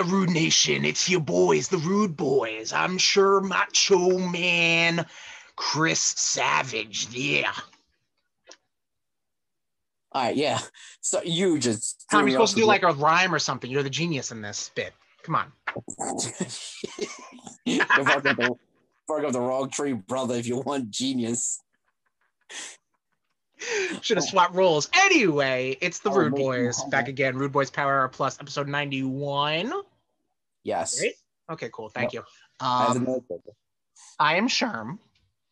Rude Nation, it's your boys, the RudeBoyz. I'm sure Macho Man Chris Savage, yeah. All right, yeah. So you just Tom, you're supposed to do like a rhyme or something. You're the genius in this bit. Come on. You're barking up the wrong tree, brother, if you want genius. Should have swapped roles. Anyway, it's the RudeBoyz back again. RudeBoyz PowerHour Plus, episode 91. Yes. Right? Okay, cool. Thank you. I am Sherm.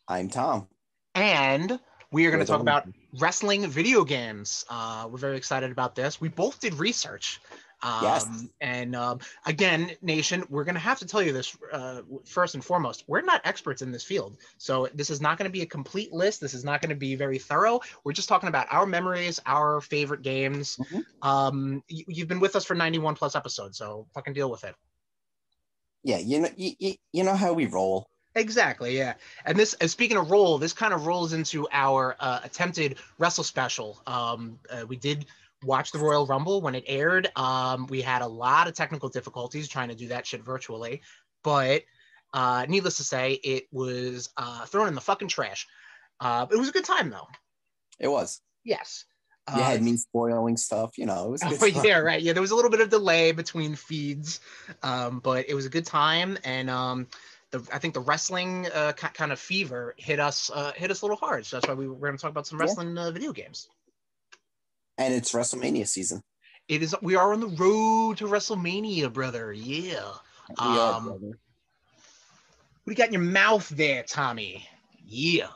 I'm Tom. And we are going to talk about wrestling video games. We're very excited about this. We both did research. Yes. And again, Nation, we're going to have to tell you this first and foremost. We're not experts in this field. So this is not going to be a complete list. This is not going to be very thorough. We're just talking about our memories, our favorite games. Mm-hmm. You've been with us for 91 plus episodes, so fucking deal with it. Yeah, you know how we roll. Exactly, yeah. And this, speaking of roll, this kind of rolls into our attempted Wrestle special. We did watch the Royal Rumble when it aired. We had a lot of technical difficulties trying to do that shit virtually, but needless to say, it was thrown in the fucking trash. It was a good time though. It was. Yes. You had me spoiling stuff, you know. It was good time. Yeah, right. Yeah, there was a little bit of delay between feeds, but it was a good time, and I think the wrestling kind of fever hit us a little hard. So that's why we're going to talk about some wrestling video games. And it's WrestleMania season. It is. We are on the road to WrestleMania, brother. Yeah. We are, brother. What do you got in your mouth there, Tommy? Yeah.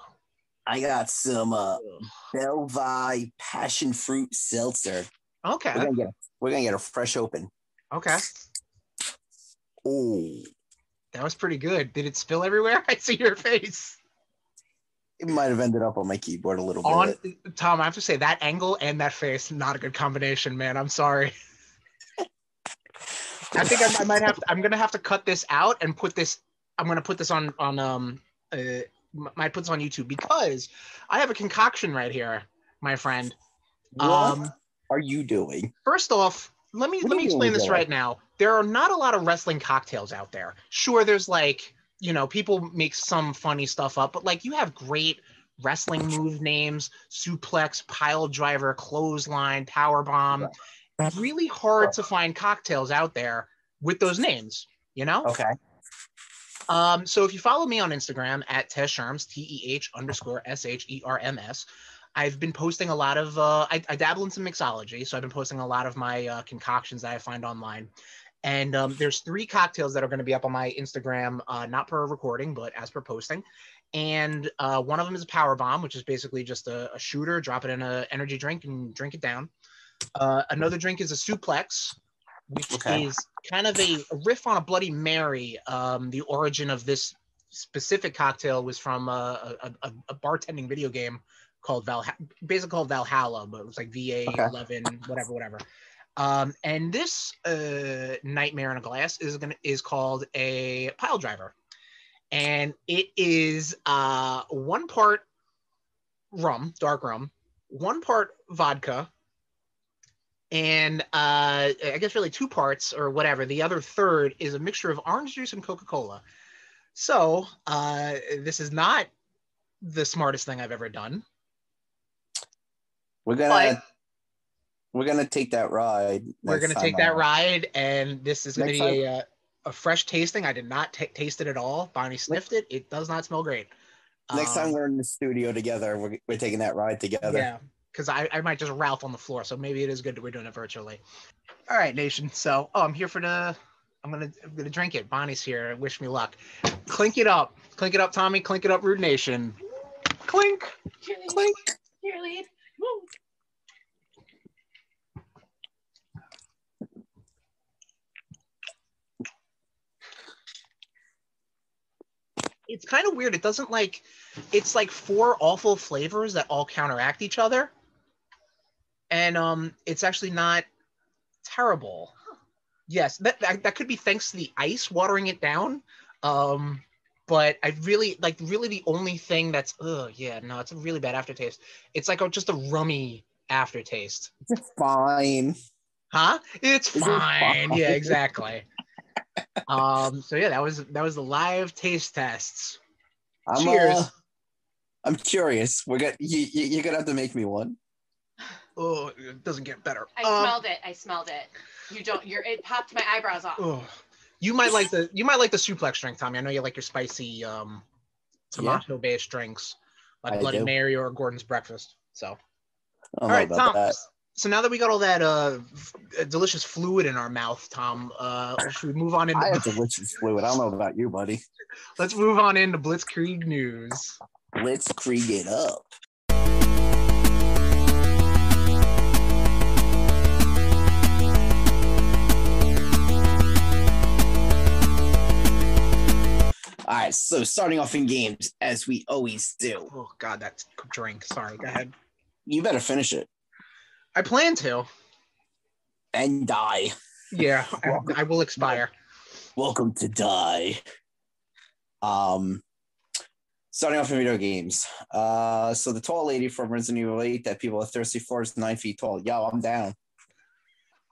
I got some Belvi passion fruit seltzer. Okay. We're gonna get a fresh open. Okay. Oh, that was pretty good. Did it spill everywhere? I see your face. It might have ended up on my keyboard a little bit. Tom, I have to say that angle and that face, not a good combination, man. I'm sorry. I think I might have. I'm gonna have to cut this out and put this. I'm gonna put this on might put this on YouTube because I have a concoction right here, my friend. What are you doing? First off, let me explain this right now. There are not a lot of wrestling cocktails out there. Sure, there's like, you know, people make some funny stuff up, but like you have great wrestling move names: suplex, pile driver, clothesline, power bomb. Really hard to find cocktails out there with those names, you know? Okay. So if you follow me on Instagram at TehSherms, TEH_SHERMS, I've been posting a lot of, I dabble in some mixology, so I've been posting a lot of my concoctions that I find online. And there's 3 cocktails that are going to be up on my Instagram, not per recording, but as per posting. And one of them is a power bomb, which is basically just a shooter, drop it in an energy drink and drink it down. Another drink is a suplex, which is kind of a riff on a Bloody Mary. The origin of this specific cocktail was from a bartending video game called basically called Valhalla, but it was like VA11, whatever. And this Nightmare in a Glass is called a pile driver, and it is 1 part rum, dark rum, 1 part vodka, and I guess really 2 parts or whatever. The other third is a mixture of orange juice and Coca-Cola. So this is not the smartest thing I've ever done. We're gonna take that ride. We're gonna take that ride, and this is gonna be a fresh tasting. I did not taste it at all. Bonnie sniffed it. It does not smell great. Next time we're in the studio together, we're taking that ride together. Yeah. Because I might just Ralph on the floor, so maybe it is good that we're doing it virtually. All right, Nation. So, I'm here for I'm gonna drink it. Bonnie's here. Wish me luck. Clink it up, Tommy. Clink it up, Rude Nation. Clink, clink. Cheerlead. Woo. It's kind of weird. It doesn't it's like 4 awful flavors that all counteract each other. And it's actually not terrible. Yes, that could be thanks to the ice watering it down. But I really the only thing that's it's a really bad aftertaste. It's like just a rummy aftertaste. It's fine. Huh? It's fine. Yeah, exactly. So yeah, that was the live taste tests. I'm Cheers. I'm curious. You're gonna have to make me one. Oh, it doesn't get better. I smelled it. It popped my eyebrows off. Oh. You might like the suplex drink, Tommy. I know you like your spicy tomato based drinks, like Bloody Mary or Gordon's Breakfast. So all right, Tom. That. So now that we got all that delicious fluid in our mouth, Tom, should we move on into... I have delicious fluid. I don't know about you, buddy. Let's move on into Blitzkrieg news. Blitzkrieg it up. All right, so starting off in games, as we always do. Oh, God, that drink. Sorry, go ahead. You better finish it. I plan to. And die. Yeah, I will expire. Welcome to die. Starting off in video games. So the tall lady from Resident Evil 8 that people are thirsty for is 9 feet tall. Yo, I'm down.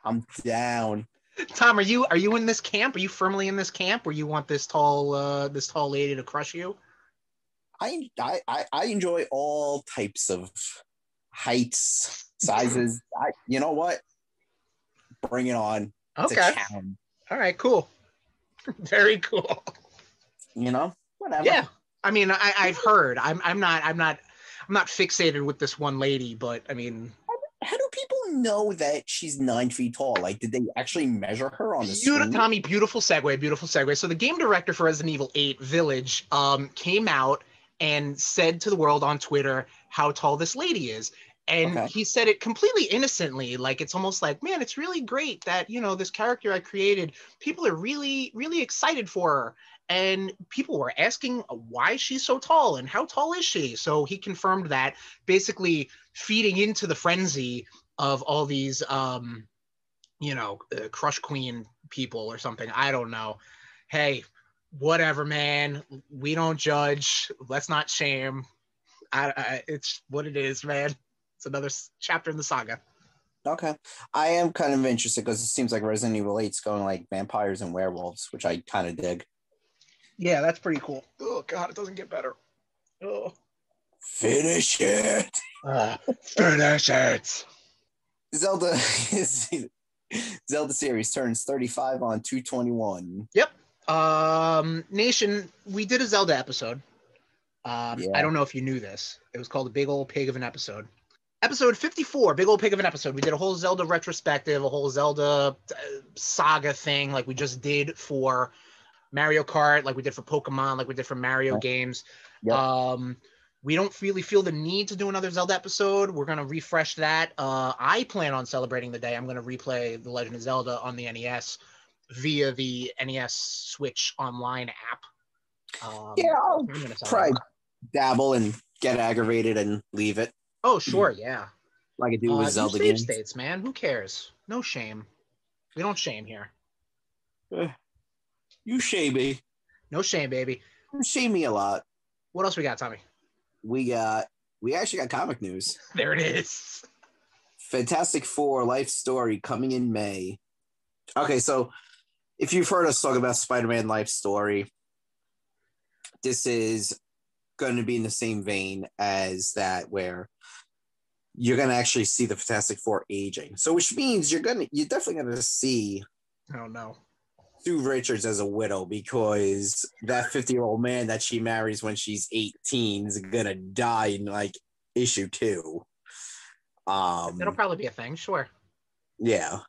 I'm down. Tom, are you in this camp? Are you firmly in this camp where you want this tall lady to crush you? I enjoy all types of heights, sizes. You know what? Bring it on. It's okay. A challenge. All right, cool. Very cool. You know, whatever. Yeah. I mean, I've heard. I'm not fixated with this one lady, but I mean, how do people know that she's 9 feet tall? Like, did they actually measure her on the screen? Tommy, beautiful segue. So the game director for Resident Evil 8 Village came out and said to the world on Twitter how tall this lady is. And he said it completely innocently, like it's almost like, man, it's really great that, this character I created, people are really, really excited for her. And people were asking why she's so tall and how tall is she? So he confirmed that, basically feeding into the frenzy of all these, Crush Queen people or something. I don't know. Hey, whatever, man. We don't judge. Let's not shame. It's what it is, man. It's another chapter in the saga. Okay. I am kind of interested because it seems like Resident Evil 8's going like vampires and werewolves, which I kind of dig. Yeah, that's pretty cool. Oh, God, it doesn't get better. Oh. Finish it. Finish it. Zelda series turns 35 on 2/21. Yep. Nation, we did a Zelda episode. I don't know if you knew this. It was called A Big Old Pig of an Episode. Episode 54, Big Old Pig of an Episode. We did a whole Zelda retrospective, a whole Zelda saga thing like we just did for Mario Kart, like we did for Pokemon, like we did for Mario games. Yep. We don't really feel the need to do another Zelda episode. We're going to refresh that. I plan on celebrating the day. I'm going to replay The Legend of Zelda on the NES via the NES Switch Online app. I'll probably dabble and get aggravated and leave it. Oh, sure, yeah. Like I do with Zelda save games. States, man. Who cares? No shame. We don't shame here. You shame me. No shame, baby. You shame me a lot. What else we got, Tommy? We actually got comic news. There it is. Fantastic Four life story coming in May. Okay, so if you've heard us talk about Spider-Man life story, this is going to be in the same vein as that, where you're going to actually see the Fantastic Four aging. So which means you're definitely going to see Sue Richards as a widow, because that 50-year-old man that she marries when she's 18 is going to die in like issue 2. That'll probably be a thing. Sure. Yeah.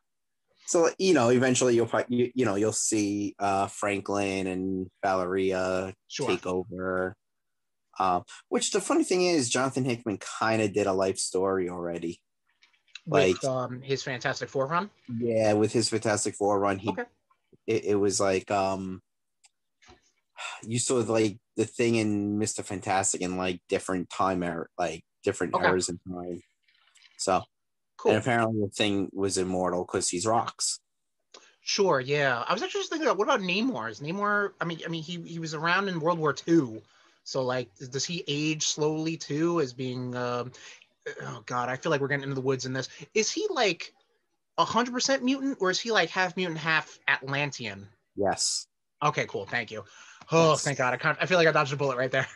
So, eventually you'll see Franklin and Valeria take over. Which the funny thing is, Jonathan Hickman kind of did a life story already. With his Fantastic Four run? Yeah, with his Fantastic Four run. It was like, you saw like the thing in Mr. Fantastic in like different different eras in time. So, cool. And apparently the thing was immortal because he's rocks. Sure, yeah. I was actually just thinking about, what about Namor? Is Namor, I mean, he was around in World War II. So, like, does he age slowly, too, as being, oh, God, I feel like we're getting into the woods in this. Is he, like, 100% mutant, or is he, like, half mutant, half Atlantean? Yes. Okay, cool. Thank you. Oh, Yes. thank God. I feel like I dodged a bullet right there.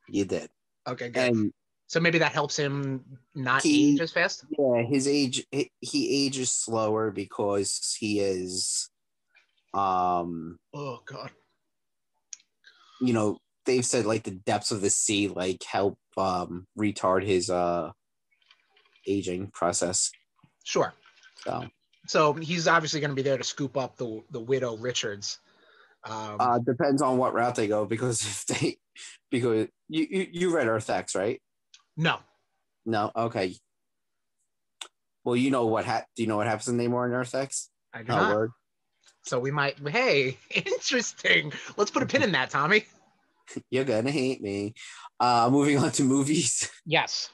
You did. Okay, good. And so maybe that helps him not age as fast? Yeah, his age, he ages slower because he is, oh, God. They've said like the depths of the sea like help retard his aging process. Sure. So he's obviously going to be there to scoop up the widow Richards. Depends on what route they go, because because you read Earth X, right? No. Okay. Well, do you know what happens in Namor and Earth X? I do not. Word. So we might. Hey, interesting. Let's put a pin in that, Tommy. You're gonna hate me. Moving on to movies. Yes.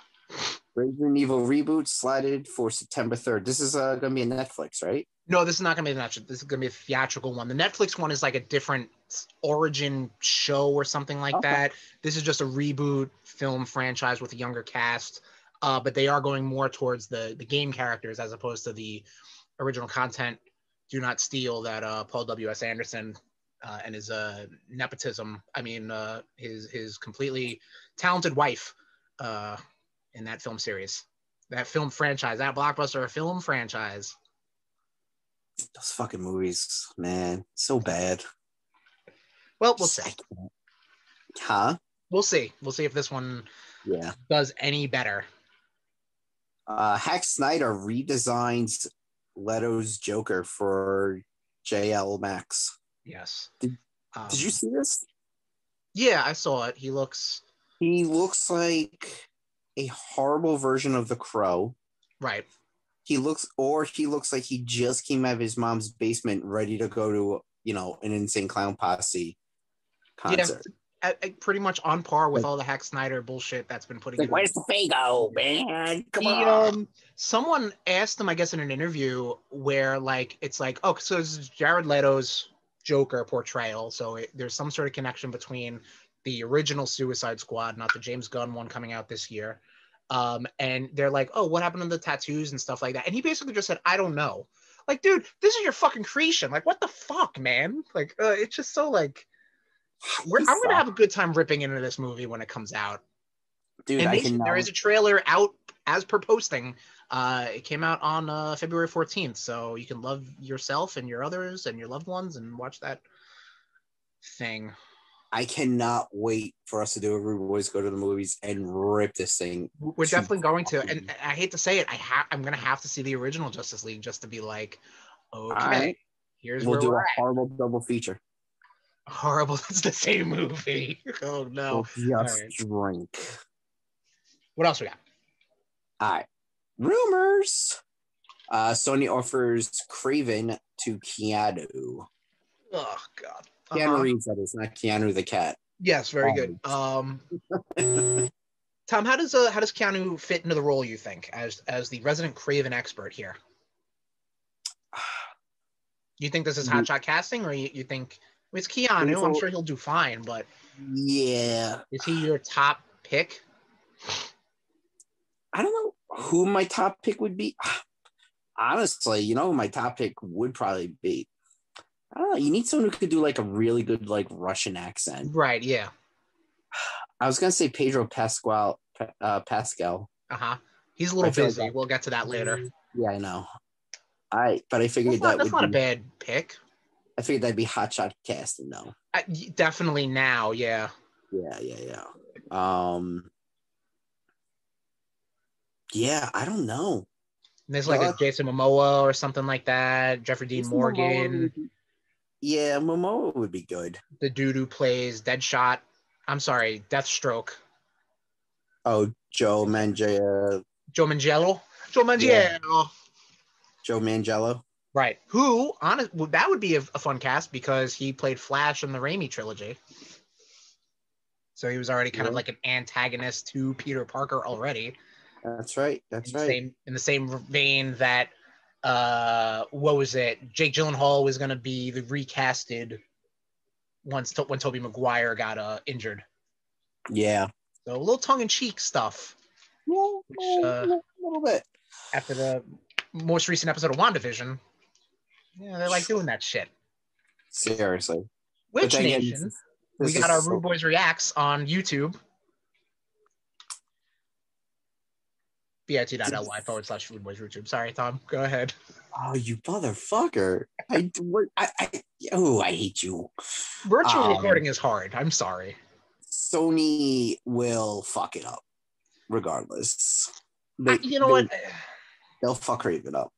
Resident Evil reboot slotted for September 3rd. This is gonna be a Netflix, right? No, this is not gonna be a Netflix. This is gonna be a theatrical one. The Netflix one is like a different origin show or something like that. This is just a reboot film franchise with a younger cast. But they are going more towards the game characters as opposed to the original content. Do not steal that Paul W.S. Anderson and his nepotism. I mean, his completely talented wife in that film series, that film franchise, that blockbuster film franchise. Those fucking movies, man, so bad. Well, we'll see. Huh? We'll see. We'll see if this one does any better. Zack Snyder redesigns Leto's Joker for JL Max. Yes. Did you see this? Yeah, I saw it. He looks like a horrible version of the Crow. Right. He looks like he just came out of his mom's basement ready to go to, an Insane Clown Posse concert. Yeah, pretty much on par with all the Zack Snyder bullshit that's been putting. Like, where's the Fago, man? Come on. Someone asked him, I guess, in an interview where, like, it's like, oh, so this is Jared Leto's Joker portrayal. So there's some sort of connection between the original Suicide Squad, not the James Gunn one coming out this year. And they're like, oh, what happened to the tattoos and stuff like that? And he basically just said, I don't know. Like, dude, this is your fucking creation. Like, what the fuck, man? Like, it's just so, like, I'm going to have a good time ripping into this movie when it comes out. Dude, there is a trailer out as per posting. It came out on February 14th, so you can love yourself and your others and your loved ones and watch that thing. I cannot wait for us to do a RudeBoyz Go to the Movies and rip this thing. We're definitely going to, and I hate to say it, I'm going to have to see the original Justice League just to be like, okay, here's where we'll do a horrible double feature. Horrible. That's the same movie. Oh no. We'll just drink. What else we got? All right. Rumors. Sony offers Craven to Keanu. Oh God. Keanu Reeves, that is, not Keanu the cat. Yes, very good. Tom, how does Keanu fit into the role, you think, as the resident Craven expert here? You think this is hotshot casting, or you think it's Keanu? I'm sure he'll do fine, but yeah, is he your top pick? I don't know who my top pick would be. Honestly, who my top pick would probably be. I don't know. You need someone who could do like a really good like Russian accent. Right, yeah. I was going to say Pedro Pascal. He's a little busy. We'll get to that later. Yeah, I know. But I figured that's not a bad pick. I figured that'd be hotshot casting, though. Definitely now, yeah. Yeah. Yeah, I don't know. There's like a Jason Momoa or something like that. Jeffrey Dean Morgan. Yeah, Momoa would be good. The dude who plays Deathstroke. Oh, Joe Manganiello. Joe Manganiello. Joe Manganiello. Right. Who, that would be a fun cast because he played Flash in the Raimi trilogy. So he was already kind of like an antagonist to Peter Parker already. That's right. In the same vein that, what was it? Jake Gyllenhaal was going to be the recasted when Tobey Maguire got injured. Yeah. So a little tongue-in-cheek stuff. Well, a little bit. After the most recent episode of WandaVision, yeah, they like doing that shit. Seriously. Which But then again, nation? We got our RudeBoyz Reacts on YouTube. bit.ly/RudeBoyz YouTube. Sorry, Tom. Go ahead. Oh, you motherfucker. I hate you. Virtual recording is hard. I'm sorry. Sony will fuck it up regardless. You know what? They'll fuck Raven up.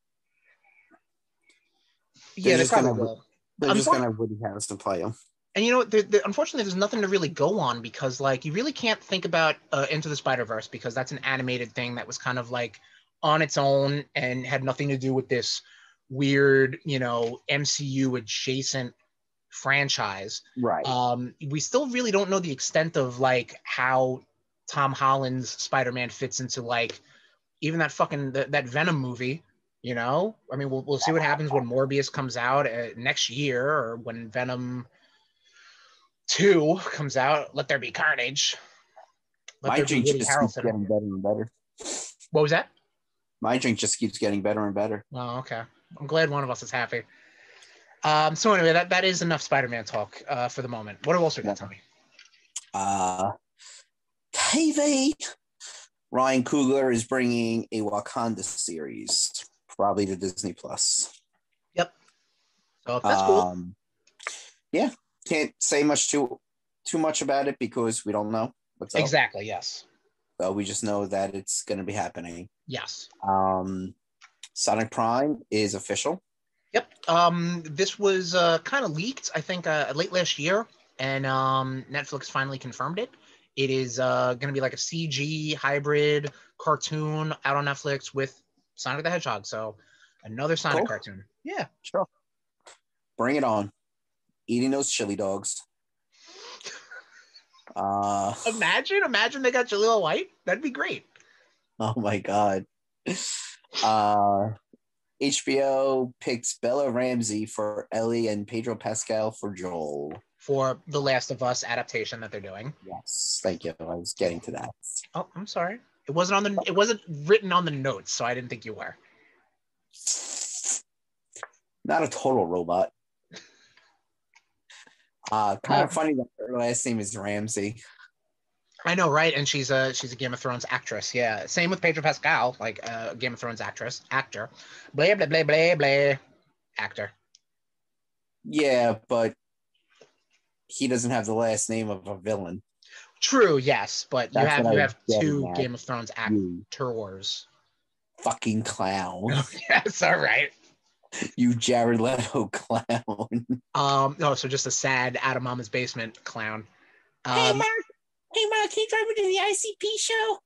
Yeah, they probably will. They're just going to have Woody Harrelson play him. And you know what? Unfortunately, there's nothing to really go on because, like, you really can't think about Into the Spider-Verse because that's an animated thing that was kind of like on its own and had nothing to do with this weird, you know, MCU adjacent franchise. Right. We still really don't know the extent of like how Tom Holland's Spider-Man fits into like even that fucking that Venom movie. You know, I mean, we'll see what happens when Morbius comes out next year or when Venom 2 comes out. Let there be carnage. My drink just keeps getting better and better. What was that? My drink just keeps getting better and better. Oh, okay. I'm glad one of us is happy. So anyway, that is enough Spider-Man talk for the moment. What else we got, Tommy? TV. Ryan Coogler is bringing a Wakanda series, probably to Disney Plus. Yep. So that's cool. Yeah, can't say too much about it because we don't know what's up. Exactly. Yes. So we just know that it's going to be happening. Yes. Sonic Prime is official. Yep. This was kind of leaked, I think, late last year, and Netflix finally confirmed it. It is going to be like a CG hybrid cartoon out on Netflix with Sonic the Hedgehog. So another Sonic cartoon. Yeah. Sure. Bring it on. Eating those chili dogs. Imagine they got Jaleel White. That'd be great. Oh my God. HBO picks Bella Ramsey for Ellie and Pedro Pascal for Joel. For The Last of Us adaptation that they're doing. Yes, thank you. I was getting to that. Oh, I'm sorry. It wasn't written on the notes, so I didn't think you were. Not a total robot. Kind of funny that her last name is Ramsey. I know, right? And she's a Game of Thrones actress. Yeah. Same with Pedro Pascal, like Game of Thrones actor. Blah blah blah blah blah. Actor. Yeah, but he doesn't have the last name of a villain. True, yes, but you have two at. Game of Thrones actors. Fucking clown. Oh, yes, all right. You Jared Leto clown. So just a sad out of mama's basement clown. Hey Mark, can you drive me to the ICP show?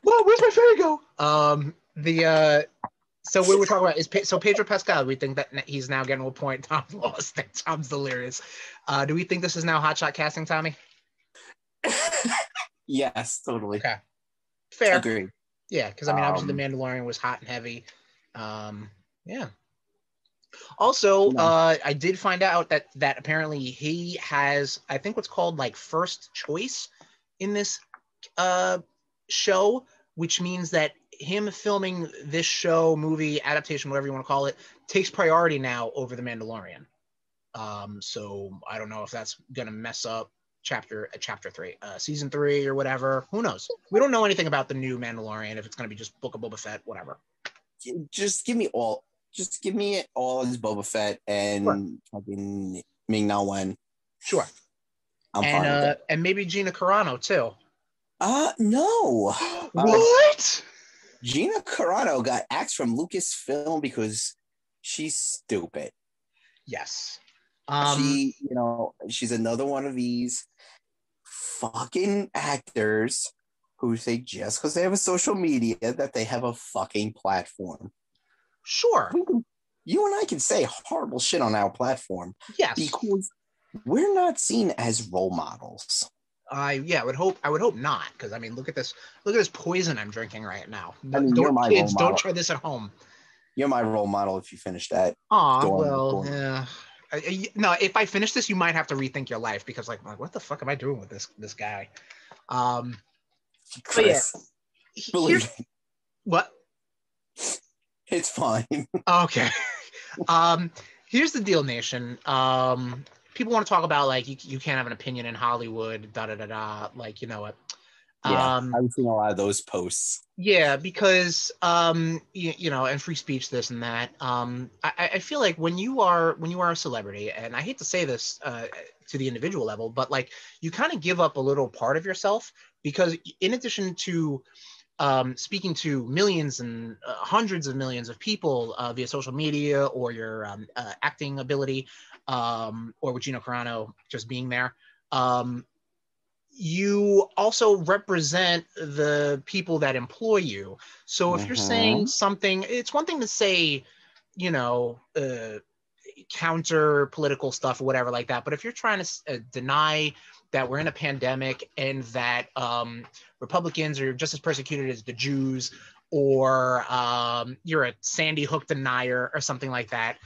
Well, where's my ferry go? So what we're talking about is Pedro Pascal. We think that he's now getting to a point. Tom's lost it. Tom's delirious. Do we think this is now hotshot casting, Tommy? Yes, totally. Okay. Fair. Agreed. Yeah, because I mean, obviously, The Mandalorian was hot and heavy. Yeah. Also, I did find out that apparently he has, I think, what's called like first choice in this show, which means that him filming this show, movie, adaptation, whatever you want to call it, takes priority now over The Mandalorian. So I don't know if that's gonna mess up chapter 3, season 3 or whatever. Who knows? We don't know anything about the new Mandalorian, if it's gonna be just Book of Boba Fett, whatever. Just give me all as Boba Fett and fucking Ming-Na Wen. Sure. I'm fine with that. And maybe Gina Carano too. No. What? Gina Carano got axed from Lucasfilm because she's stupid. Yes. She's another one of these fucking actors who think just because they have a social media that they have a fucking platform. Sure. You and I can say horrible shit on our platform. Yes. Because we're not seen as role models. I would hope not, because I mean, look at this poison I'm drinking right now. Don't try this at home. You're my role model if you finish that. Yeah. No, if I finish this, you might have to rethink your life because like what the fuck am I doing with this guy? Chris, believe me. What? It's fine. Okay. Here's the deal, Nation. People want to talk about like you can't have an opinion in Hollywood, da da da da. Like, you know what? Yeah, I've seen a lot of those posts. Yeah, because you know, and free speech, this and that. I feel like when you are a celebrity, and I hate to say this to the individual level, but like you kind of give up a little part of yourself, because in addition to speaking to millions and hundreds of millions of people via social media, or your acting ability, or with Gino Carano just being there, you also represent the people that employ you. So if you're saying something, it's one thing to say, you know, counter political stuff or whatever like that. But if you're trying to deny that we're in a pandemic and that Republicans are just as persecuted as the Jews, or you're a Sandy Hook denier or something like that,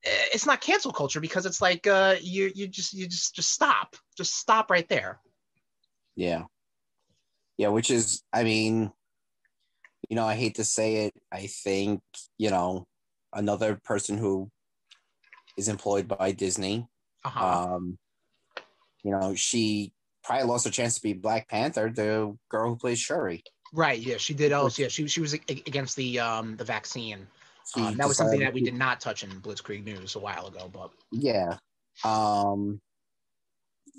it's not cancel culture, because it's like you just stop right there. Yeah, which is, I mean, you know, I hate to say it, I think, you know, another person who is employed by Disney, you know, she probably lost her chance to be Black Panther, the girl who plays Shuri. Right. Yeah, she did. Also, yeah, she was against the vaccine. That was something that we did not touch in Blitzkrieg News a while ago. But yeah,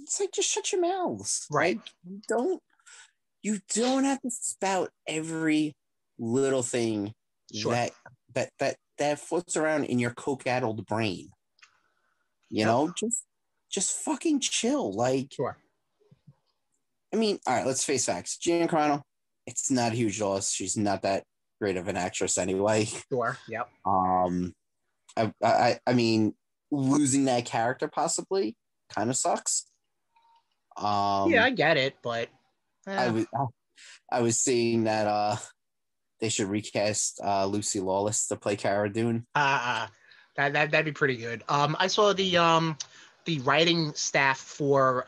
it's like, just shut your mouths. Right. Like, you don't have to spout every little thing that floats around in your coke-addled brain. You know, just fucking chill. Like, sure. I mean, all right, let's face facts. Gina Carano, it's not a huge loss. She's not that great of an actress anyway. Sure. Yep. I mean, losing that character possibly kind of sucks. Yeah, I get it, but I was seeing that they should recast Lucy Lawless to play Cara Dune. That'd be pretty good. I saw the writing staff for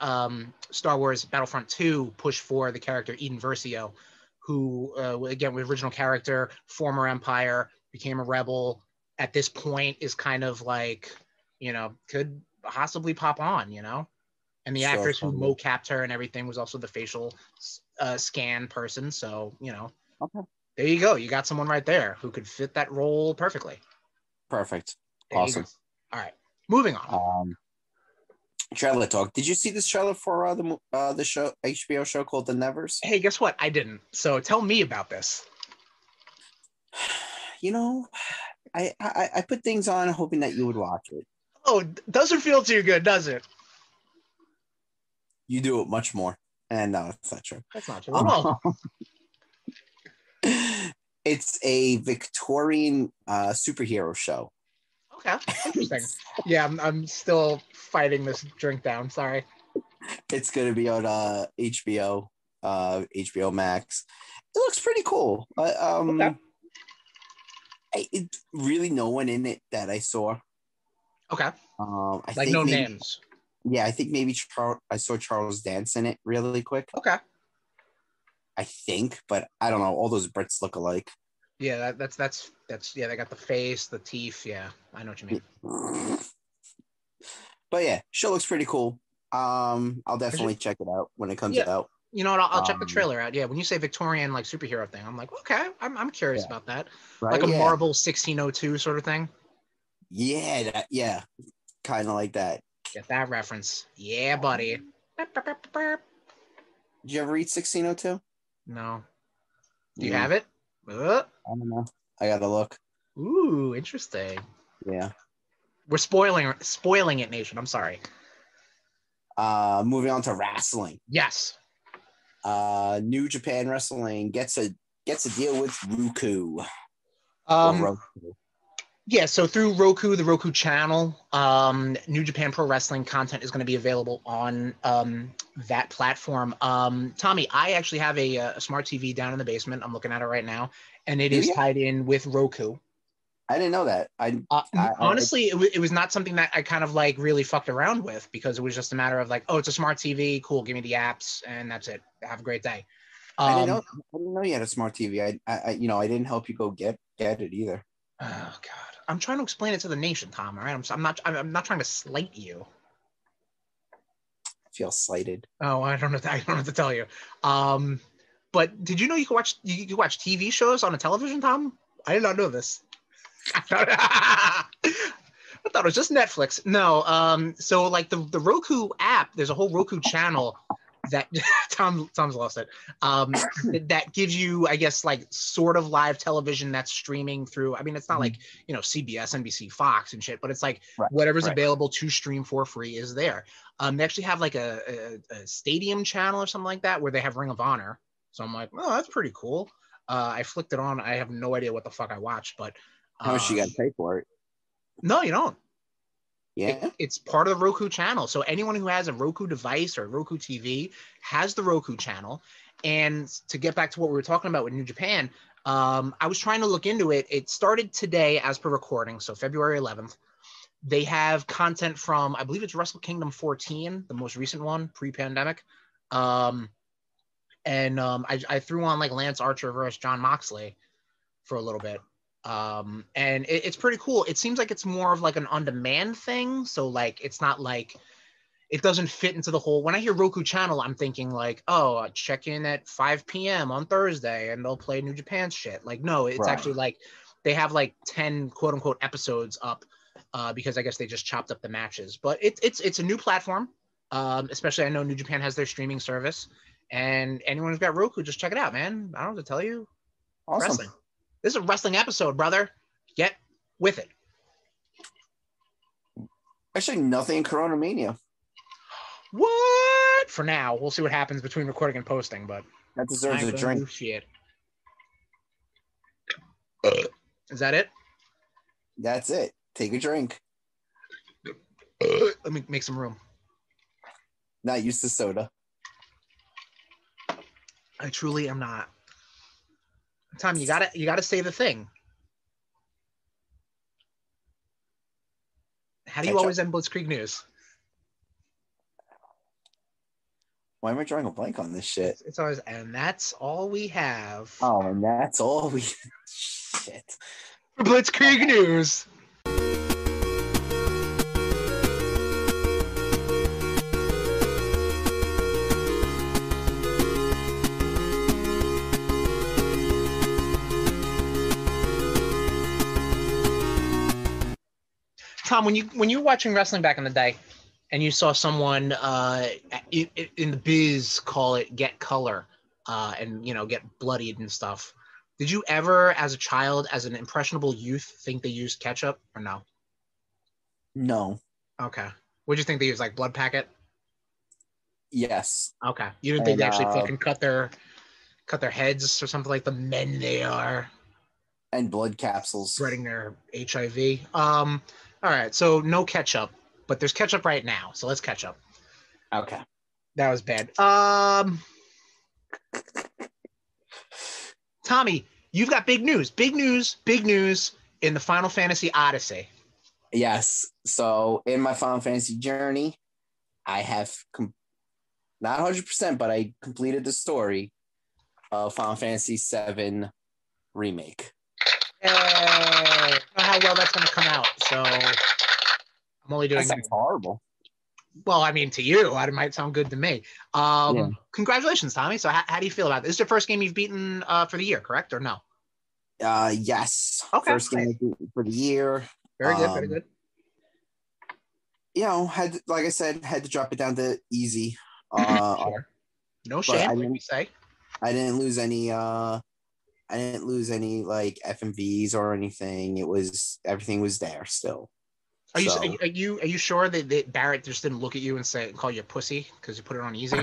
Star Wars Battlefront 2 push for the character Eden Versio, who again, with original character, former Empire, became a rebel. At this point, is kind of like, you know, could possibly pop on, you know. And the actress who mocapped her and everything was also the facial scan person. So, you know, there you go. You got someone right there who could fit that role perfectly. Perfect. There awesome. All right. Moving on. Trailer talk. Did you see this trailer for the show, HBO show called The Nevers? Hey, guess what? I didn't. So tell me about this. You know, I put things on hoping that you would watch it. Oh, doesn't feel too good, does it? You do it much more. And no, it's not true. That's not true at all. It's a Victorian superhero show. Okay, interesting. Yeah, I'm still fighting this drink down. Sorry. It's going to be on HBO Max. It looks pretty cool. Okay. It's really no one in it that I saw. Okay. I like think no maybe, names. Yeah, I think maybe I saw Charles Dance in it really quick. Okay. I think, but I don't know. All those Brits look alike. Yeah, that's yeah. They got the face, the teeth. Yeah, I know what you mean. But yeah, show looks pretty cool. I'll definitely check it out when it comes out. You know what? I'll check the trailer out. Yeah, when you say Victorian like superhero thing, I'm like, okay, I'm curious about that. Right? Like a Marvel 1602 sort of thing. Yeah, kind of like that. Get that reference. Yeah, buddy. Did you ever read 1602? No. Do you have it? I don't know. I gotta look. Ooh, interesting. Yeah. We're spoiling it, Nation. I'm sorry. Moving on to wrestling. Yes. New Japan Wrestling gets a deal with Roku. Yeah, so through Roku, the Roku channel, New Japan Pro Wrestling content is going to be available on that platform. Tommy, I actually have a smart TV down in the basement. I'm looking at it right now, and it is tied in with Roku. I didn't know that. Honestly, it was not something that I kind of like really fucked around with, because it was just a matter of like, oh, it's a smart TV, cool, give me the apps, and that's it. Have a great day. I didn't know you had a smart TV. I didn't help you go get it either. Oh God. I'm trying to explain it to the nation, Tom. All right, I'm not trying to slight you. I feel slighted. Oh, I don't know. I don't know what to tell you. But did you know you can watch TV shows on a television, Tom? I did not know this. I thought it was just Netflix. No. So like the Roku app, there's a whole Roku channel that Tom's lost it. That gives you, I guess, like sort of live television that's streaming through. I mean, it's not like, CBS, NBC, Fox and shit, but it's like whatever's available to stream for free is there. They actually have like a stadium channel or something like that where they have Ring of Honor. So I'm like, oh, that's pretty cool. I flicked it on. I have no idea what the fuck I watched, but how much you got to pay for it? No, you don't. Yeah, it's part of the Roku channel. So anyone who has a Roku device or Roku TV has the Roku channel. And to get back to what we were talking about with New Japan, I was trying to look into it. It started today as per recording, so February 11th. They have content from, I believe it's Wrestle Kingdom 14, the most recent one, pre-pandemic. I threw on like Lance Archer versus Jon Moxley for a little bit. And it's pretty cool. It seems like it's more of like an on-demand thing. So like, it's not like, it doesn't fit into the whole, when I hear Roku channel, I'm thinking like, oh, I check in at 5 p.m. on Thursday and they'll play New Japan shit. Like, no, it's actually like, they have like 10 quote unquote episodes up, because I guess they just chopped up the matches, but it's a new platform. Especially I know New Japan has their streaming service, and anyone who's got Roku, just check it out, man. I don't have to tell you. Awesome. Wrestling. This is a wrestling episode, brother. Get with it. Actually, nothing in Corona Mania. What? For now. We'll see what happens between recording and posting, but that deserves a drink. Shit. Is that it? That's it. Take a drink. Let me make some room. Not used to soda. I truly am not. Tom, you gotta say the thing. How do you always end Blitzkrieg news? Why am I drawing a blank on this shit? It's always, and that's all we have. Oh, and that's all we shit. For Blitzkrieg news. Tom, when you were watching wrestling back in the day, and you saw someone in the biz call it get color, and get bloodied and stuff, did you ever, as a child, as an impressionable youth, think they used ketchup or no? No. Okay. What do you think they used, like blood packet? Yes. Okay. You didn't think they actually fucking cut their heads or something like the men they are? And blood capsules. Spreading their HIV. All right, so no ketchup, but there's ketchup right now, so let's catch up. Okay. That was bad. Tommy, you've got big news in the Final Fantasy Odyssey. Yes. So in my Final Fantasy journey, I have not 100%, but I completed the story of Final Fantasy VII Remake. Yay. I don't know how well that's going to come out, so I'm only doing that. Sounds horrible. Well, I mean, to you, it might sound good to me. Congratulations, Tommy. So how do you feel about this? This is your first game you've beaten for the year, correct, or no? Yes. Okay. First game I beat for the year. Very good, very good. Like I said, had to drop it down to easy. Sure. No shame, like we say. I didn't lose any like FMVs or anything. Everything was there still. Are you sure that Barrett just didn't look at you and call you a pussy because you put it on easy?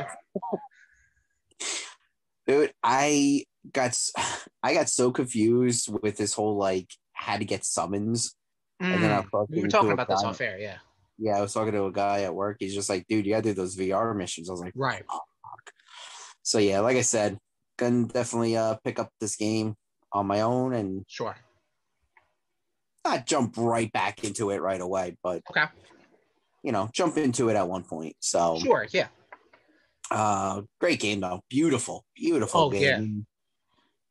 Dude, I got so confused with this whole like had to get summons. And then we were talking about this off air, yeah. Yeah, I was talking to a guy at work. He's just like, dude, you gotta do those VR missions. I was like, right. Oh, fuck. So yeah, like I said, gonna definitely pick up this game on my own and sure. Not jump right back into it right away, but okay. Jump into it at one point. So sure, yeah. Great game though. Beautiful game. Yeah.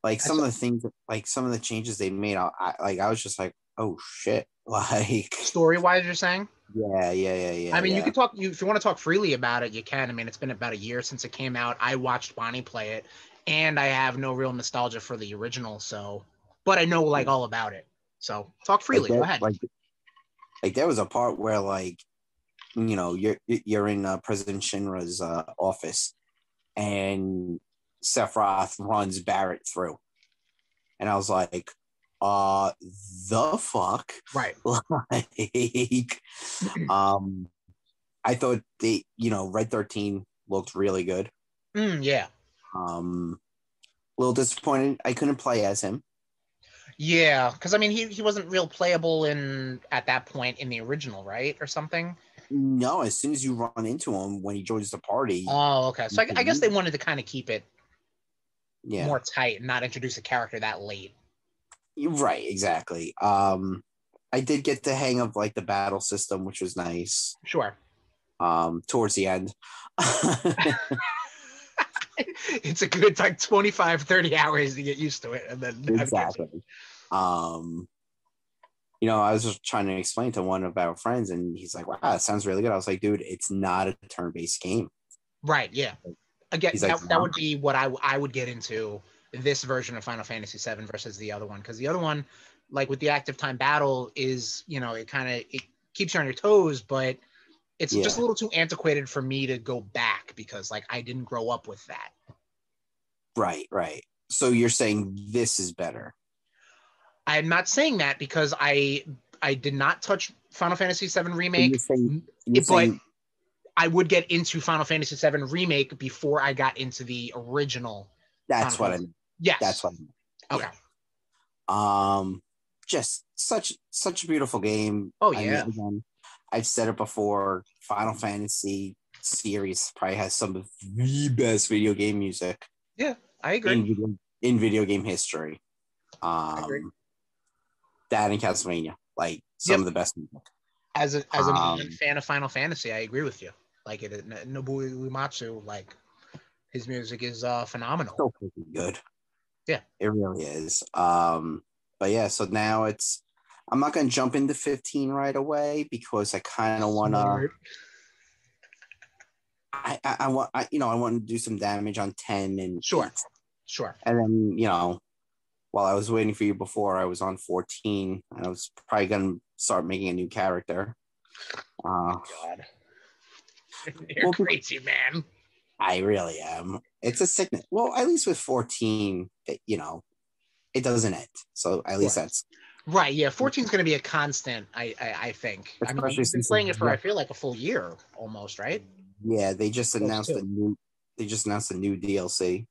Like some of the things, like some of the changes they made, I was just like, oh shit, like Story-wise, you're saying? yeah. I mean, you can talk. If you want to talk freely about it, you can. I mean, it's been about a year since it came out. I watched Bonnie play it, and I have no real nostalgia for the original. So, but I know like all about it. So, talk freely. Go ahead. Like there was a part where like, you know, you're in President Shinra's office, and Sephiroth runs Barrett through, and I was like, the fuck, Right. Like, I thought Red 13 looked really good. Yeah. A little disappointed I couldn't play as him. Yeah, because I mean, he wasn't real playable at that point in the original, right, or something. No, as soon as you run into him when he joins the party. Oh, okay. So I guess they wanted to kind of keep it more tight and not introduce a character that late. Right, exactly. I did get the hang of like the battle system, which was nice. Sure. Towards the end. It's a good like 25, 30 hours to get used to it. And then exactly. I was just trying to explain to one of our friends, and he's like, wow, that sounds really good. I was like, dude, it's not a turn-based game. Right, yeah. Again, like, that would be what I would get into this version of Final Fantasy VII versus the other one. Because the other one, like with the active time battle, is, it keeps you on your toes, but it's just a little too antiquated for me to go back because, like, I didn't grow up with that. Right. So you're saying this is better? I'm not saying that because I did not touch Final Fantasy VII Remake, but I would get into Final Fantasy VII Remake before I got into the original. That's what I mean. Yes. That's what I mean. Okay. Yeah. Just such a beautiful game. Oh, yeah. I mean, again, I've said it before, Final Fantasy series probably has some of the best video game music. Yeah, I agree. In video game history. I agree. That in Castlevania, like some of the best music. As a fan of Final Fantasy, I agree with you. Like Nobuo Uematsu, like his music is phenomenal. So freaking good. Yeah, it really is. But yeah, so now I'm not gonna jump into 15 right away because I kind of want to. I want to do some damage on 10 and sure. 8. Sure. And then while I was waiting for you before, I was on 14, and I was probably gonna start making a new character. God, you're crazy, man. I really am. It's a sickness. Well, at least with 14, it doesn't end. So at least that's right. Yeah, 14 is going to be a constant. I think. I mean, we've been playing it for I feel like a full year almost, right? Yeah, they just announced a new DLC.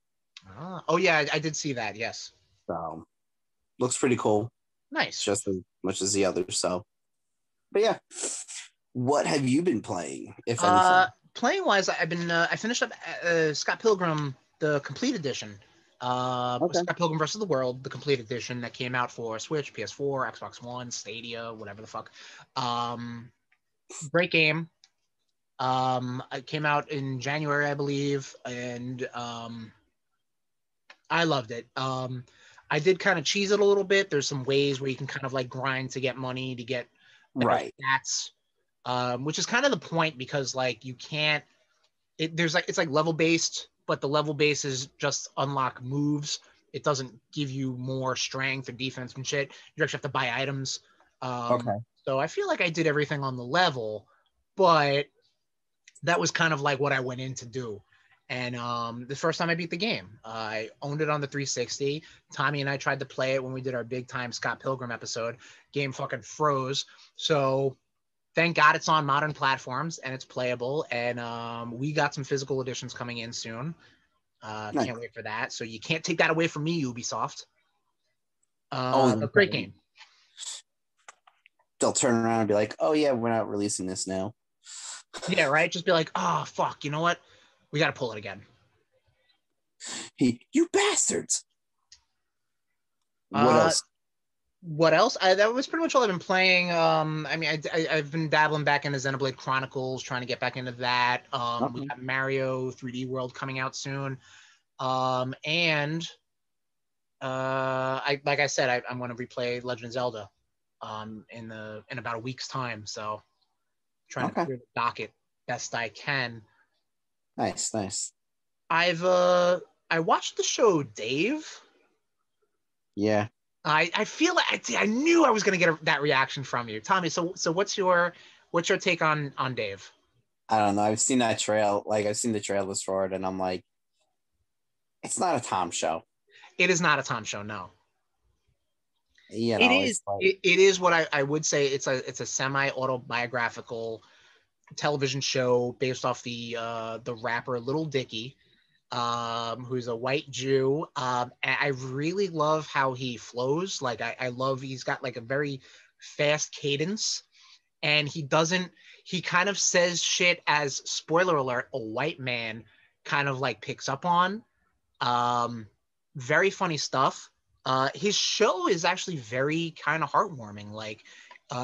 Oh yeah, I did see that. Yes. So looks pretty cool. Nice. Just as much as the others. So, but yeah, what have you been playing? If anything. Playing wise, I've been I finished up Scott Pilgrim, the complete edition. Scott Pilgrim versus the World, the complete edition that came out for Switch, PS4, Xbox One, Stadia, whatever the fuck. Great game. It came out in January, I believe, and I loved it. I did kind of cheese it a little bit. There's some ways where you can kind of like grind to get money to get stats. Which is kind of the point because like you can't it's like level based, but the level base is just unlock moves. It doesn't give you more strength or defense and shit. You actually have to buy items. So I feel like I did everything on the level, but that was kind of like what I went in to do. And the first time I beat the game, I owned it on the 360. Tommy and I tried to play it when we did our big time Scott Pilgrim episode. Game fucking froze. So thank God it's on modern platforms and it's playable. And we got some physical editions coming in soon. Nice. Can't wait for that. So you can't take that away from me, Ubisoft. A great game. They'll turn around and be like, oh yeah, we're not releasing this now. Yeah, right? Just be like, oh, fuck, you know what? We got to pull it again. You bastards. What else? What else? That was pretty much all I've been playing. I mean, I've been dabbling back into Xenoblade Chronicles, trying to get back into that. We got Mario 3D World coming out soon. And like I said, I'm going to replay Legend of Zelda. in about a week's time. So trying to Okay. clear the docket best I can. Nice. I watched the show Dave. Yeah. I feel like I knew I was gonna get that reaction from you, Tommy. So what's your take on Dave? I don't know. I've seen that trail. Like, I've seen the trailers for it, and I'm like, it's not a Tom show. It is not a Tom show, no. You know, It is. It's like, It is what I would say. It's a semi-autobiographical television show based off the rapper Little Dicky, who's a white Jew. And I really love how he flows. Like I love he's got like a very fast cadence, and he kind of says shit as, spoiler alert, a white man kind of like picks up on. Very funny stuff. His show is actually very kind of heartwarming. Like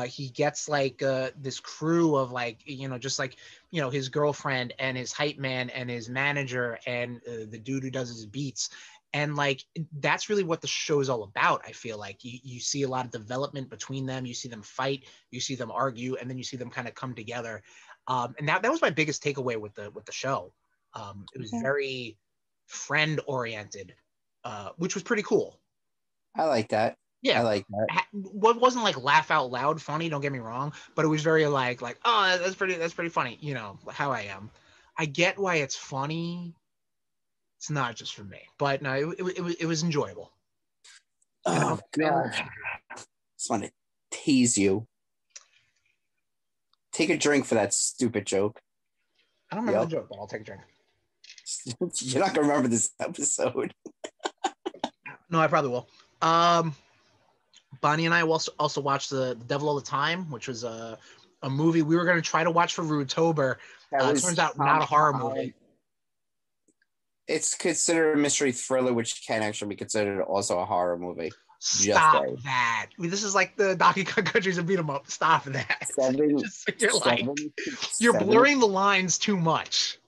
he gets like this crew of like, just like, his girlfriend and his hype man and his manager and the dude who does his beats. And like, that's really what the show is all about. I feel like you see a lot of development between them. You see them fight, you see them argue, and then you see them kind of come together. And that was my biggest takeaway with the show. It was very friend oriented, which was pretty cool. I like that. Yeah, I like that. What wasn't like laugh out loud funny, don't get me wrong, but it was very like oh, that's pretty funny. How I am. I get why it's funny. It's not just for me, but no, it was enjoyable. Oh God! Just want to tease you. Take a drink for that stupid joke. I don't remember the joke, but I'll take a drink. You're not gonna remember this episode. No, I probably will. Bonnie and I also watched the Devil All the Time, which was a movie we were going to try to watch for Rudetober. It turns out not a horror movie. It's considered a mystery thriller, which can actually be considered also a horror movie. Stop that. I mean, this is like the Donkey Kong Country's and beat 'em up. Stop that. You're blurring the lines too much.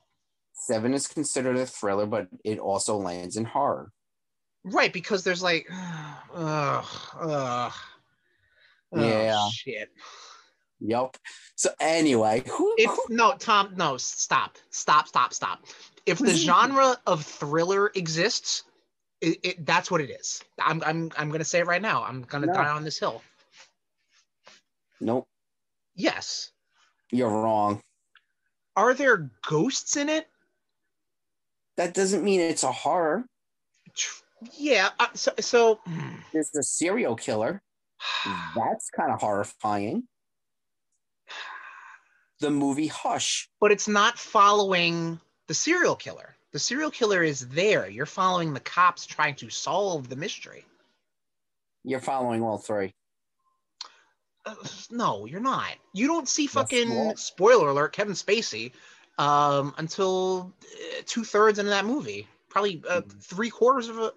7 is considered a thriller, but it also lands in horror. Right, because there's like, shit. Yep. So anyway, Tom, no, stop. If the genre of thriller exists, that's what it is. I'm gonna say it right now. I'm gonna die on this hill. Nope. Yes. You're wrong. Are there ghosts in it? That doesn't mean it's a horror. Yeah. So there's a serial killer. That's kind of horrifying. The movie Hush. But it's not following the serial killer. The serial killer is there. You're following the cops trying to solve the mystery. You're following all three. No, you're not. You don't see fucking, spoiler alert, Kevin Spacey until 2/3 into that movie. Probably three quarters of the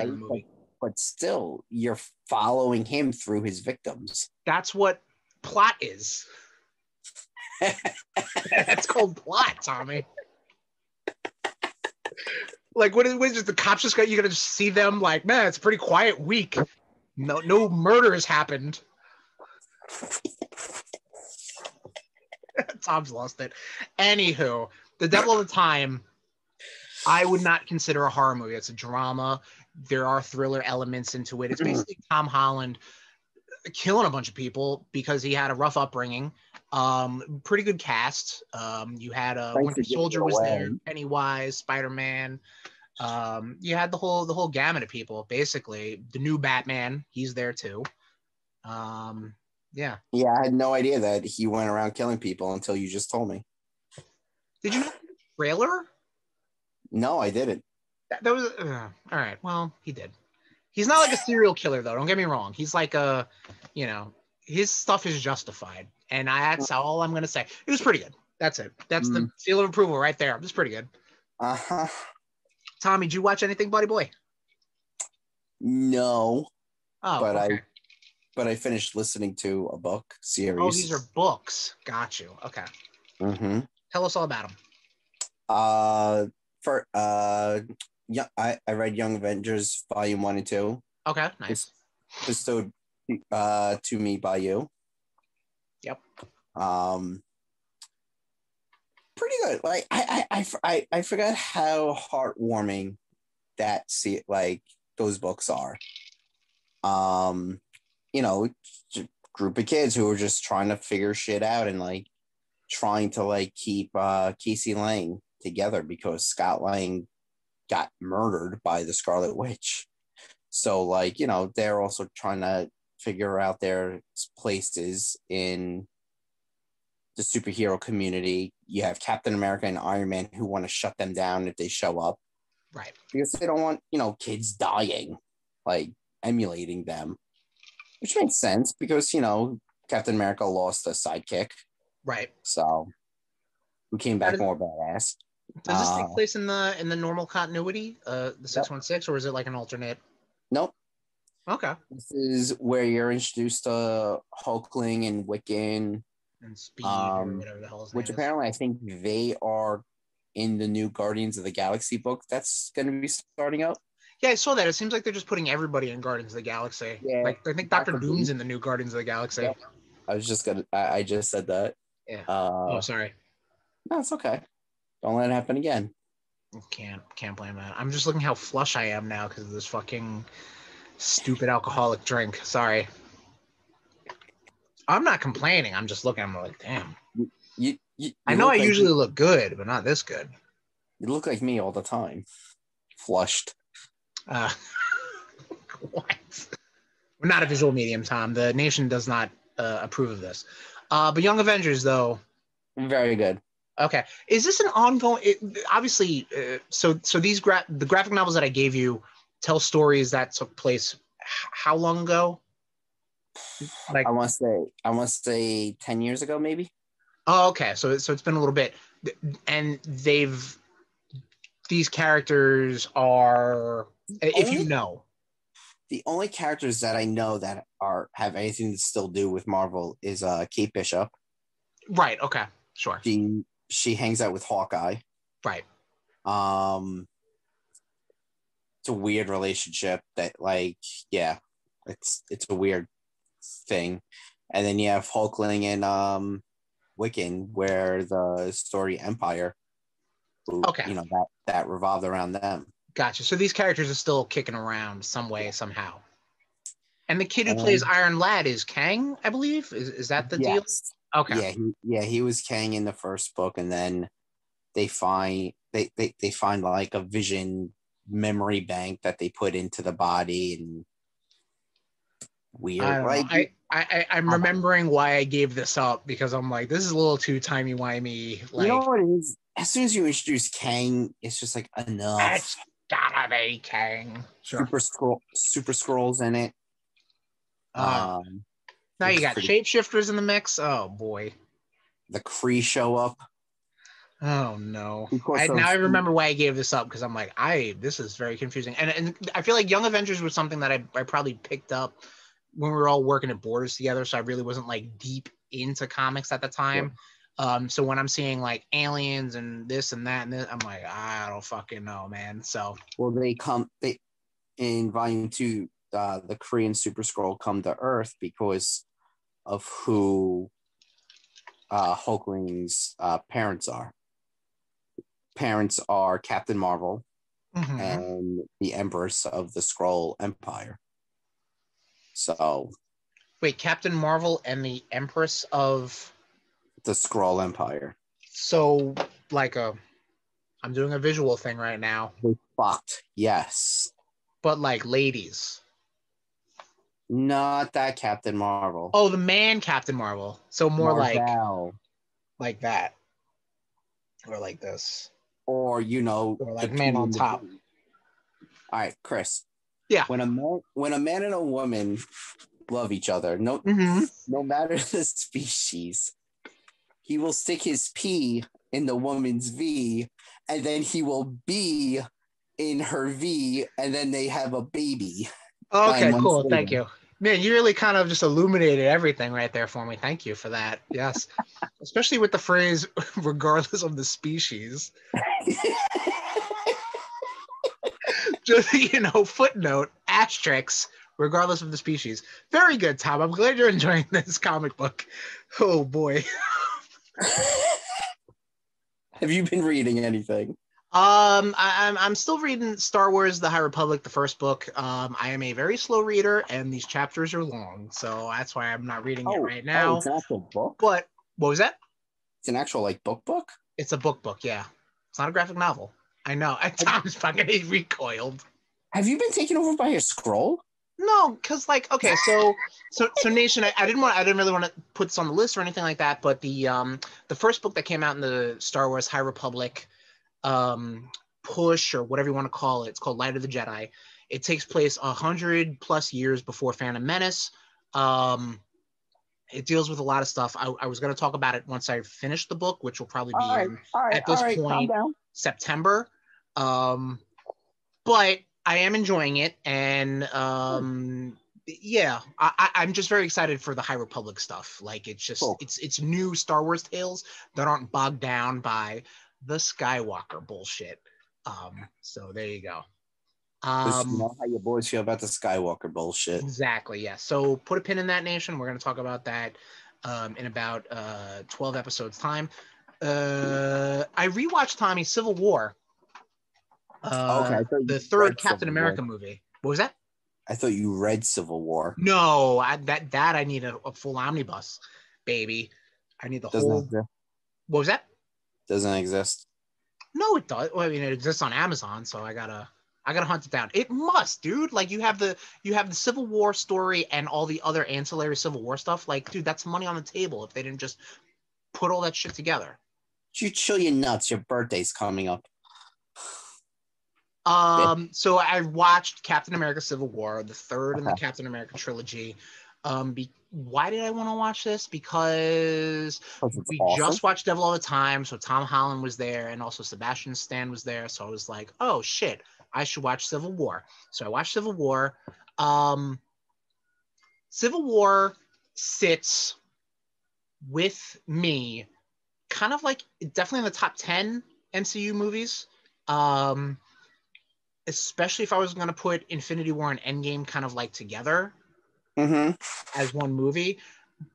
movie. But still, you're following him through his victims. That's what plot is. That's called plot, Tommy. Like, what is just the cops just got? You gotta just see them like, man, it's a pretty quiet week. No murder has happened. Tom's lost it. Anywho, The Devil All the Time, I would not consider a horror movie. It's a drama. There are thriller elements into it. It's basically Tom Holland killing a bunch of people because he had a rough upbringing. Pretty good cast. You had Winter Soldier was there, Pennywise, Spider-Man. You had the whole gamut of people. Basically, the new Batman, he's there too. Yeah. Yeah, I had no idea that he went around killing people until you just told me. Did you know the trailer? No, I didn't. That was all right. Well, he did. He's not like a serial killer, though. Don't get me wrong. He's like his stuff is justified, and that's all I'm gonna say. It was pretty good. That's it. That's the seal of approval right there. It was pretty good. Tommy, did you watch anything, buddy boy? No. Oh, but okay. I finished listening to a book series. Oh, these are books. Got you. Okay. Mm-hmm. Tell us all about them. I read Young Avengers Volume 1 and 2. Okay, nice. Bestowed To Me by You. Yep. Pretty good. Like I forgot how heartwarming those books are. Group of kids who are just trying to figure shit out and like trying to like keep Casey Lang together because Scott Lang got murdered by the Scarlet Witch. So like, they're also trying to figure out their places in the superhero community. You have Captain America and Iron Man who want to shut them down if they show up. Right. Because they don't want, kids dying, like emulating them. Which makes sense because, Captain America lost a sidekick. Right. So who came back more badass. Does this take place in the normal continuity, the 616, or is it like an alternate? Nope. Okay. This is where you're introduced to Hulkling and Wiccan. And Speed or whatever the hell his name which is. Apparently I think they are in the new Guardians of the Galaxy book that's going to be starting up. Yeah, I saw that. It seems like they're just putting everybody in Guardians of the Galaxy. Yeah. Like I think Dr. Doom's in the new Guardians of the Galaxy. Yep. I just said that. Yeah. Sorry. No, it's okay. Don't let it happen again. Can't blame that. I'm just looking how flush I am now because of this fucking stupid alcoholic drink. Sorry. I'm not complaining. I'm just looking. I'm like, damn. You I know I usually look good, but not this good. You look like me all the time. Flushed. What? We're not a visual medium, Tom. The nation does not approve of this. But Young Avengers, though. Very good. Okay. Is this an ongoing? Obviously, so these the graphic novels that I gave you tell stories that took place how long ago? Like I want to say 10 years ago, maybe. Oh, okay. So it's been a little bit, and these characters are, if you know. The only characters that I know that have anything to still do with Marvel is Kate Bishop. Right. Okay. Sure. She hangs out with Hawkeye. Right. It's a weird relationship that, like, yeah, it's a weird thing. And then you have Hulkling and Wiccan, where the story Empire, okay, that revolved around them. Gotcha. So these characters are still kicking around some way, somehow. And the kid who plays Iron Lad is Kang, I believe. Is that the deal? Okay. Yeah, he was Kang in the first book, and then they find like a vision memory bank that they put into the body, and weird. I'm remembering why I gave this up because I'm like, this is a little too timey-wimey. Like, you know what it is? As soon as you introduce Kang, it's just like enough. It's gotta be Kang. Sure. Super Scrolls in it. Now you got shapeshifters in the mix. Oh boy. The Kree show up. Oh no. Now I remember why I gave this up because I'm like, this is very confusing. And I feel like Young Avengers was something that I probably picked up when we were all working at Borders together, so I really wasn't like deep into comics at the time. Yeah. So when I'm seeing like aliens and this and that and this, I'm like, I don't fucking know, man. So they in volume 2, the Korean Super Skrull come to Earth because of who Hulkling's parents are. Parents are Captain Marvel and the Empress of the Skrull Empire. So, wait, Captain Marvel and the Empress of the Skrull Empire. So, like I'm doing a visual thing right now. They fucked, yes. But like ladies. Not that Captain Marvel. Oh, the man Captain Marvel. So more Marvel. like that. Or like this. Or, or like man on top. All right, Chris. Yeah. When a man and a woman love each other, no matter the species, he will stick his P in the woman's V, and then he will be in her V, and then they have a baby. Okay, cool. Thank you. Man, you really kind of just illuminated everything right there for me. Thank you for that. Yes. Especially with the phrase, regardless of the species. Just, footnote, asterisk, regardless of the species. Very good, Tom. I'm glad you're enjoying this comic book. Oh boy. Have you been reading anything? I'm still reading Star Wars: The High Republic, the first book. I am a very slow reader, and these chapters are long, so that's why I'm not reading it right now. It's an actual book. But what was that? It's an actual like book. It's a book, yeah. It's not a graphic novel. I know. Tom's fucking recoiled. Have you been taken over by a scroll? No, because like, okay, so Nation, I didn't really want to put this on the list or anything like that, but the first book that came out in the Star Wars High Republic push, or whatever you want to call it, it's called Light of the Jedi. It takes place 100+ years before Phantom Menace. It deals with a lot of stuff. I was going to talk about it once I finish the book, which will probably be at this point September. But I am enjoying it, and yeah, I'm just very excited for the High Republic stuff. Like, it's just it's new Star Wars tales that aren't bogged down by the Skywalker bullshit. So there you go. You know how your boys feel about the Skywalker bullshit. Exactly, yeah. So put a pin in that, Nation. We're going to talk about that in about 12 episodes time. I rewatched Tommy Civil War. The third Captain America movie. What was that? I thought you read Civil War. No, that I need a full omnibus, baby. I need the whole. Exist. What was that? Doesn't exist. No, it does. Well, I mean, it exists on Amazon, so I gotta hunt it down. It must, dude. Like, you have the Civil War story and all the other ancillary Civil War stuff. Like, dude, that's money on the table if they didn't just put all that shit together. You chill your nuts. Your birthday's coming up. So I watched Captain America Civil War, the third in the Captain America trilogy. Why did I want to watch this? Because we just watched Devil All the Time, so Tom Holland was there, and also Sebastian Stan was there. So I was like, oh shit, I should watch Civil War. So I watched Civil War. Civil War sits with me kind of like definitely in the top 10 MCU movies. Especially if I was going to put Infinity War and Endgame kind of like together as one movie.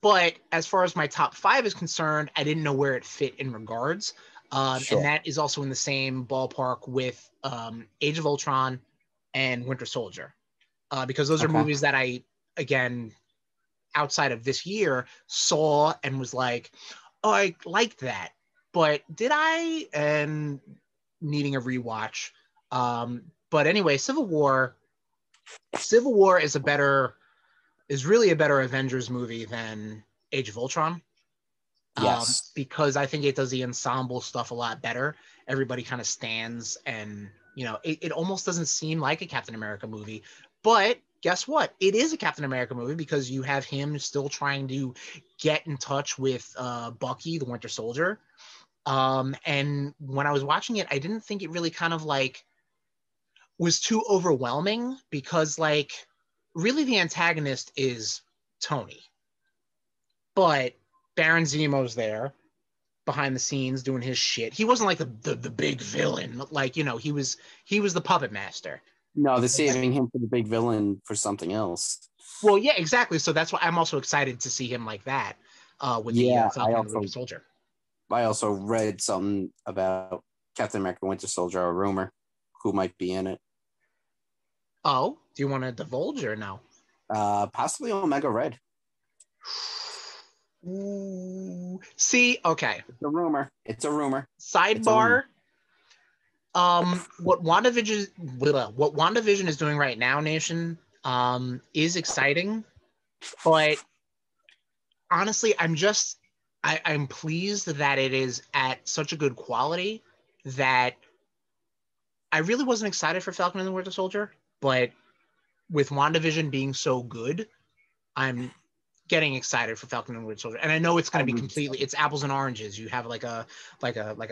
But as far as my top 5 is concerned, I didn't know where it fit in regards. And that is also in the same ballpark with Age of Ultron and Winter Soldier. Because those are movies that I, again, outside of this year, saw and was like, oh, I liked that. But did I? And needing a rewatch. But anyway, Civil War is really a better Avengers movie than Age of Ultron. Yes. Because I think it does the ensemble stuff a lot better. Everybody kind of stands, and, you know, it almost doesn't seem like a Captain America movie. But guess what? It is a Captain America movie because you have him still trying to get in touch with Bucky, the Winter Soldier. And when I was watching it, I didn't think it really kind of like was too overwhelming, because like really the antagonist is Tony, but Baron Zemo's there behind the scenes doing his shit. He wasn't like the big villain, like, you know, he was the puppet master. No, they're saving him for the big villain for something else. Well, yeah, exactly. So that's why I'm also excited to see him like that with the Falcon and the Winter Soldier. I also read something about Captain America Winter Soldier, a rumor who might be in it. Oh, do you want to divulge or no? Possibly Omega Red. Ooh. See, okay. It's a rumor. Sidebar. What WandaVision is doing right now, Nation, is exciting, but honestly, I'm pleased that it is at such a good quality that I really wasn't excited for Falcon and the Winter Soldier, but with WandaVision being so good, I'm getting excited for Falcon and Winter Soldier. And I know it's going to be it's apples and oranges. You have like a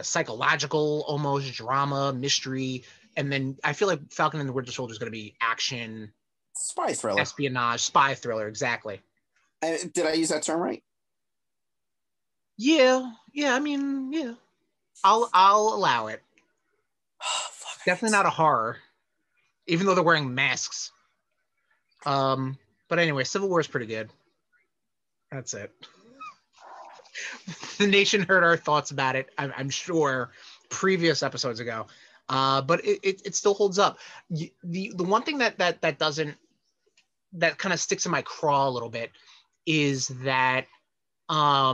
psychological almost drama mystery, and then I feel like Falcon and the Winter Soldier is going to be action, spy thriller, espionage, spy thriller. Exactly. Did I use that term right? Yeah. I mean, yeah. I'll allow it. Definitely not a horror, even though they're wearing masks. But anyway, Civil War is pretty good. That's it. The nation heard our thoughts about it, I'm sure, previous episodes ago. But it still holds up. The one thing that kind of sticks in my craw a little bit is that I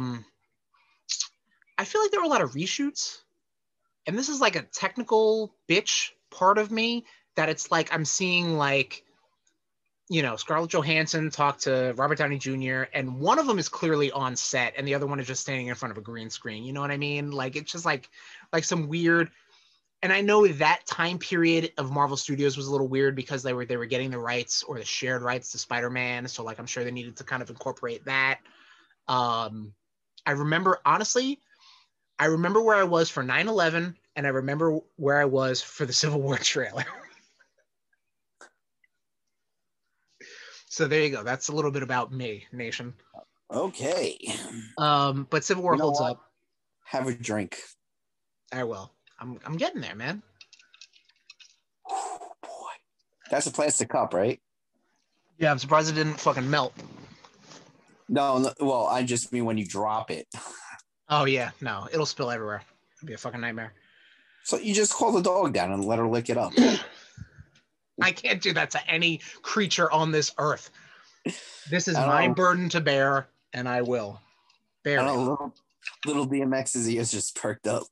feel like there were a lot of reshoots, and this is like a technical bitch part of me that it's like I'm seeing like, Scarlett Johansson talk to Robert Downey Jr. and one of them is clearly on set and the other one is just standing in front of a green screen. You know what I mean? Like it's just like some weird. And I know that time period of Marvel Studios was a little weird because they were getting the rights or the shared rights to Spider-Man. So like I'm sure they needed to kind of incorporate that. I remember where I was for 9/11 and I remember where I was for the Civil War trailer. So there you go. That's a little bit about me, nation. Okay. But Civil War holds up. Have a drink. I will. I'm getting there, man. Oh, boy. That's a plastic cup, right? Yeah, I'm surprised it didn't fucking melt. No, well, I just mean when you drop it. Oh, yeah. No, it'll spill everywhere. It'd be a fucking nightmare. So you just call the dog down and let her lick it up. I can't do that to any creature on this earth. This is my burden to bear, and I will bear it. Little DMX's ears just perked up.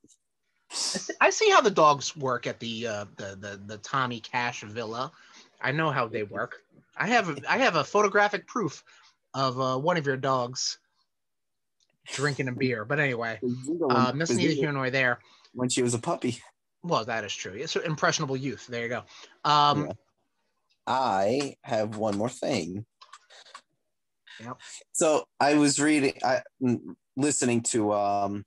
I see how the dogs work at the Tommy Cash Villa. I know how they work. I have a photographic proof of one of your dogs drinking a beer. But anyway, that's neither here nor there. When she was a puppy. Well, that is true. It's impressionable youth. There you go. Yeah. I have one more thing. Yep. So I was listening to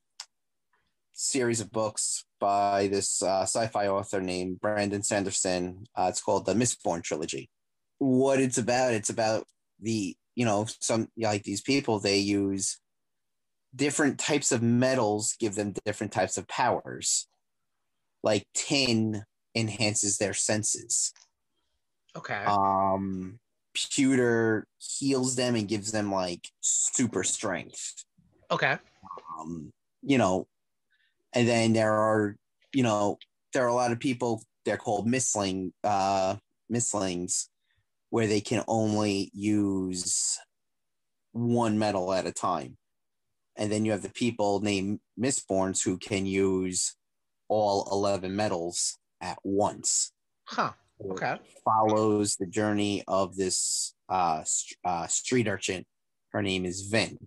series of books by this sci-fi author named Brandon Sanderson. It's called the Mistborn Trilogy. What it's about the, some like these people, they use different types of metals, give them different types of powers. Like tin enhances their senses. Okay. Pewter heals them and gives them like super strength. Okay. And then there are a lot of people, they're called mistlings, where they can only use one metal at a time. And then you have the people named Mistborns who can use all 11 metals at once. Huh. Okay. It follows the journey of this street urchin. Her name is Vin.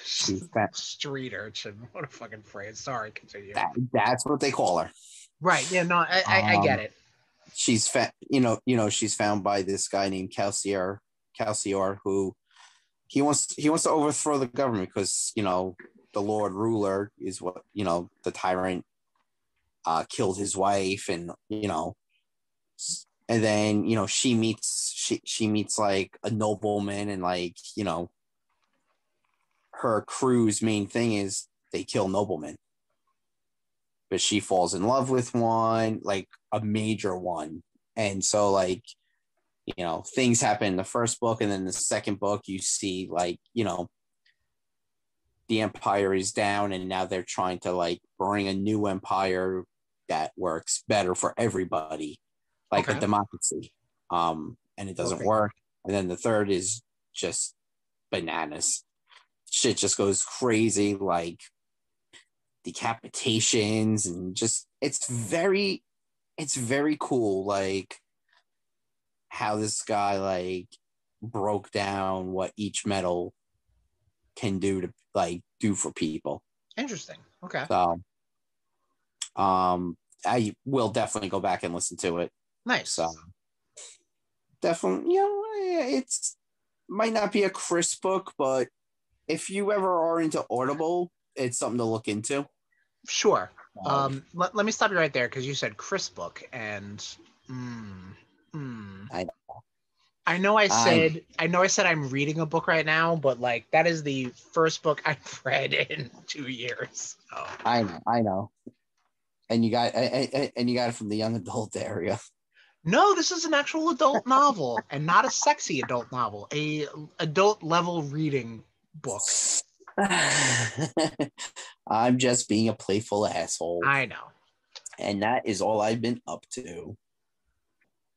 Street urchin. What a fucking phrase. Sorry, continue. That's what they call her. Right. Yeah. No, I get it. She's she's found by this guy named Calcior, who he wants to overthrow the government because the Lord Ruler is what the tyrant killed his wife, and then she meets like a nobleman, and like her crew's main thing is they kill noblemen, but she falls in love with one, like a major one, and so like things happen in the first book, and then the second book you see like the empire is down, and now they're trying to like bring a new empire that works better for everybody, like a democracy, and it doesn't work. And then the third is just bananas. Shit just goes crazy, like decapitations, and just it's very cool, like how this guy like broke down what each metal can do to like do for people. Interesting. Okay. So I will definitely go back and listen to it. Nice. So definitely, it's might not be a crisp book, but if you ever are into Audible, it's something to look into. Sure. Let me stop you right there because you said crisp book, and I know I said I'm reading a book right now, but like that is the first book I've read in 2 years. So. I know. And you got it from the young adult area. No, this is an actual adult novel, and not a sexy adult novel. A adult level reading book. I'm just being a playful asshole. I know. And that is all I've been up to.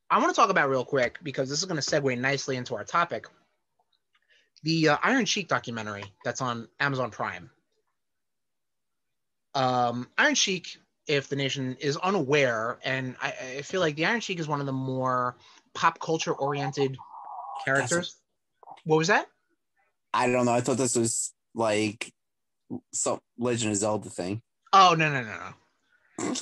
I want to talk about real quick, because this is going to segue nicely into our topic. The Iron Sheik documentary that's on Amazon Prime. Iron Sheik, if the nation is unaware, and I feel like the Iron Sheik is one of the more pop culture oriented characters. What was that? I don't know. I thought this was like some Legend of Zelda thing. Oh, no.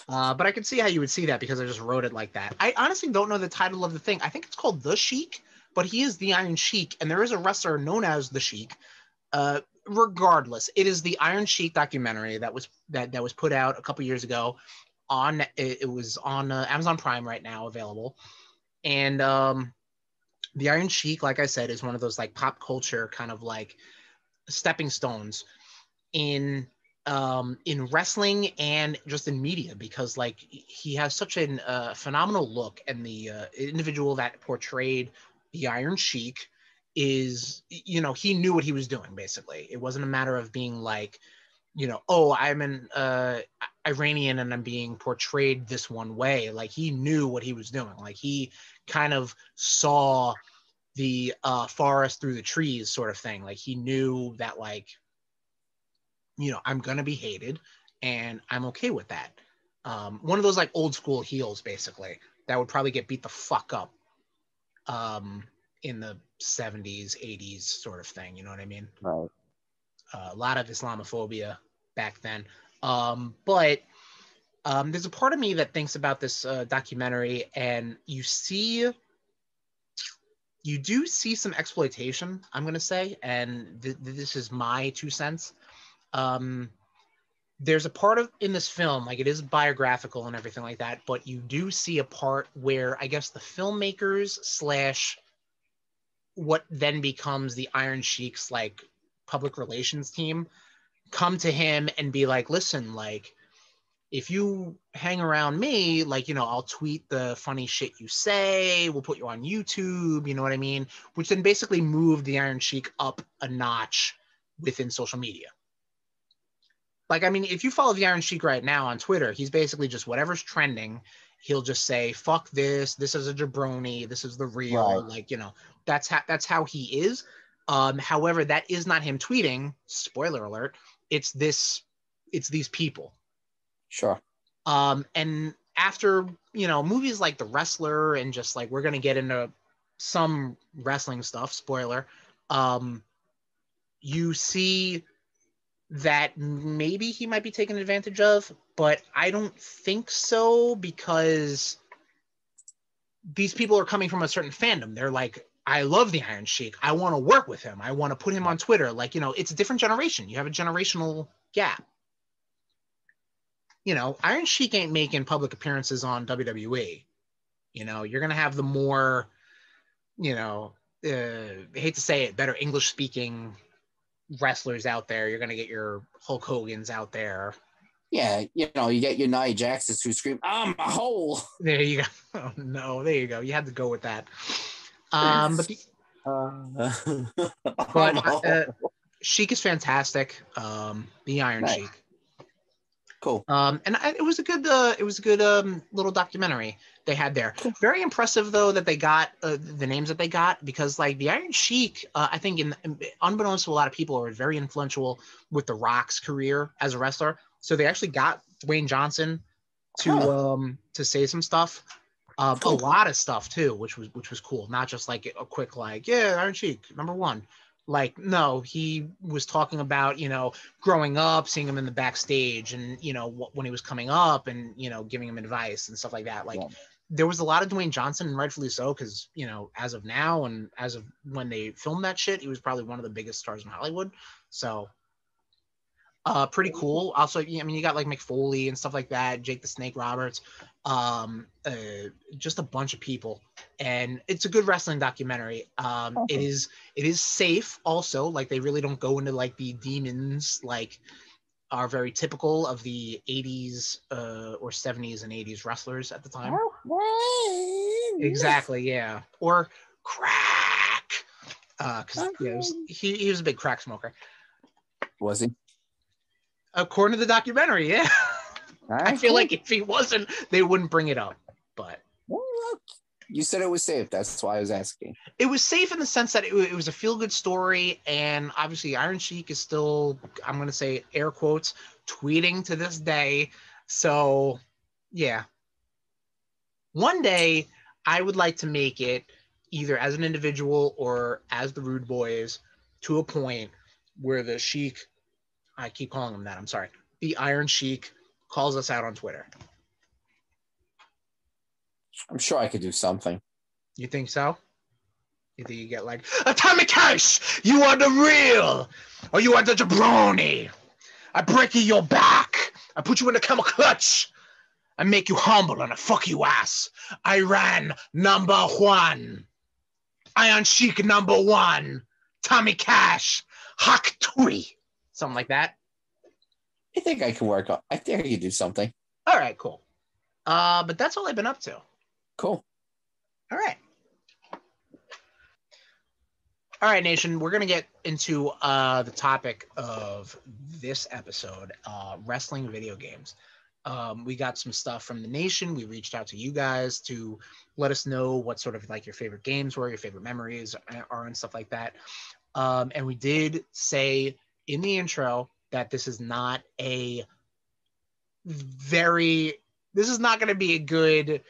But I can see how you would see that, because I just wrote it like that. I honestly don't know the title of the thing. I think it's called The Sheik, but he is the Iron Sheik, and there is a wrestler known as The Sheik. Regardless, it is the Iron Sheik documentary that was put out a couple years ago. It was on Amazon Prime right now, available. And the Iron Sheik, like I said, is one of those like pop culture kind of like stepping stones in wrestling and just in media, because like he has such a phenomenal look, and the individual that portrayed the Iron Sheik is, he knew what he was doing. Basically, it wasn't a matter of being like, oh, I'm an Iranian and I'm being portrayed this one way. Like, he knew what he was doing. Like, he kind of saw the forest through the trees sort of thing. Like, he knew that, like, I'm gonna be hated, and I'm okay with that. One of those like old school heels, basically, that would probably get beat the fuck up in the 70s, 80s sort of thing. You know what I mean? Right. A lot of Islamophobia back then. But there's a part of me that thinks about this documentary, and you do see some exploitation, I'm going to say, and this is my 2 cents. There's a part in this film, like, it is biographical and everything like that, but you do see a part where I guess the filmmakers / what then becomes the Iron Sheik's like public relations team come to him and be like, listen, like, if you hang around me, like, I'll tweet the funny shit you say, we'll put you on YouTube, you know what I mean? Which then basically moved the Iron Sheik up a notch within social media. Like, I mean, if you follow the Iron Sheik right now on Twitter, he's basically just whatever's trending, he'll just say, fuck this is a jabroni, this is the real, right. Like, that's how he is. However, that is not him tweeting, spoiler alert, it's these people. Sure. And after, movies like The Wrestler, and just like, we're going to get into some wrestling stuff, spoiler, you see that maybe he might be taken advantage of, but I don't think so, because these people are coming from a certain fandom. They're like, I love the Iron Sheik. I want to work with him. I want to put him on Twitter. Like, it's a different generation. You have a generational gap. Iron Sheik ain't making public appearances on WWE. You're going to have the more, I hate to say it, better English speaking wrestlers out there. You're going to get your Hulk Hogan's out there. Yeah, you get your Nia Jaxes who scream, I'm a hole. There you go. Oh, no, there you go. You had to go with that. Sheik is fantastic. The Iron Sheik. Cool. It was a good little documentary they had there. Cool. Very impressive though that they got the names that they got, because like the Iron Sheik, I think unbeknownst to a lot of people, are very influential with The Rock's career as a wrestler. So they actually got Dwayne Johnson to say some stuff, cool. A lot of stuff too, which was cool. Not just like a quick like, yeah, Iron Sheik #1. Like, no, he was talking about, growing up, seeing him in the backstage, and, when he was coming up, and, giving him advice and stuff like that. Like, there was a lot of Dwayne Johnson, and rightfully so, because, as of now and as of when they filmed that shit, he was probably one of the biggest stars in Hollywood. So, pretty cool. Also, you got like Mick Foley and stuff like that, Jake the Snake Roberts, just a bunch of people, and it's a good wrestling documentary. It is safe also, like they really don't go into like the demons like are very typical of the 80s or 70s and 80s wrestlers at the time. Exactly, yeah. Or crack. Because he was a big crack smoker. Was he? According to the documentary, yeah. Right, I feel cool. like if he wasn't, they wouldn't bring it up. But well, you said it was safe. That's why I was asking. It was safe in the sense that it was a feel-good story, and obviously Iron Sheik is still, I'm going to say air quotes, tweeting to this day. So, yeah. One day, I would like to make it either as an individual or as the RudeBoyz to a point where the Sheik, I keep calling him that, I'm sorry, the Iron Sheik calls us out on Twitter. I'm sure I could do something. You think so? You think you get like, Atomic Cash, you are the real, or you are the jabroni. I break your back. I put you in a camel clutch. I make you humble and I fuck you ass. Iran #1. Iron Sheik #1. Tommy Cash. Hawk Tui. Something like that. I think I can work on. I think I can do something. All right, cool. But that's all I've been up to. Cool. All right. All right, Nation, we're going to get into the topic of this episode, wrestling video games. We got some stuff from the Nation. We reached out to you guys to let us know what sort of like your favorite games were, your favorite memories are, and stuff like that. And we did say in the intro that this is not a this is not going to be a good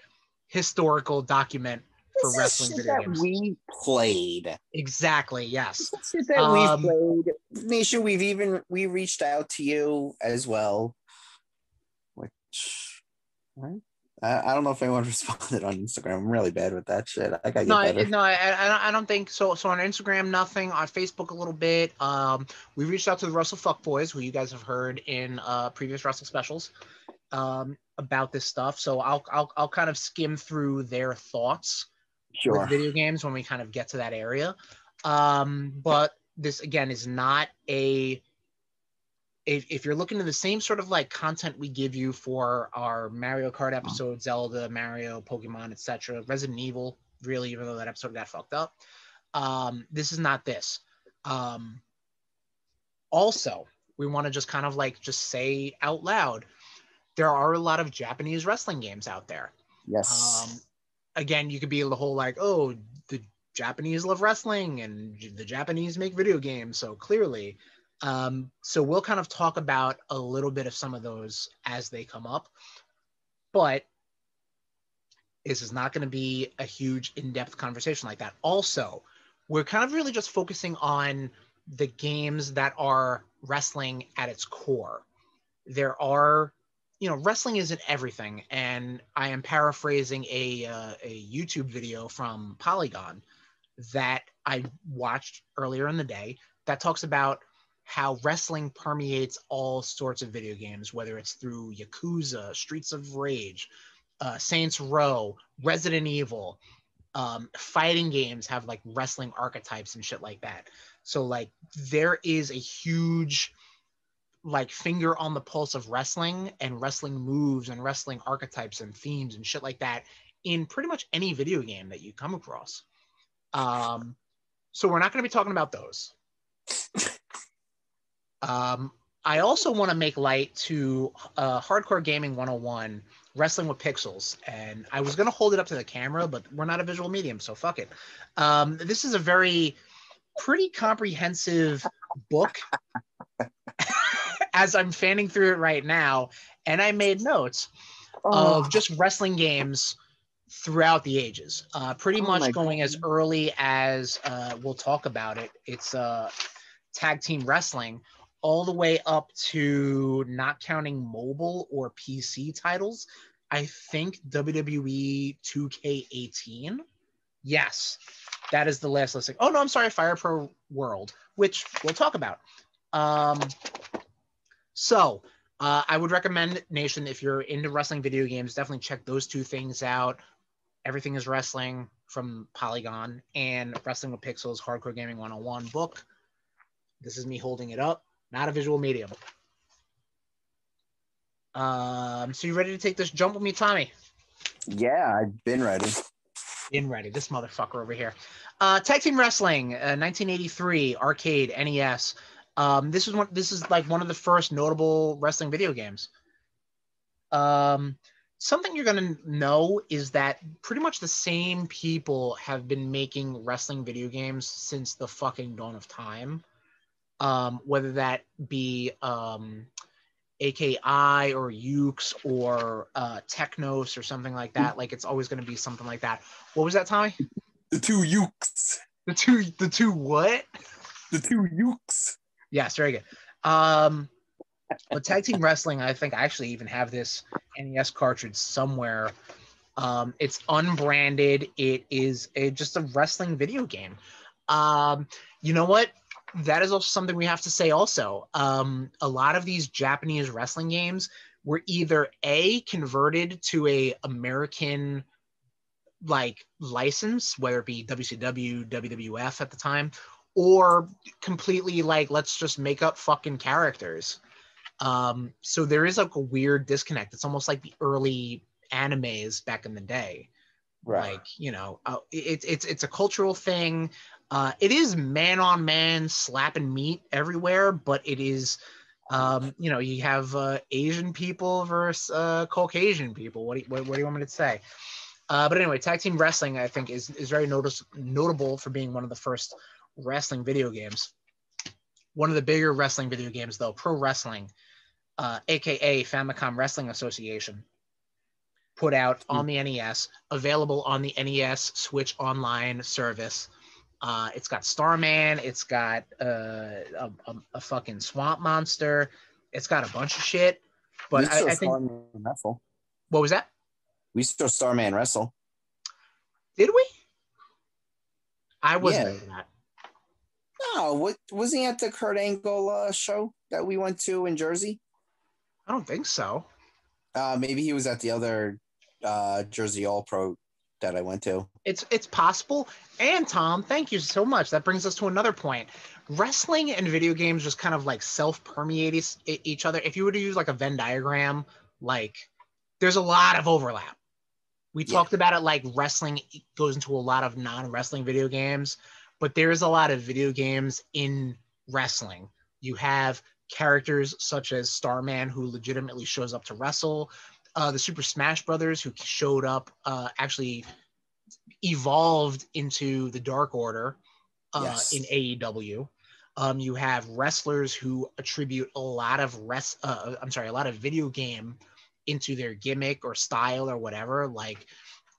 historical document for wrestling video games. We played. Exactly, yes. Shit that we've played. Nation, we reached out to you as well. Which, right? I don't know if anyone responded on Instagram. I'm really bad with that shit. I gotta get better. No, I don't think so. So on Instagram, nothing. On Facebook, a little bit. We reached out to the Russell Fuckboys, who you guys have heard in previous wrestling specials, about this stuff. So I'll kind of skim through their thoughts with video games when we kind of get to that area. But this again is not a. If you're looking at the same sort of like content we give you for our Mario Kart episode, Zelda, Mario, Pokemon, etc., Resident Evil, really, even though that episode got fucked up, this is not this. Also, we want to just kind of like just say out loud, there are a lot of Japanese wrestling games out there. Yes. Again, you could be the whole like, oh, the Japanese love wrestling and the Japanese make video games, so clearly. So we'll kind of talk about a little bit of some of those as they come up, but this is not going to be a huge in-depth conversation like that. Also, we're kind of really just focusing on the games that are wrestling at its core. There are, wrestling isn't everything. And I am paraphrasing a YouTube video from Polygon that I watched earlier in the day that talks about how wrestling permeates all sorts of video games, whether it's through Yakuza, Streets of Rage, Saints Row, Resident Evil. Fighting games have like wrestling archetypes and shit like that. So like there is a huge like finger on the pulse of wrestling and wrestling moves and wrestling archetypes and themes and shit like that in pretty much any video game that you come across. So we're not going to be talking about those. I also want to make light to Hardcore Gaming 101, Wrestling with Pixels. And I was going to hold it up to the camera, but we're not a visual medium, so fuck it. This is a pretty comprehensive book as I'm fanning through it right now. And I made notes of just wrestling games throughout the ages, pretty much going as early as we'll talk about it. It's tag team wrestling, all the way up to, not counting mobile or PC titles, I think WWE 2K18. Yes, that is the last listing. Oh, no, I'm sorry, Fire Pro World, which we'll talk about. So I would recommend, Nation, if you're into wrestling video games, definitely check those two things out. Everything is Wrestling from Polygon and Wrestling with Pixels, Hardcore Gaming 101 book. This is me holding it up. Not a visual medium. So you ready to take this jump with me, Tommy? Yeah, I've been ready. In ready, this motherfucker over here. Tag Team Wrestling, 1983, arcade, NES. This is like one of the first notable wrestling video games. Something you're gonna know is that pretty much the same people have been making wrestling video games since the fucking dawn of time. Whether that be AKI or Ukes or Technos or something like that. Like it's always going to be something like that. What was that, Tommy? The two Ukes. The two what? The two Ukes. Yes, very good. But Tag Team Wrestling, I think I actually even have this NES cartridge somewhere. It's unbranded. It is just a wrestling video game. You know what? That is also something we have to say also. A lot of these Japanese wrestling games were either A, converted to a American like license, whether it be WCW, WWF at the time, or completely like, let's just make up fucking characters. So there is like a weird disconnect. It's almost like the early animes back in the day. Right. Like, you know, it's a cultural thing. It is man on man slapping meat everywhere, but it is, you know, you have Asian people versus Caucasian people. What do you want me to say? But anyway, Tag Team Wrestling, I think, is very notable for being one of the first wrestling video games. One of the bigger wrestling video games, though, Pro Wrestling, aka Famicom Wrestling Association, put out on the NES, available on the NES Switch Online service. It's got Starman. It's got a fucking swamp monster. It's got a bunch of shit. But I think. Starman wrestle. What was that? We saw Starman wrestle. Did we? I wasn't at that. No, what wasn't he at the Kurt Angle show that we went to in Jersey? I don't think so. Maybe he was at the other Jersey All Pro that I went to. It's possible. And Tom, thank you so much. That brings us to another point. Wrestling and video games just kind of like self-permeate each other. If you were to use like a Venn diagram, like there's a lot of overlap. We talked about it like wrestling goes into a lot of non-wrestling video games, but there is a lot of video games in wrestling. You have characters such as Starman, who legitimately shows up to wrestle. The Super Smash Brothers, who showed up, actually evolved into the Dark Order in AEW. You have wrestlers who attribute a lot of video game into their gimmick or style or whatever, like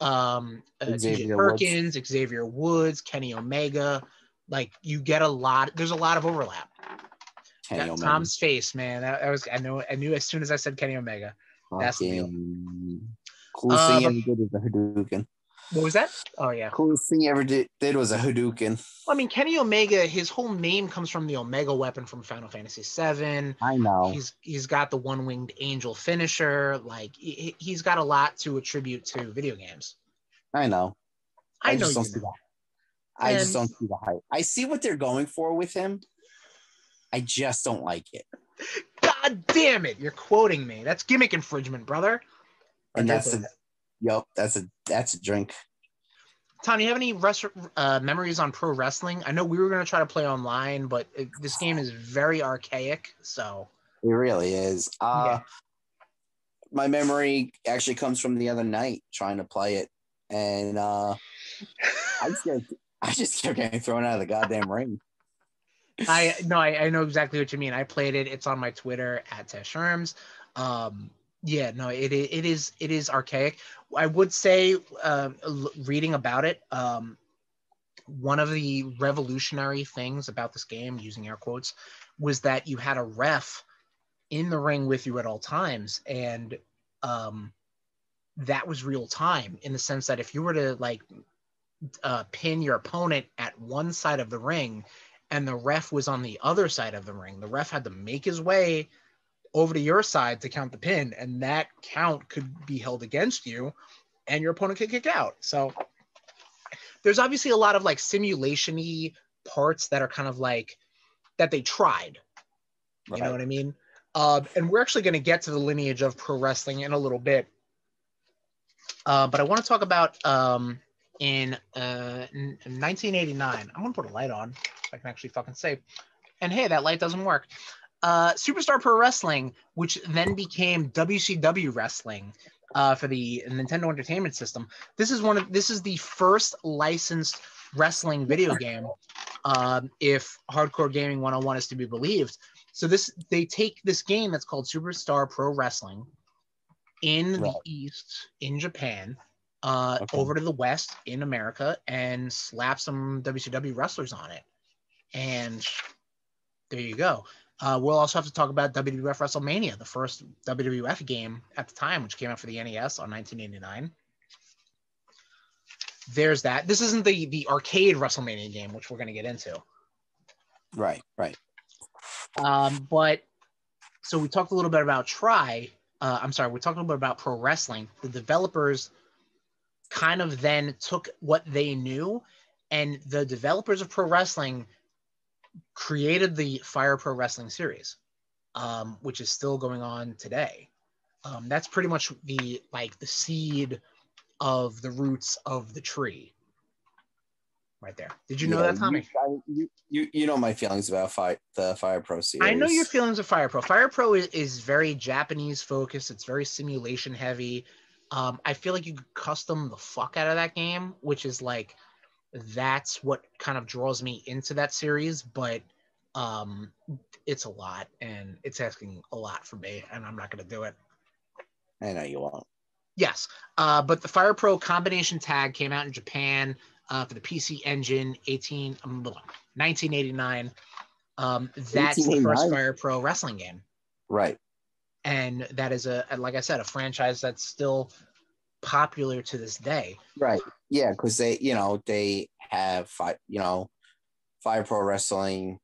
TJ Perkins, Xavier Woods, Kenny Omega. Like you get a lot. There's a lot of overlap. Tom's face, man. That was I knew as soon as I said Kenny Omega. That's the deal. Coolest thing he ever did was a Hadouken. What was that? Oh yeah. Coolest thing he ever did was a Hadouken. Well, I mean, Kenny Omega, his whole name comes from the Omega weapon from Final Fantasy VII. I know. He's got the one-winged angel finisher. Like he's got a lot to attribute to video games. I know. I just don't see the hype. I see what they're going for with him. I just don't like it. God damn it! You're quoting me. That's gimmick infringement, brother. And that's a drink. Tom, you have any memories on pro wrestling? I know we were going to try to play online, but this game is very archaic. So it really is. My memory actually comes from the other night trying to play it, and I just kept getting thrown out of the goddamn ring. I know exactly what you mean. I played it. It's on my Twitter at @TeshSherms. It is archaic. I would say, reading about it, one of the revolutionary things about this game, using air quotes, was that you had a ref in the ring with you at all times, and that was real time in the sense that if you were to like pin your opponent at one side of the ring and the ref was on the other side of the ring, the ref had to make his way over to your side to count the pin, and that count could be held against you and your opponent could kick out. So there's obviously a lot of like simulation-y parts that are kind of like that they tried. You know what I mean? And we're actually going to get to the lineage of pro wrestling in a little bit. But I want to talk about in 1989. I'm gonna put a light on so I can actually fucking save. And hey, that light doesn't work. Superstar Pro Wrestling, which then became WCW Wrestling for the Nintendo Entertainment System. This is the first licensed wrestling video game, if Hardcore Gaming 101 is to be believed. So they take this game that's called Superstar Pro Wrestling in the East, in Japan, over to the West in America, and slap some WCW wrestlers on it. And there you go. We'll also have to talk about WWF WrestleMania, the first WWF game at the time, which came out for the NES on 1989. There's that. This isn't the arcade WrestleMania game, which we're going to get into. Right. But so we talked a little bit about we talked a little bit about pro wrestling. The developers kind of then took what they knew, and the developers of pro wrestling created the Fire Pro Wrestling series, which is still going on today. That's pretty much the seed of the roots of the tree right there. Did you know that, Tommy? You know my feelings about the Fire Pro series. I know your feelings of Fire Pro. Fire Pro is very Japanese focused. It's very simulation heavy. I feel like you could custom the fuck out of that game, which is like, that's what kind of draws me into that series. But it's a lot, and it's asking a lot from me, and I'm not going to do it. I know you won't. Yes, but the Fire Pro combination tag came out in Japan for the PC Engine 1989. That's the first Fire Pro wrestling game. Right. And that is, like I said, a franchise that's still popular to this day. Right. Yeah, because they have Fire Pro Wrestling,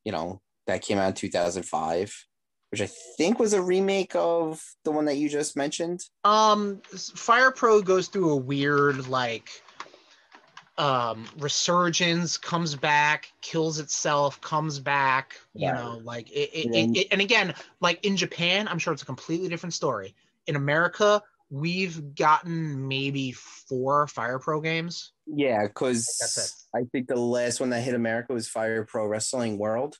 that came out in 2005. Which I think was a remake of the one that you just mentioned. Fire Pro goes through a weird resurgence, comes back, kills itself, comes back. Right. And again, like in Japan, I'm sure it's a completely different story. In America, we've gotten maybe 4 Fire Pro games. Yeah, because that's it. I think the last one that hit America was Fire Pro Wrestling World.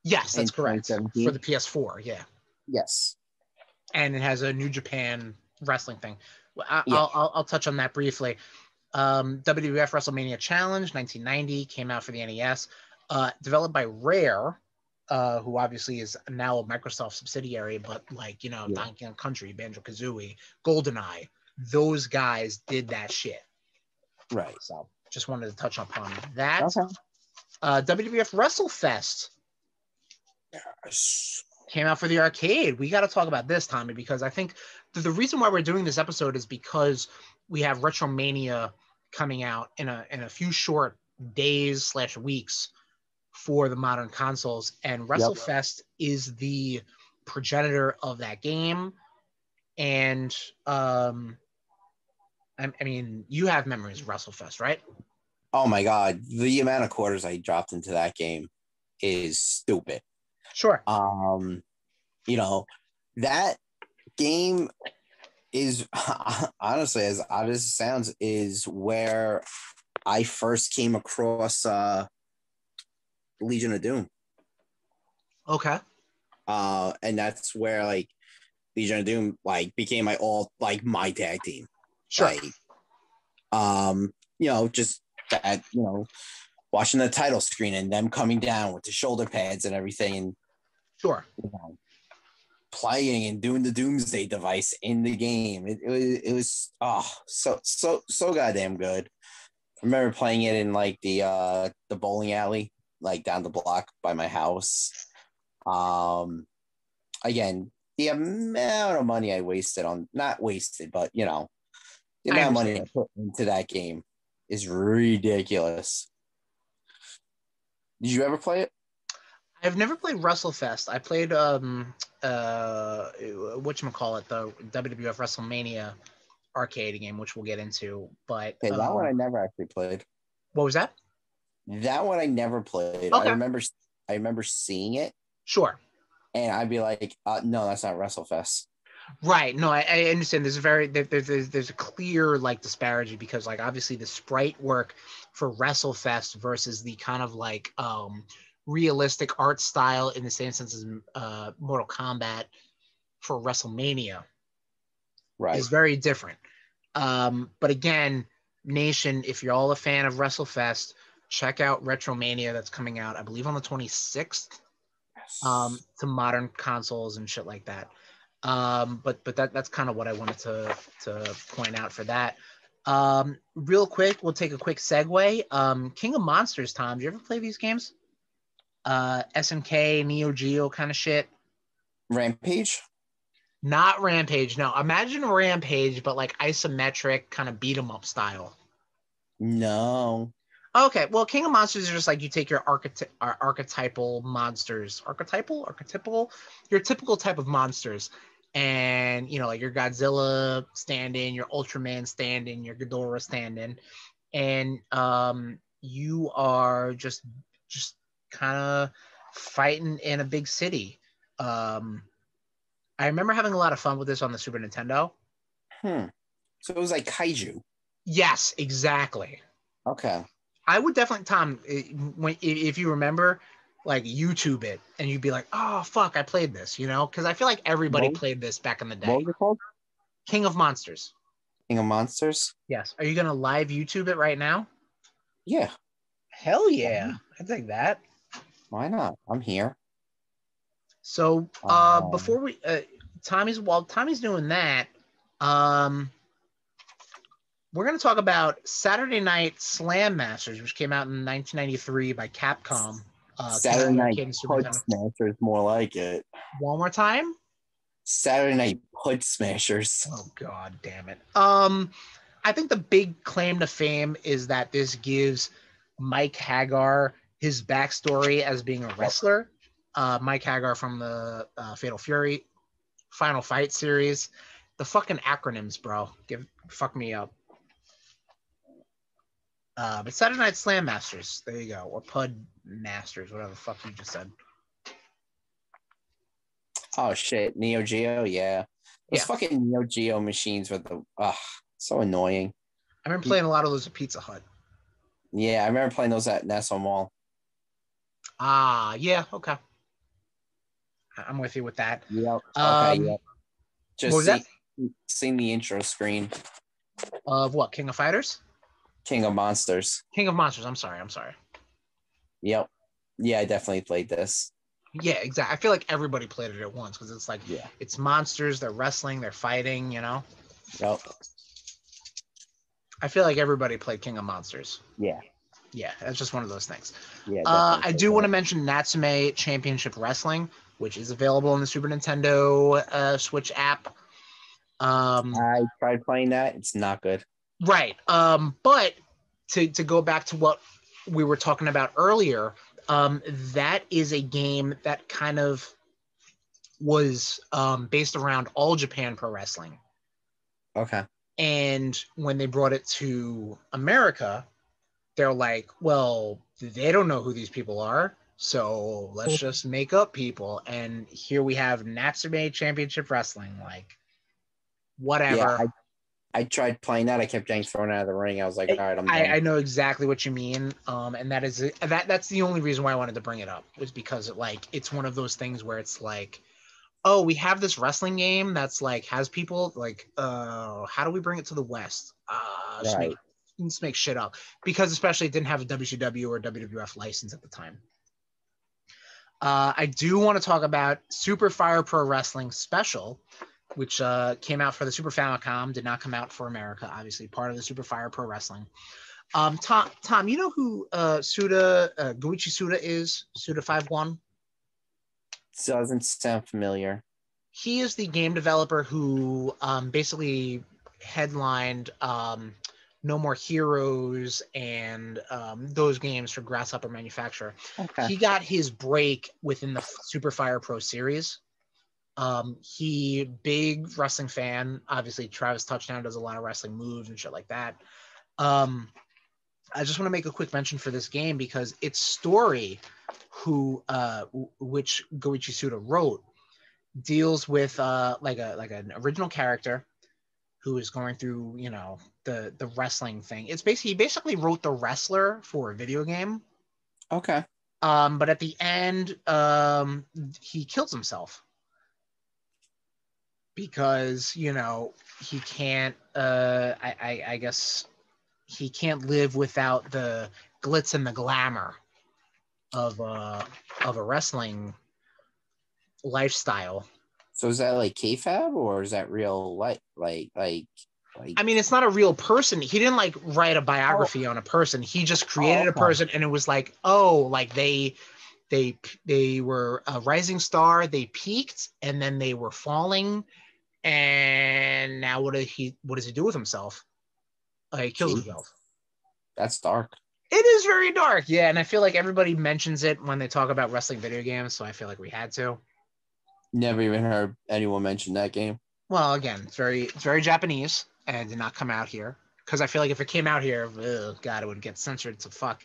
Yes, that's correct. For the PS4, yeah. Yes. And it has a New Japan wrestling thing. I'll touch on that briefly. WWF WrestleMania Challenge 1990 came out for the NES, developed by Rare, who obviously is now a Microsoft subsidiary, but Donkey Kong Country, Banjo-Kazooie, GoldenEye, those guys did that shit. Right. So just wanted to touch upon that. Okay. WWF WrestleFest came out for the arcade. We got to talk about this, Tommy, because I think the reason why we're doing this episode is because we have Retromania coming out in a few short days / weeks for the modern consoles, and WrestleFest is the progenitor of that game. And I mean, you have memories of WrestleFest, right? Oh my God, the amount of quarters I dropped into that game is stupid. Sure. That game is honestly, as odd as it sounds, is where I first came across Legion of Doom. Okay. And that's where Legion of Doom became my tag team. Sure. Just that, watching the title screen and them coming down with the shoulder pads and everything, and sure, playing and doing the Doomsday device in the game. It was so goddamn good. I remember playing it in the bowling alley, down the block by my house. Again, the amount of money I wasted not wasted, but the amount of money I put into that game is ridiculous. Did you ever play it? I've never played WrestleFest. I played whatchamacallit, the WWF WrestleMania arcade game, which we'll get into. But that one I never actually played. What was that? That one I never played. Okay. I remember seeing it. Sure. And I'd be like, no, that's not WrestleFest. Right. No, I understand. There's a clear like disparity because like obviously the sprite work for WrestleFest versus the kind of like realistic art style in the same sense as Mortal Kombat for WrestleMania Right. is very different. But again, Nation, if you're all a fan of WrestleFest, check out Retromania that's coming out, I believe, on the 26th. To modern consoles and shit like that. But that's kind of what I wanted to point out for that. Real quick, we'll take a quick segue. King of Monsters, Tom, do you ever play these games? SNK, Neo Geo kind of shit. Rampage? Not Rampage. No, imagine Rampage, but like isometric kind of beat 'em up style. No. Okay, well, King of Monsters is just like you take your archetypal monsters, your typical type of monsters, and you know, like your Godzilla stand-in, your Ultraman stand-in, your Ghidorah stand-in, and you are just kind of fighting in a big city. I remember having a lot of fun with this on the Super Nintendo. So it was like kaiju. Yes, exactly. Okay. I would definitely, Tom, if you remember, like YouTube it, and you'd be like, "Oh fuck, I played this," you know, because I feel like everybody played this back in the day. What was it called? King of Monsters. King of Monsters. Yes. Are you gonna live YouTube it right now? Yeah. Hell yeah, I think that. Why not? I'm here. So, before we, Tommy's doing that, we're going to talk about Saturday Night Slam Masters, which came out in 1993 by Capcom. Saturday Night Pud Smashers, more like it. One more time? Saturday Night Pud Smashers. Oh, God damn it. I think the big claim to fame is that this gives Mike Hagar his backstory as being a wrestler. Mike Hagar from the Fatal Fury Final Fight series. The fucking acronyms, bro. Fuck me up. But Saturday Night Slam Masters, there you go, or Pud Masters, whatever the fuck you just said. Oh shit, Neo Geo, yeah. Those fucking Neo Geo machines were so annoying. I remember playing a lot of those at Pizza Hut. Yeah, I remember playing those at Nassau Mall. Yeah, okay. I'm with you with that. Yep. Okay, yep. Just seeing the intro screen. Of what, King of Fighters? King of Monsters. King of Monsters, I'm sorry. Yep. Yeah, I definitely played this. Yeah, exactly. I feel like everybody played it at once because it's like, it's monsters, they're wrestling, they're fighting, you know? Yep. I feel like everybody played King of Monsters. Yeah. Yeah, that's just one of those things. Yeah. I do want to mention Natsume Championship Wrestling, which is available on the Super Nintendo Switch app. I tried playing that. It's not good. Right. But to go back to what we were talking about earlier, that is a game that kind of was based around All Japan Pro Wrestling. Okay. And when they brought it to America, they're like, well, they don't know who these people are, so let's just make up people. And here we have Natsume Championship Wrestling, like, whatever. Yeah, I tried playing that. I kept getting thrown out of the ring. I was like, all right, I'm done. I know exactly what you mean. And that's the only reason why I wanted to bring it up, was because it's one of those things where it's like, oh, we have this wrestling game that's like has people like, how do we bring it to the West? Just make shit up, because especially it didn't have a WCW or WWF license at the time. I do want to talk about Super Fire Pro Wrestling Special, which came out for the Super Famicom, did not come out for America, obviously, part of the Super Fire Pro Wrestling. Tom, you know who Goichi Suda is? Suda 5-1? Doesn't sound familiar. He is the game developer who basically headlined No More Heroes and those games for Grasshopper Manufacturer. Okay. He got his break within the Super Fire Pro series. He big wrestling fan. Obviously, Travis Touchdown does a lot of wrestling moves and shit like that. I just want to make a quick mention for this game because its story, which Goichi Suda wrote, deals with like an original character who is going through, you know, the wrestling thing. He basically wrote The Wrestler for a video game. Okay. But at the end, he kills himself because, you know, he can't. I guess he can't live without the glitz and the glamour of a wrestling lifestyle. So is that like kayfabe or is that real life? Like I mean, it's not a real person. He didn't like write a biography on a person. He just created a person, and it was like, oh, like they were a rising star. They peaked, and then they were falling, and now what does he do with himself? He kills himself. That's dark. It is very dark, yeah. And I feel like everybody mentions it when they talk about wrestling video games, so I feel like we had to. Never even heard anyone mention that game. Well, again, it's very Japanese and did not come out here because I feel like if it came out here, God, it would get censored to fuck.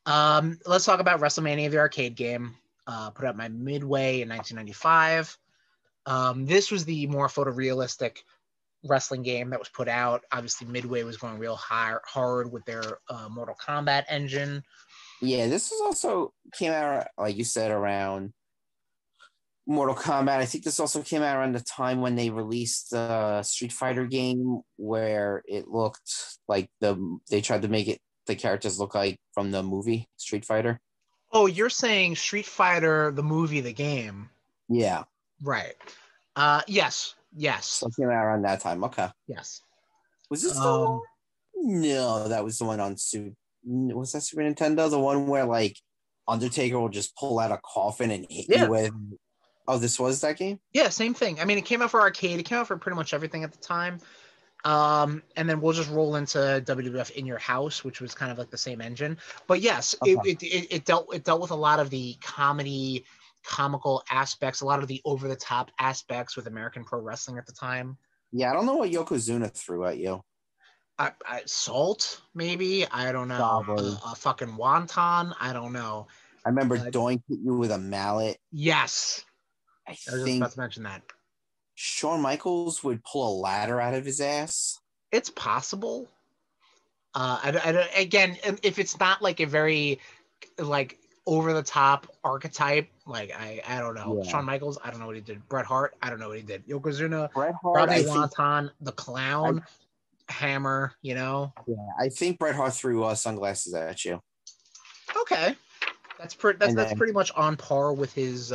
Let's talk about WrestleMania, the arcade game. Put out by Midway in 1995. This was the more photorealistic wrestling game that was put out. Obviously, Midway was going real hard with their Mortal Kombat engine. Yeah, this was also came out, like you said, around Mortal Kombat. I think this also came out around the time when they released the Street Fighter game, where it looked like they tried to make the characters look like from the movie Street Fighter. Oh, you're saying Street Fighter, the movie, the game? Yeah. Right. Yes. So it came out around that time. Okay. Yes. Was this the one? No, that was the one on was that Super Nintendo? The one where like Undertaker will just pull out a coffin and hit you with. Oh, this was that game? Yeah, same thing. I mean, it came out for arcade. It came out for pretty much everything at the time. And then we'll just roll into WWF In Your House, which was kind of like the same engine. But yes, okay. it dealt with a lot of the comical aspects, a lot of the over-the-top aspects with American pro wrestling at the time. Yeah, I don't know what Yokozuna threw at you. Salt, maybe? I don't know. A fucking wonton? I don't know. I remember Doink hit you with a mallet. Yes. I was just about to mention that. Shawn Michaels would pull a ladder out of his ass. It's possible. Again, if it's not like a very like over the top archetype, like I don't know. Yeah. Shawn Michaels, I don't know what he did. Bret Hart, I don't know what he did. Yokozuna, Bret Hart, probably wonton, the clown, hammer. You know. Yeah, I think Bret Hart threw sunglasses at you. Okay, that's pretty much on par with his.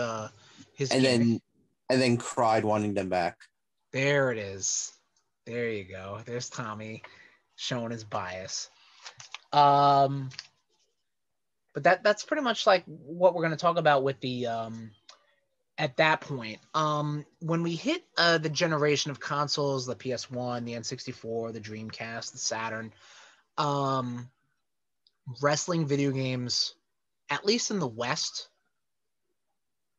And then cried wanting them back. There it is. There you go. There's Tommy showing his bias. But that's pretty much like what we're going to talk about with the at that point. When we hit the generation of consoles, the PS1, the N64, the Dreamcast, the Saturn, wrestling video games, at least in the West,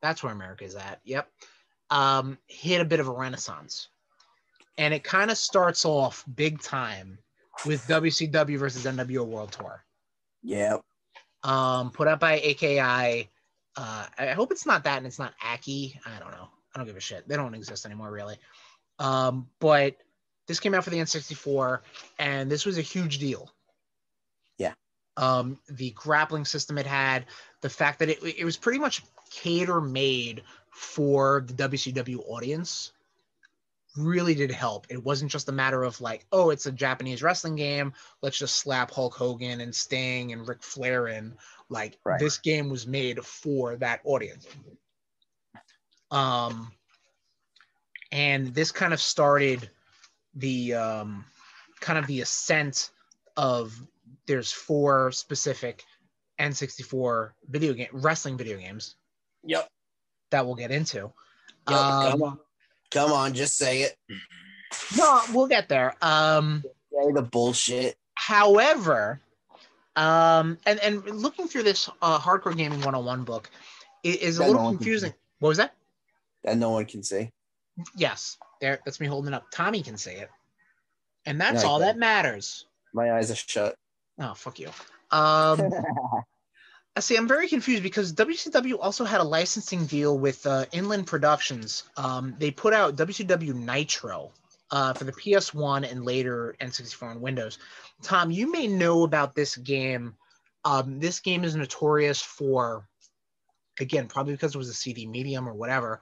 that's where America is at. Yep. Hit a bit of a renaissance. And it kind of starts off big time with WCW versus NWO World Tour. Yep. Put out by AKI. I hope it's not that and it's not Aki. I don't know. I don't give a shit. They don't exist anymore, really. But this came out for the N64, and this was a huge deal. Yeah. The grappling system it had, the fact that it was pretty much cater-made for the WCW audience really did help. It wasn't just a matter of like, oh, it's a Japanese wrestling game, let's just slap Hulk Hogan and Sting and Ric Flair in. Like, This game was made for that audience. And this kind of started the kind of the ascent of there's 4 specific N64 wrestling video games. Yep. That we'll get into. Yep, come on, just say it. No, we'll get there. Say the bullshit. However, and looking through this Hardcore Gaming 101 book is a little confusing. What was that? That no one can see. Yes, that's me holding it up. Tommy can see it, and that's all that matters. My eyes are shut. Oh, fuck you. I see. I'm very confused because WCW also had a licensing deal with Inland Productions. They put out WCW Nitro for the PS1 and later N64 on Windows. Tom, you may know about this game. This game is notorious for, again, probably because it was a CD medium or whatever.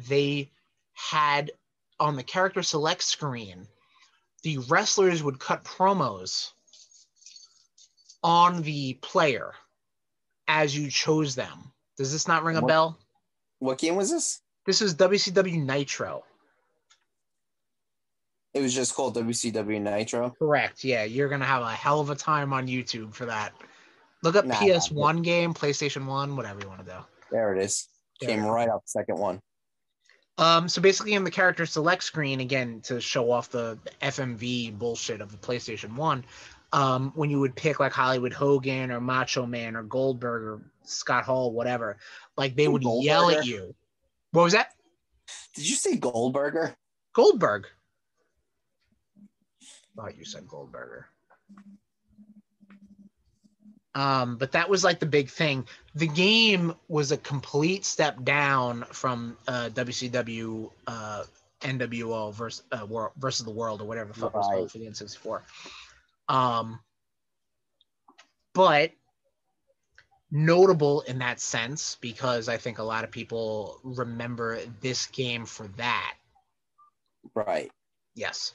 They had on the character select screen, the wrestlers would cut promos on the player as you chose them. Does this not ring a bell? What game was this? This is WCW Nitro. It was just called WCW Nitro? Correct. Yeah, you're going to have a hell of a time on YouTube for that. Look up PS1 game, PlayStation 1, whatever you want to do. There it is. Came right up, second one. So basically in the character select screen, again, to show off the FMV bullshit of the PlayStation 1, when you would pick like Hollywood Hogan or Macho Man or Goldberg or Scott Hall, whatever, like they would yell at you. What was that? Did you say Goldberger? Goldberg. I thought you said Goldberger. But that was like the big thing. The game was a complete step down from WCW NWO versus the World or whatever the fuck was called for the N64. But notable in that sense because I think a lot of people remember this game for that. Right. Yes.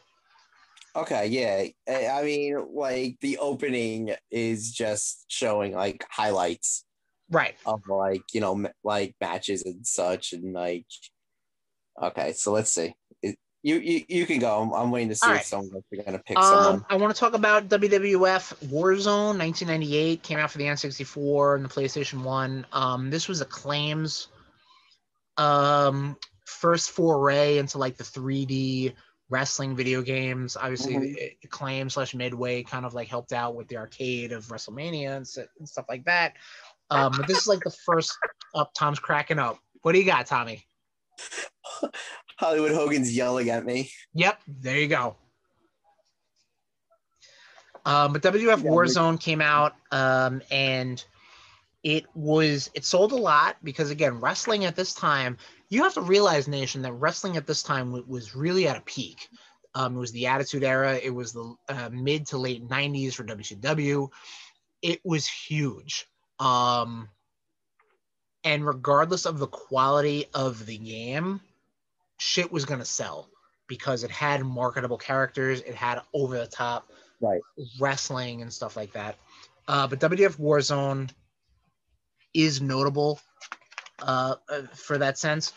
Okay, yeah. I mean, like, the opening is just showing, like, highlights. Right. Of, like, you know, like, matches and such, and, like... Okay, so let's see. You can go. I'm waiting to see if someone's going to pick someone. I want to talk about WWF Warzone 1998. Came out for the N64 and the PlayStation 1. This was Acclaim's first foray into, like, the 3D... wrestling video games. Obviously Acclaim / Midway kind of like helped out with the arcade of WrestleMania and stuff like that. But this is like the first Tom's cracking up. What do you got, Tommy? Hollywood Hogan's yelling at me. Yep, there you go. But WWF Warzone came out and it sold a lot because, again, wrestling at this time, you have to realize, Nation, that wrestling at this time was really at a peak. It was the Attitude Era. It was the mid to late 90s for WCW. It was huge. And regardless of the quality of the game, shit was going to sell because it had marketable characters. It had over-the-top wrestling and stuff like that. But WWF Warzone is notable for that sense.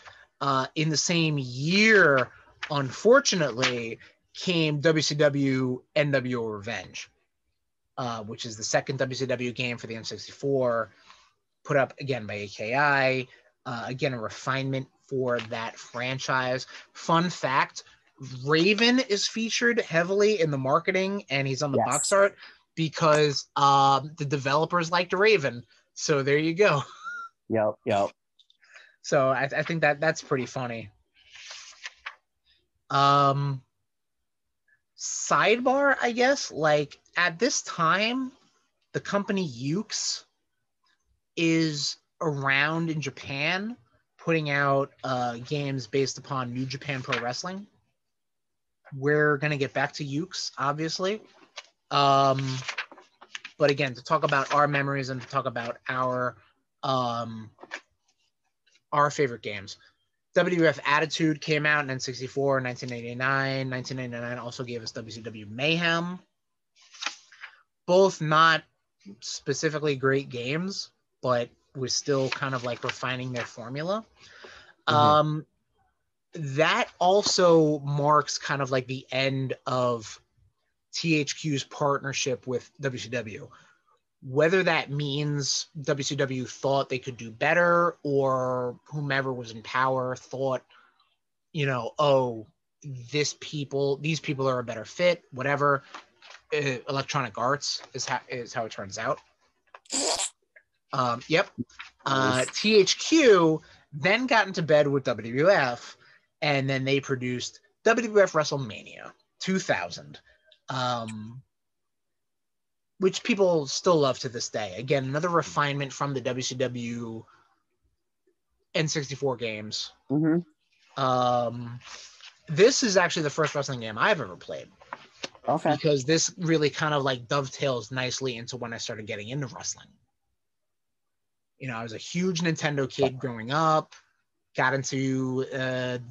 In the same year, unfortunately, came WCW NWO Revenge, which is the second WCW game for the N64, put up again by AKI. Again, a refinement for that franchise. Fun fact, Raven is featured heavily in the marketing, and he's on the box art because the developers liked Raven. So there you go. Yep. So I think that's pretty funny. Sidebar, I guess, like at this time, the company Yuke is around in Japan putting out games based upon New Japan Pro Wrestling. We're going to get back to Yuke, obviously. But again, to talk about our memories and to talk about our favorite games. WWF Attitude came out in N64 in 1989. 1999 also gave us WCW Mayhem. Both not specifically great games, but was still kind of like refining their formula. That also marks kind of like the end of THQ's partnership with WCW. Whether that means WCW thought they could do better or whomever was in power thought, these people are a better fit, whatever. Electronic Arts is how it turns out. THQ then got into bed with WWF, and then they produced WWF WrestleMania 2000. which people still love to this day. Again, another refinement from the WCW N64 games. This is actually the first wrestling game I've ever played. Okay. Because this really kind of like dovetails nicely into when I started getting into wrestling. You know, I was a huge Nintendo kid growing up, got into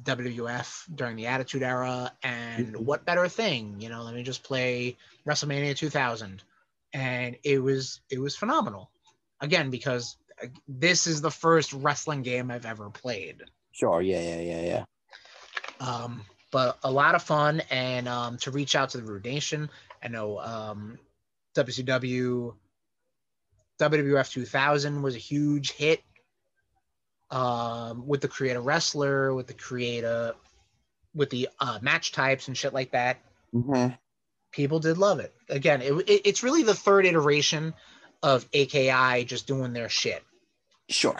WWF during the Attitude Era, and what better thing? You know, let me just play WrestleMania 2000. And it was phenomenal. Again, because this is the first wrestling game I've ever played. Sure, yeah. But a lot of fun, and to reach out to the RudeNation. I know WCW WWF 2000 was a huge hit with the creator wrestler, with the match types and shit like that. People did love it. Again, it's really the third iteration of AKI just doing their shit. Sure.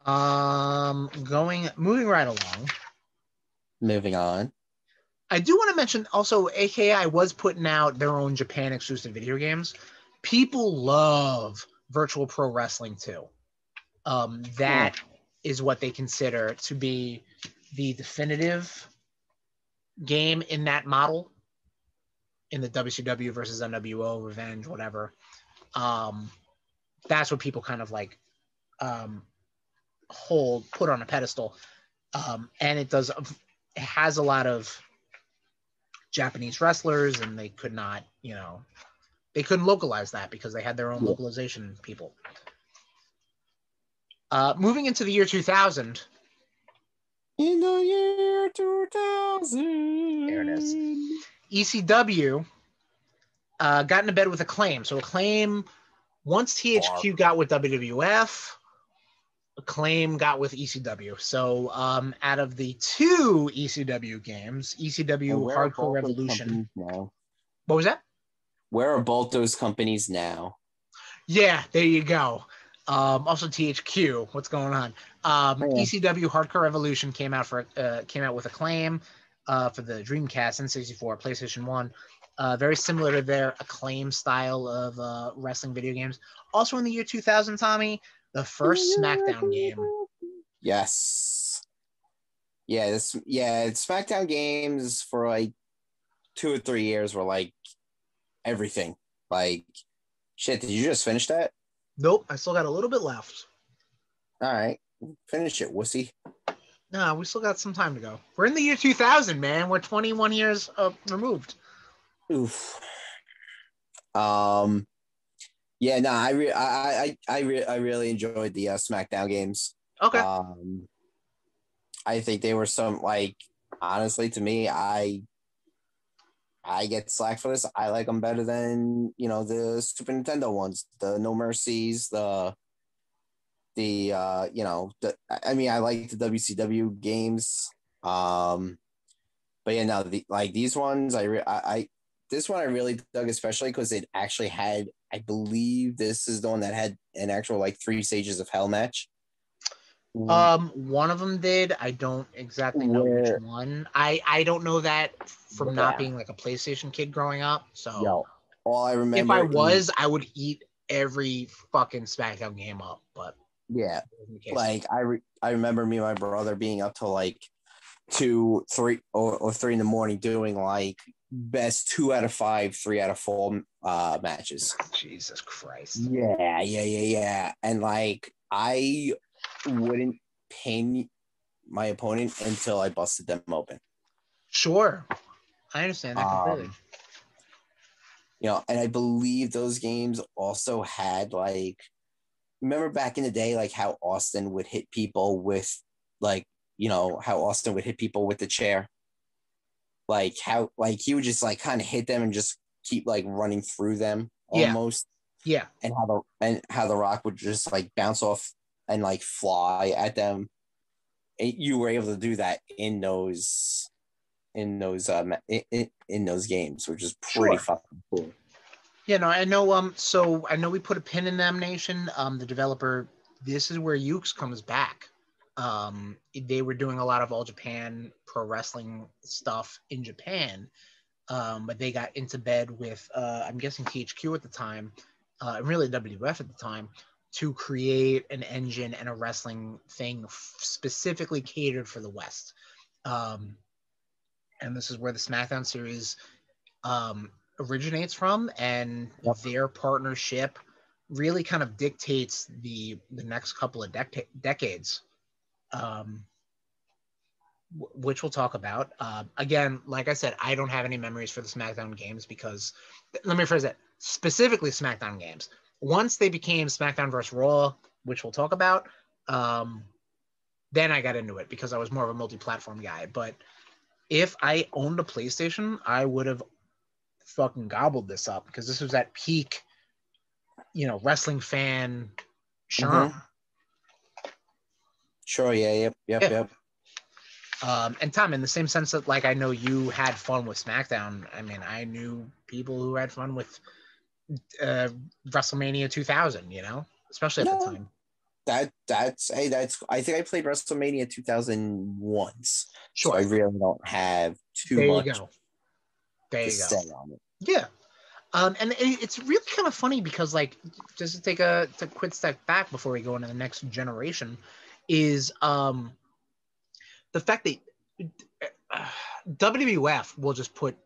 Moving right along. Moving on. I do want to mention also AKI was putting out their own Japan exclusive video games. People love Virtual Pro Wrestling too. That is what they consider to be the definitive game in that model, in the WCW versus NWO, Revenge, whatever. That's what people kind of like put on a pedestal. And it has a lot of Japanese wrestlers, and they could not, they couldn't localize that because they had their own localization people. Moving into the year 2000. In the year 2000. There it is. ECW got into bed with Acclaim. So Acclaim, once THQ got with WWF, Acclaim got with ECW. So out of the two ECW games, ECW Hardcore Revolution. What was that? Where are both those companies now? Yeah, there you go. Also THQ. What's going on? ECW Hardcore Revolution came out with Acclaim for the Dreamcast, N64, PlayStation 1. Very similar to their Acclaim style of wrestling video games. Also in the year 2000, Tommy, the first SmackDown game. Yes. Yeah, SmackDown games for like 2 or 3 years were like everything. Like, shit, did you just finish that? Nope, I still got a little bit left. All right, finish it, wussy. No, we still got some time to go. We're in the year 2000, man. We're 21 years removed. Oof. Yeah, no, I really enjoyed the SmackDown games. Okay. I think they were some, like, honestly, to me, I get slack for this. I like them better than, the Super Nintendo ones, the No Mercies, I like the WCW games. But yeah, no, these ones, this one I really dug, especially because it actually had, I believe this is the one that had an actual like 3 stages of hell match. One of them did. I don't exactly know which one. I don't know that from not being like a PlayStation kid growing up. So all I remember, if I would eat every fucking SmackDown game up. But yeah, like I remember me and my brother being up till like 2, 3, or 3 in the morning doing like best 2 out of 5, 3 out of 4 matches. Jesus Christ. Yeah. And like I wouldn't pin my opponent until I busted them open. Sure. I understand that completely. And I believe those games also had like, remember back in the day, like how Austin would hit people with like, how Austin would hit people with the chair. Like how, like he would just like kind of hit them and just keep like running through them almost. Yeah. And how the Rock would just like bounce off and like fly at them. You were able to do that in those games, which is pretty fucking cool. Yeah, no, I know. So I know we put a pin in them, Nation. The developer, this is where Yuke comes back. They were doing a lot of All Japan Pro Wrestling stuff in Japan. but they got into bed with, I'm guessing THQ at the time, and really WWF at the time, to create an engine and a wrestling thing specifically catered for the West. And this is where the SmackDown series originates from, and their partnership really kind of dictates the next couple of decades, which we'll talk about. Again, like I said, I don't have any memories for the SmackDown games because, let me phrase it, specifically SmackDown games. Once they became SmackDown vs. Raw, which we'll talk about, then I got into it because I was more of a multi-platform guy. But if I owned a PlayStation, I would have fucking gobbled this up because this was at peak, wrestling fan charm. Sure, yeah, yep. And Tom, in the same sense that, like, I know you had fun with SmackDown, I mean, I knew people who had fun with WrestleMania 2000, especially at the time. That's I think I played WrestleMania 2000 once. Sure. So I really don't have too much to say on it. Yeah. And it's really kind of funny because, like, just to take a quick step back before we go into the next generation, is the fact that WWF, we'll just put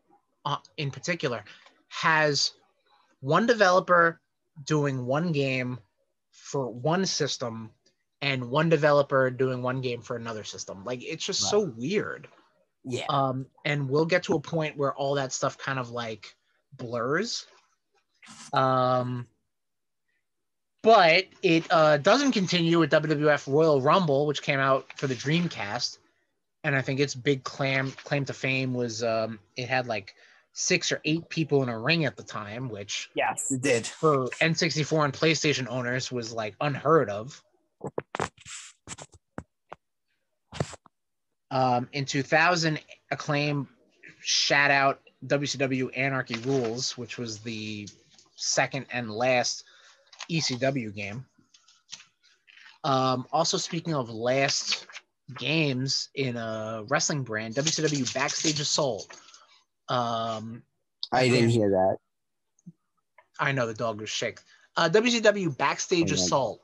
in particular, has one developer doing one game for one system and one developer doing one game for another system. Like, it's just so weird. Yeah. And we'll get to a point where all that stuff kind of like blurs. But it doesn't continue with WWF Royal Rumble, which came out for the Dreamcast. And I think its big claim to fame was it had like 6 or 8 people in a ring at the time, which yes, it did for N64 and PlayStation owners was like unheard of. In 2000, Acclaim shat out WCW Anarchy Rules, which was the second and last ECW game. Also, speaking of last games in a wrestling brand, WCW Backstage Assault. I didn't hear that. I know the dog was Sheik. WCW Backstage Assault.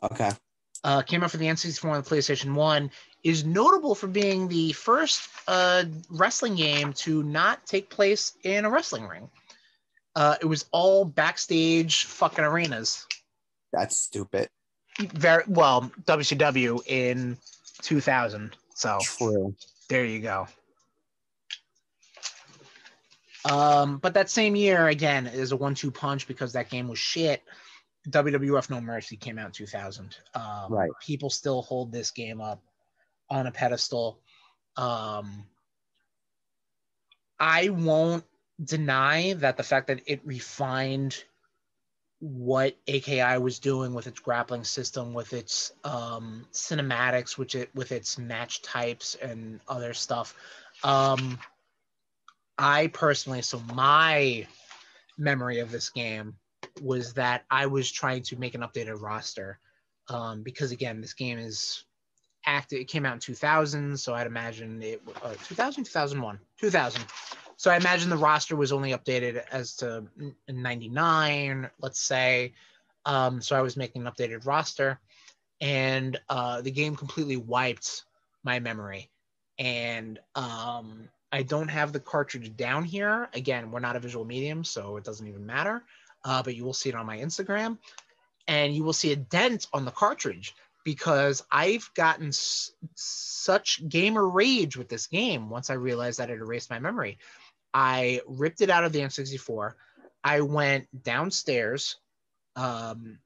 Okay. Came out for the N64 and the PlayStation 1. Is notable for being the first wrestling game to not take place in a wrestling ring. It was all backstage fucking arenas. That's stupid. Very well, WCW in 2000. So true. There you go. But that same year, again, is a 1-2 punch because that game was shit. WWF No Mercy came out in 2000. Right. People still hold this game up on a pedestal. I won't deny that the fact that it refined what AKI was doing with its grappling system, with its cinematics, with its match types and other stuff. I personally, so my memory of this game was that I was trying to make an updated roster because, again, this game is active. It came out in 2000, so I'd imagine it 2000, 2001, 2000. So I imagine the roster was only updated as to 99, let's say. So I was making an updated roster, and the game completely wiped my memory. And I don't have the cartridge down here. Again, we're not a visual medium, so it doesn't even matter. But you will see it on my Instagram, and you will see a dent on the cartridge because I've gotten such gamer rage with this game once I realized that it erased my memory. I ripped it out of the N64. I went downstairs to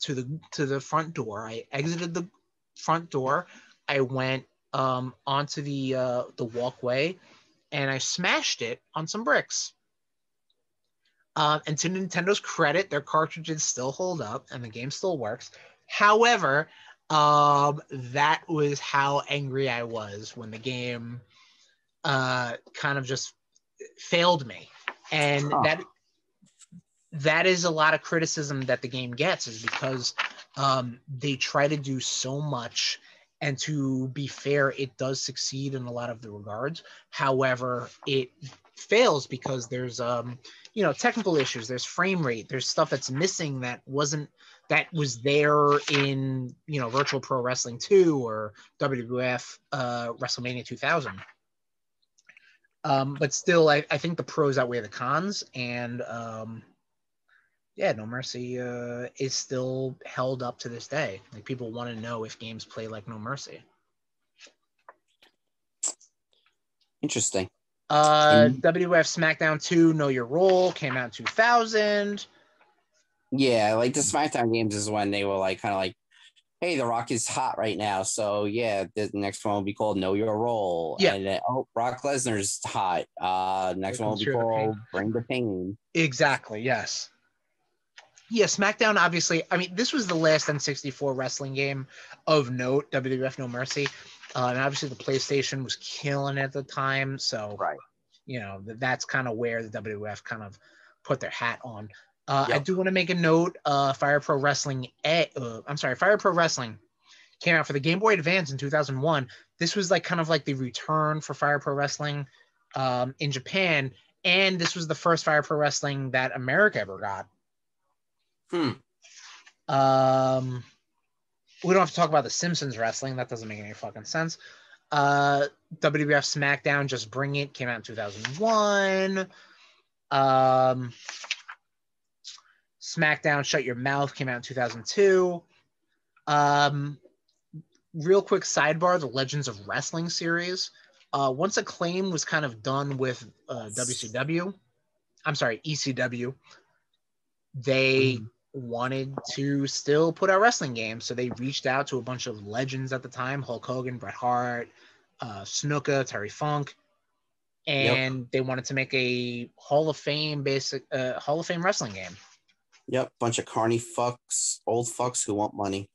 the front door. I exited the front door. I went onto the walkway, and I smashed it on some bricks. And to Nintendo's credit, their cartridges still hold up, and the game still works. However, that was how angry I was when the game kind of just failed me. And that is a lot of criticism that the game gets, is because they try to do so much And to be fair, it does succeed in a lot of the regards. However, it fails because there's technical issues, there's frame rate, there's stuff that's missing that was there in Virtual Pro Wrestling 2 or WWF WrestleMania 2000. But still, I think the pros outweigh the cons, and No Mercy is still held up to this day. Like, people want to know if games play like No Mercy. Interesting. WWF SmackDown 2 Know Your Role came out in 2000. Yeah, like the SmackDown games is when they were like kind of like, hey, The Rock is hot right now, so yeah, the next one will be called Know Your Role. Yeah. And then, Brock Lesnar's hot. Next one will be called Bring the Pain. Exactly. Yes. Yeah, SmackDown, obviously, I mean, this was the last N64 wrestling game of note, WWF No Mercy. And obviously the PlayStation was killing at the time. So, right. That's kind of where the WWF kind of put their hat on. Yep. I do want to make a note. Fire Pro Wrestling came out for the Game Boy Advance in 2001. This was kind of like the return for Fire Pro Wrestling in Japan. And this was the first Fire Pro Wrestling that America ever got. We don't have to talk about the Simpsons wrestling. That doesn't make any fucking sense. WWF SmackDown Just Bring It came out in 2001. SmackDown Shut Your Mouth came out in 2002. Real quick sidebar, the Legends of Wrestling series. Once Acclaim was kind of done with ECW, they wanted to still put out wrestling games, so they reached out to a bunch of legends at the time: Hulk Hogan, Bret Hart, Snuka, Terry Funk, and they wanted to make a Hall of Fame wrestling game. Yep, bunch of carny fucks, old fucks who want money.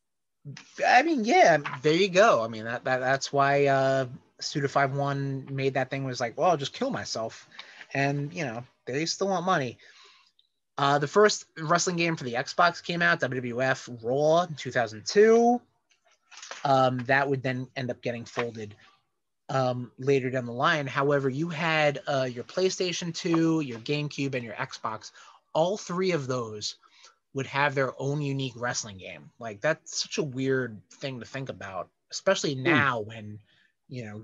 I mean, yeah, there you go. I mean, that's why Suda51 made that thing, was like, well, I'll just kill myself, and they still want money. The first wrestling game for the Xbox came out, WWF Raw in 2002. That would then end up getting folded later down the line. However, you had your PlayStation 2, your GameCube, and your Xbox. All three of those would have their own unique wrestling game. Like, that's such a weird thing to think about, especially now when,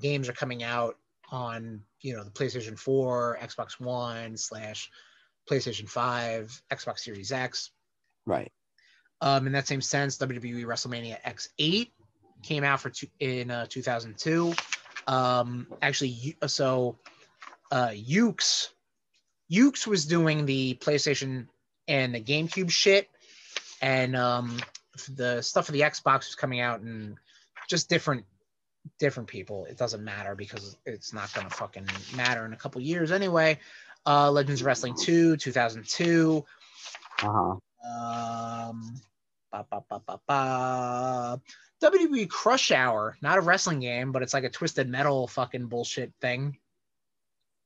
games are coming out on, the PlayStation 4, Xbox One / PlayStation 5, Xbox Series X. Right. In that same sense, WWE WrestleMania X8 came out in 2002. Yuke was doing the PlayStation and the GameCube shit, and the stuff for the Xbox was coming out, and just different people. It doesn't matter because it's not gonna fucking matter in a couple years anyway. Legends of Wrestling 2, 2002. WWE Crush Hour, not a wrestling game, but it's like a Twisted Metal fucking bullshit thing.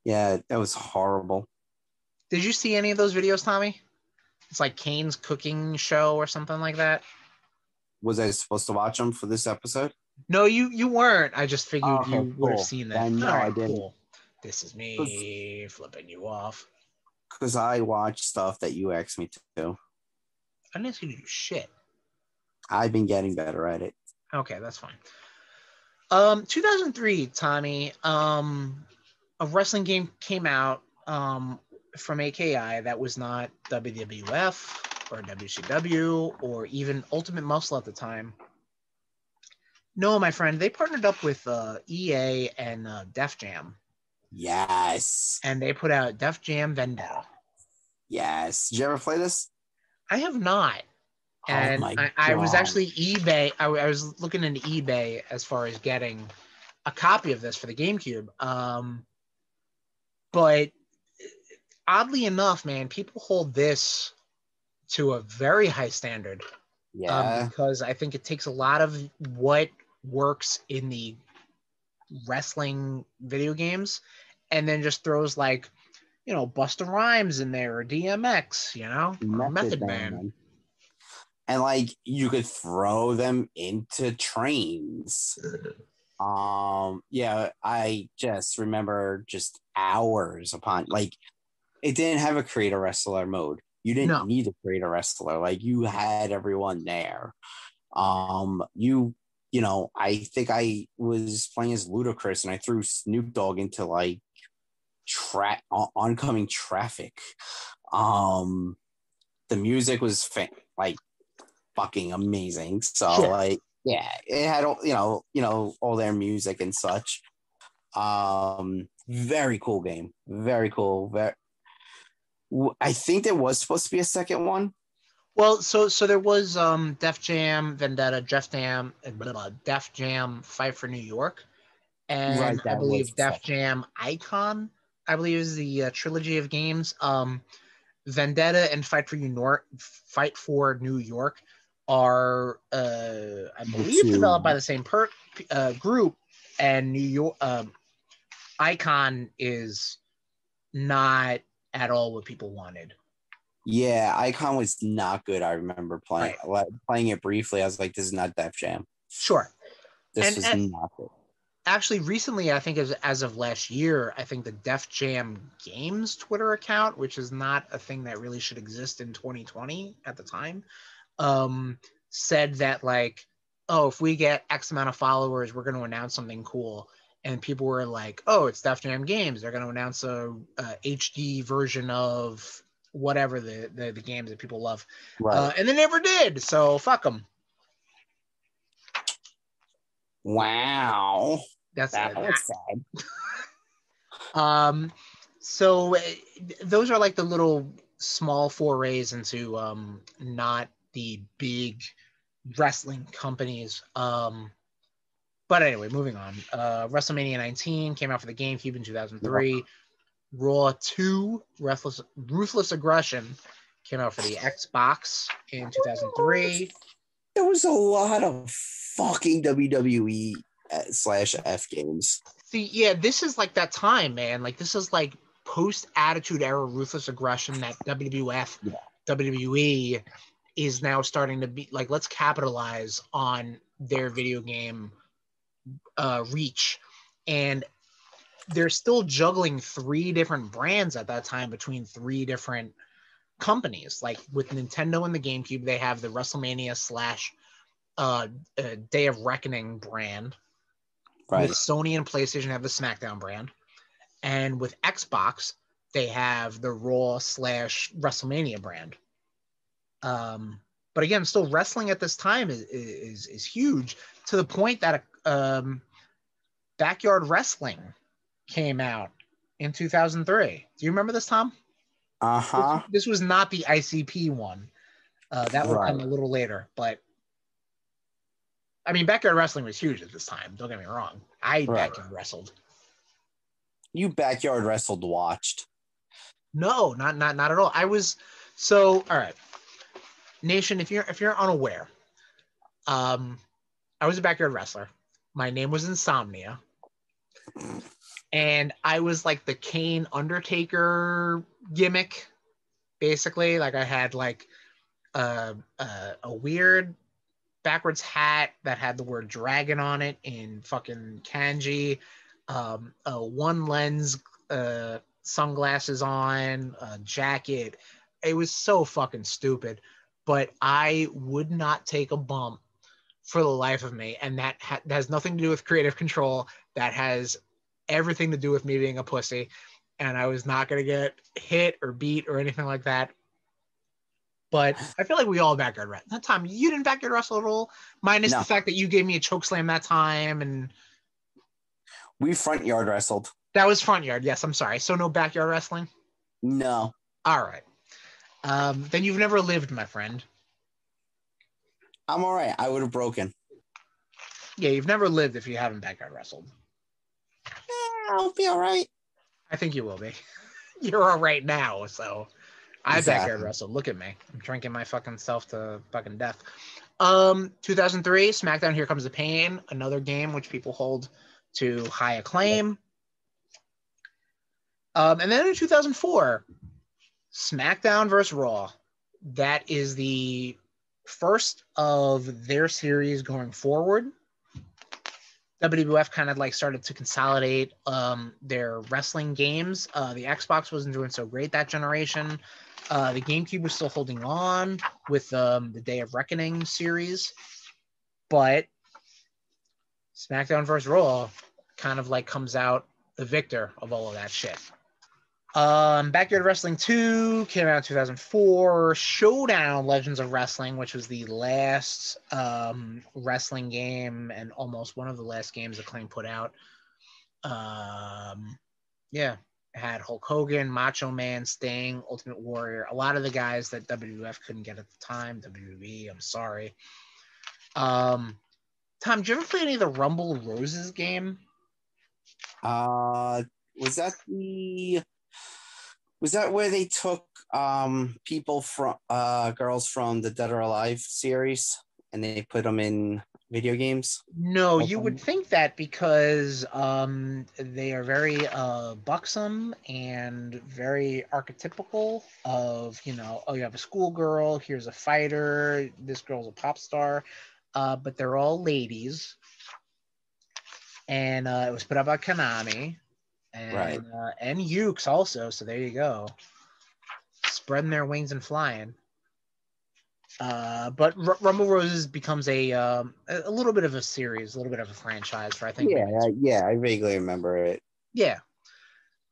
Yeah, that was horrible. Did you see any of those videos, Tommy? It's like Kane's cooking show or something like that. Was I supposed to watch them for this episode? No, you weren't. I just figured you would have cool. seen that. No, I didn't. Cool. This is me flipping you off. Because I watch stuff that you asked me to. I didn't ask you to do shit. I've been getting better at it. Okay, that's fine. 2003, Tommy, a wrestling game came out from AKI that was not WWF or WCW or even Ultimate Muscle at the time. No, my friend, they partnered up with EA and Def Jam. Yes. And they put out Def Jam Vendetta. Yes. Did you ever play this? I have not. And I was actually eBay. I was looking into eBay as far as getting a copy of this for the GameCube. But oddly enough, man, people hold this to a very high standard. Yeah. Because I think it takes a lot of what works in the wrestling video games and then just throws like, Busta Rhymes in there or DMX, or Method Man. and like you could throw them into trains. Yeah, I just remember just hours upon like it didn't have a create a wrestler mode. You didn't No. need to create a wrestler. Like you had everyone there. You know, I think I was playing as Ludacris and I threw Snoop Dogg into like oncoming traffic. The music was like fucking amazing. So Sure. like, yeah, it had all their music and such. Very cool game. Very cool. I think there was supposed to be a second one. Well, so there was Def Jam Vendetta, Def Jam Fight for New York, and Right, I that was believe the Def second. Jam Icon. I believe is the trilogy of games. Vendetta and Fight for New York are I believe developed by the same group, and New York Icon is not at all what people wanted. Yeah, Icon was not good. I remember playing it briefly. I was like, this is not Def Jam. Sure. This was not good. Actually, recently, I think as of last year, I think the Def Jam Games Twitter account, which is not a thing that really should exist in 2020 at the time, said that like, oh, if we get X amount of followers, we're going to announce something cool. And people were like, oh, it's Def Jam Games. They're going to announce a HD version of whatever the games that people love. Right. And they never did. So fuck them. Wow. That was sad. So those are like the little small forays into not the big wrestling companies. But anyway, moving on. WrestleMania 19 came out for the GameCube in 2003. Raw 2, Ruthless Aggression, came out for the Xbox in 2003. There was a lot of fucking WWE /F games. See, yeah, this is like that time, man. Like this is like post-Attitude Era Ruthless Aggression that WWE is now starting to be like, let's capitalize on their video game reach. And they're still juggling 3 different brands at that time between 3 different companies. Like with Nintendo and the GameCube, they have the WrestleMania / Day of Reckoning brand. Right. With Sony and PlayStation have the SmackDown brand. And with Xbox, they have the Raw / WrestleMania brand. But again, still wrestling at this time is huge, to the point that Backyard Wrestling came out in 2003. Do you remember this, Tom? Uh-huh. This was not the ICP one. That would come a little later, but I mean, Backyard Wrestling was huge at this time. Don't get me wrong. I backyard wrestled. You backyard wrestled watched. No, not at all. I was all right. Nation, if you're unaware, I was a backyard wrestler. My name was Insomnia. And I was like the Kane Undertaker gimmick, basically. Like I had like a weird backwards hat that had the word dragon on it in fucking kanji, a one lens sunglasses on, a jacket. It was so fucking stupid, but I would not take a bump for the life of me. And that has nothing to do with creative control. That has everything to do with me being a pussy. And I was not going to get hit or beat or anything like that. But I feel like we all backyard wrestled. That time, you didn't backyard wrestle at all, minus the fact that you gave me a choke slam that time. And we front yard wrestled. That was front yard. Yes, I'm sorry. So no backyard wrestling? No. All right. Then you've never lived, my friend. I'm all right. I would have broken. Yeah, you've never lived if you haven't backyard wrestled. I'll be all right. I think you will be. You're all right now, so I backyard wrestled. Look at me. I'm drinking my fucking self to fucking death. 2003, SmackDown Here Comes the Pain, another game which people hold to high acclaim. And then in 2004, SmackDown versus Raw. That is the first of their series going forward. WWF kind of like started to consolidate their wrestling games. The Xbox wasn't doing so great that generation. The GameCube was still holding on with the Day of Reckoning series, but SmackDown vs. Raw kind of like comes out the victor of all of that shit. Backyard Wrestling 2 came out in 2004. Showdown Legends of Wrestling, which was the last wrestling game and almost one of the last games Acclaim put out. Yeah, it had Hulk Hogan, Macho Man, Sting, Ultimate Warrior, a lot of the guys that WWF couldn't get at the time. WWE, I'm sorry. Tom, did you ever play any of the Rumble Roses game? Was that where they took people from girls from the Dead or Alive series and they put them in video games? No, you would think that because they are very buxom and very archetypical of, you know, oh, you have a schoolgirl, here's a fighter, this girl's a pop star, but they're all ladies. And it was put out by Konami. And, right. And Yuke's also, so there you go. Spreading their wings and flying. But Rumble Roses becomes a little bit of a series, a little bit of a franchise for, I think. Yeah, I vaguely remember it. Yeah.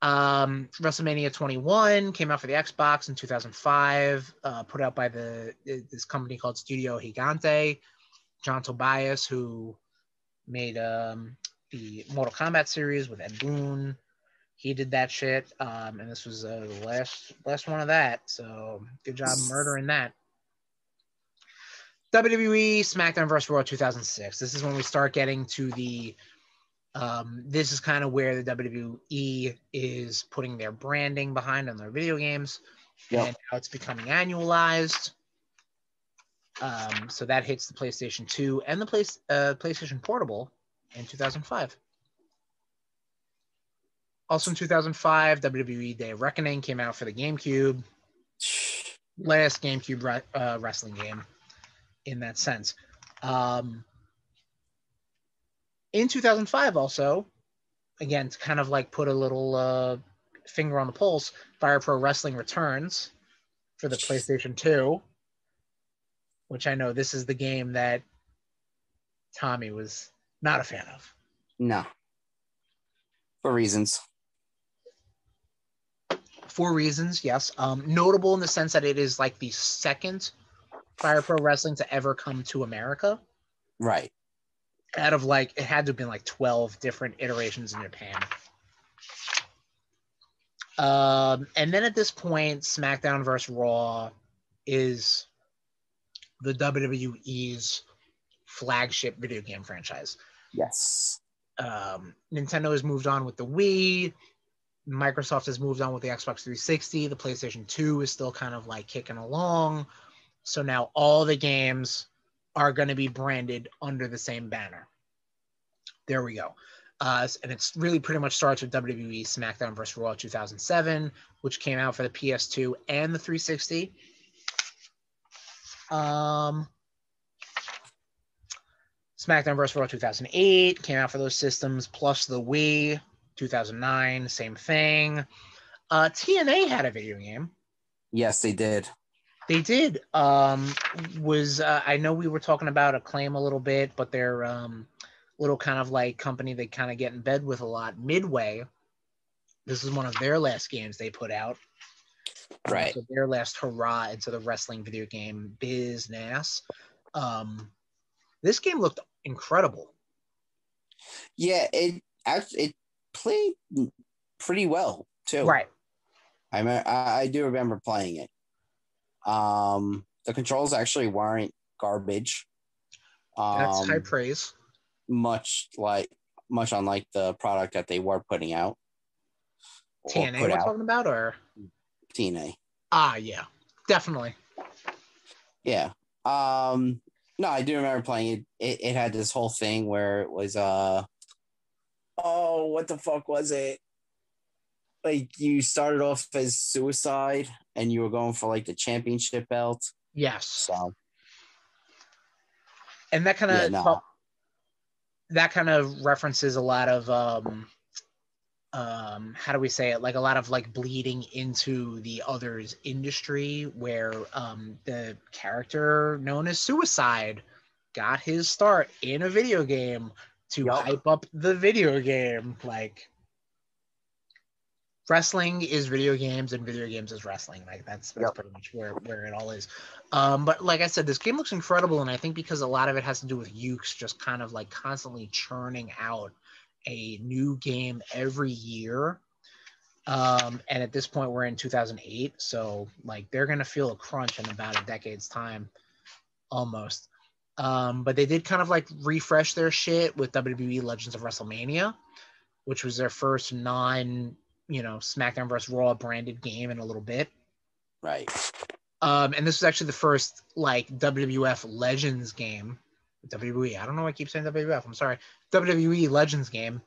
WrestleMania 21 came out for the Xbox in 2005, put out by this company called Studio Gigante. John Tobias, who made the Mortal Kombat series with Ed Boon. He did that shit, and this was the last one of that. So good job murdering that. WWE SmackDown vs. Raw 2006. This is when we start getting to the. This is kind of where the WWE is putting their branding behind on their video games, and how it's becoming annualized. So that hits the PlayStation 2 and the PlayStation Portable in 2005. Also in 2005, WWE Day of Reckoning came out for the GameCube. Last GameCube wrestling game in that sense. In 2005 also, again, to kind of like put a little finger on the pulse, Fire Pro Wrestling returns for the PlayStation 2, which I know this is the game that Tommy was not a fan of. No. For reasons. For reasons, yes. Notable in the sense that it is like the second Fire Pro Wrestling to ever come to America. Right. Out of like, it had to have been like 12 different iterations in Japan. And then at this point, SmackDown vs. Raw is the WWE's flagship video game franchise. Yes. Nintendo has moved on with the Wii. Microsoft has moved on with the Xbox 360. The PlayStation 2 is still kind of like kicking along. So now all the games are going to be branded under the same banner. There we go. And it's really pretty much starts with WWE SmackDown vs. Raw 2007, which came out for the PS2 and the 360. SmackDown vs. Raw 2008 came out for those systems, plus the Wii. 2009, same thing. TNA had a video game. Yes, they did. They did. I know we were talking about Acclaim a little bit, but they're little kind of like company they kind of get in bed with a lot. Midway. This is one of their last games they put out. Right. So their last hurrah into the wrestling video game business. This game looked incredible. Yeah, it played pretty well too. Right. I do remember playing it. The controls actually weren't garbage. That's high praise. Much unlike the product that they were putting out. TNA we're talking about, or TNA? Yeah, definitely. Yeah. No, I do remember playing it. It had this whole thing where it was what the fuck was it? Like you started off as Suicide and you were going for like the championship belt. Yes. So And that kind Yeah, of no. that kind of references a lot of how do we say it, like a lot of like bleeding into the others industry, where the character known as Suicide got his start in a video game to Yup. hype up the video game. Like, wrestling is video games and video games is wrestling. Like, that's Yep. pretty much where it all is. But like I said, this game looks incredible, and I think because a lot of it has to do with Yuke's just kind of like constantly churning out a new game every year. And at this point, we're in 2008, so like they're gonna feel a crunch in about a decade's time, almost. But they did kind of like refresh their shit with WWE Legends of WrestleMania, which was their first SmackDown vs. Raw branded game in a little bit. Right. And this was actually the first like WWF Legends game. WWE. I don't know why I keep saying WWF. I'm sorry. WWE Legends game.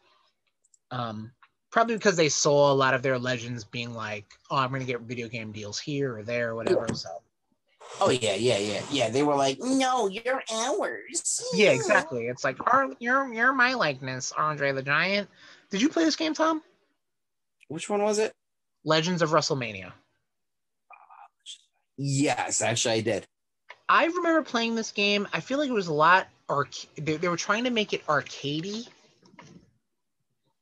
Probably because they saw a lot of their legends being like, oh, I'm going to get video game deals here or there or whatever. Yeah. So. Oh, yeah. They were like, no, you're ours. Yeah, exactly. It's like, you're my likeness, Andre the Giant. Did you play this game, Tom? Which one was it? Legends of WrestleMania. Yes, actually, I did. I remember playing this game. I feel like it was a lot they were trying to make it arcadey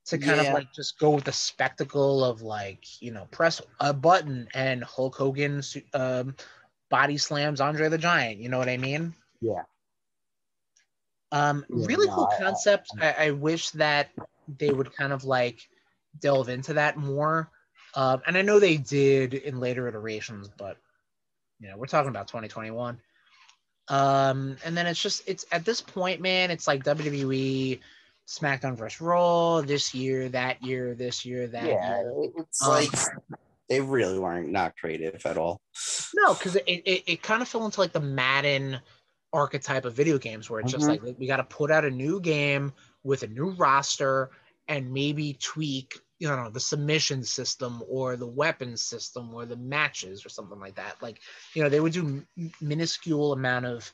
to kind of like just go with the spectacle of like, press a button and Hulk Hogan body slams Andre the Giant. You know what I mean? Yeah. Really cool concept. I wish that they would kind of like delve into that more. And I know they did in later iterations, but we're talking about 2021. And then it's at this point, man, it's like WWE, SmackDown vs. Raw, this year, that year, this year, that year. It's like they really weren't not creative at all. No, because it kind of fell into like the Madden archetype of video games, where it's just like we got to put out a new game with a new roster and maybe tweak the submission system or the weapon system or the matches or something like that. Like, they would do minuscule amount of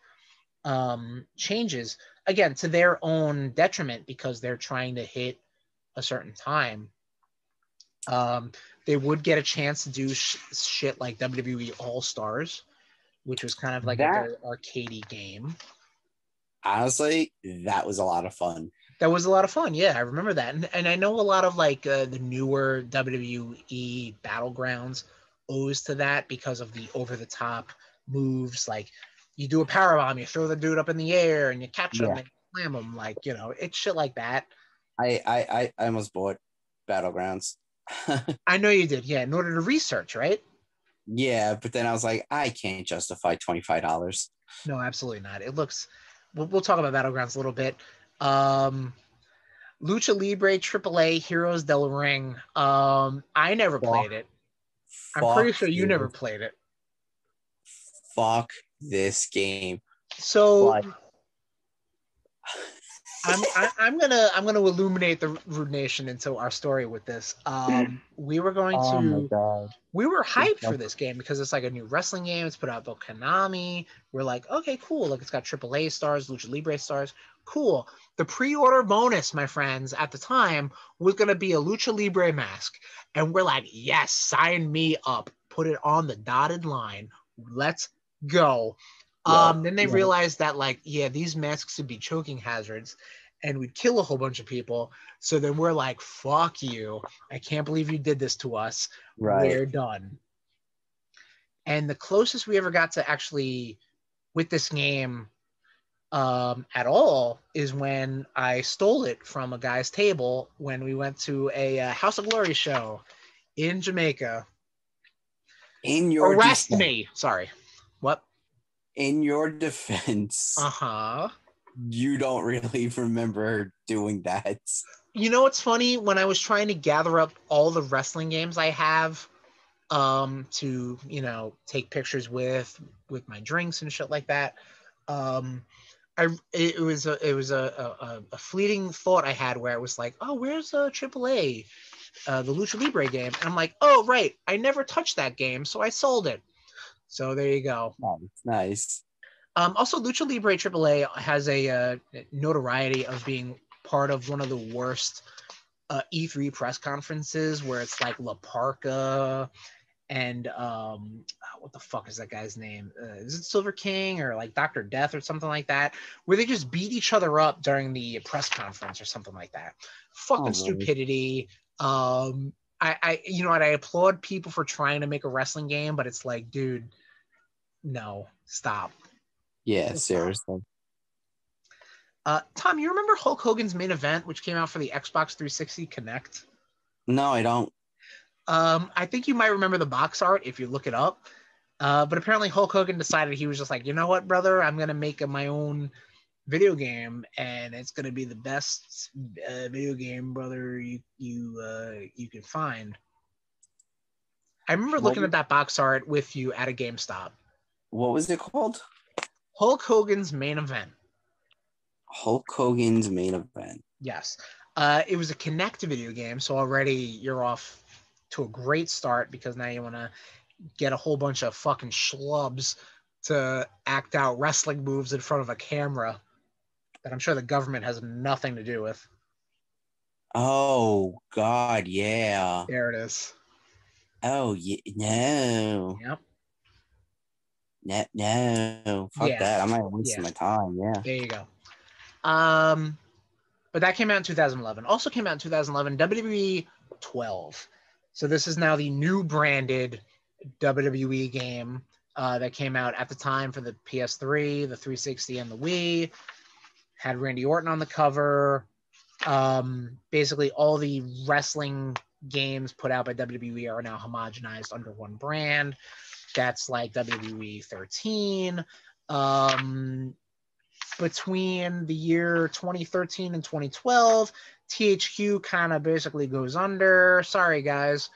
changes, again, to their own detriment, because they're trying to hit a certain time. They would get a chance to do shit like WWE All-Stars, which was kind of like a very arcadey game. Honestly, that was a lot of fun. That was a lot of fun. Yeah, I remember that. And I know a lot of like the newer WWE Battlegrounds owes to that because of the over-the-top moves. Like, you do a powerbomb, you throw the dude up in the air, and you catch him and slam him. Like, it's shit like that. I almost bought Battlegrounds. I know you did, yeah, in order to research, right? Yeah, but then I was like, I can't justify $25. No, absolutely not. It looks... We'll talk about Battlegrounds a little bit. Lucha Libre AAA Heroes del Ring. I never played it. I'm pretty sure you never played it. Fuck this game. So I'm gonna illuminate the RudeNation into our story with this. We were going to we were hyped for this game because it's like a new wrestling game. It's put out by Konami. We're like, okay, cool. Like, it's got AAA stars, Lucha Libre stars. Cool. The pre-order bonus, my friends, at the time was gonna be a Lucha Libre mask, and we're like, yes, sign me up. Put it on the dotted line. Let's go. Then they realized that, like, yeah, these masks would be choking hazards and we'd kill a whole bunch of people. So then we're like, fuck you. I can't believe you did this to us. Right. We're done. And the closest we ever got to actually with this game at all is when I stole it from a guy's table when we went to a House of Glory show in Jamaica. Arrest me. Sorry. What? In your defense, you don't really remember doing that. You know what's funny? When I was trying to gather up all the wrestling games I have to, take pictures with my drinks and shit like that, it was a fleeting thought I had where I was like, oh, where's AAA, the Lucha Libre game? And I'm like, oh, right, I never touched that game, so I sold it. So there you go. Nice. Also, Lucha Libre AAA has a notoriety of being part of one of the worst E3 press conferences where it's like La Parka and what the fuck is that guy's name? Is it Silver King or like Dr. Death or something like that? Where they just beat each other up during the press conference or something like that. Fucking stupidity. I you know what? I applaud people for trying to make a wrestling game, but it's like, dude, no, stop. Yeah, seriously. Tom, you remember Hulk Hogan's main event, which came out for the Xbox 360 Connect? No, I don't. I think you might remember the box art if you look it up. But apparently Hulk Hogan decided he was just like, you know what, brother, I'm gonna make my own video game, and it's gonna be the best video game, brother, you can find. I remember looking at that box art with you at a GameStop. What was it called? Hulk Hogan's main event. Hulk Hogan's main event. Yes. It was a Kinect video game, so already you're off to a great start because now you want to get a whole bunch of fucking schlubs to act out wrestling moves in front of a camera that I'm sure the government has nothing to do with. Oh, God, yeah. There it is. Oh, yeah, no. Yep. No. Fuck that. I'm not wasting my time, yeah. There you go. But that came out in 2011. Also came out in 2011, WWE 12. So this is now the new branded WWE game that came out at the time for the PS3, the 360, and the Wii. Had Randy Orton on the cover. Basically, all the wrestling games put out by WWE are now homogenized under one brand. That's like WWE 13. Between the year 2013 and 2012, THQ kind of basically goes under. Sorry, guys.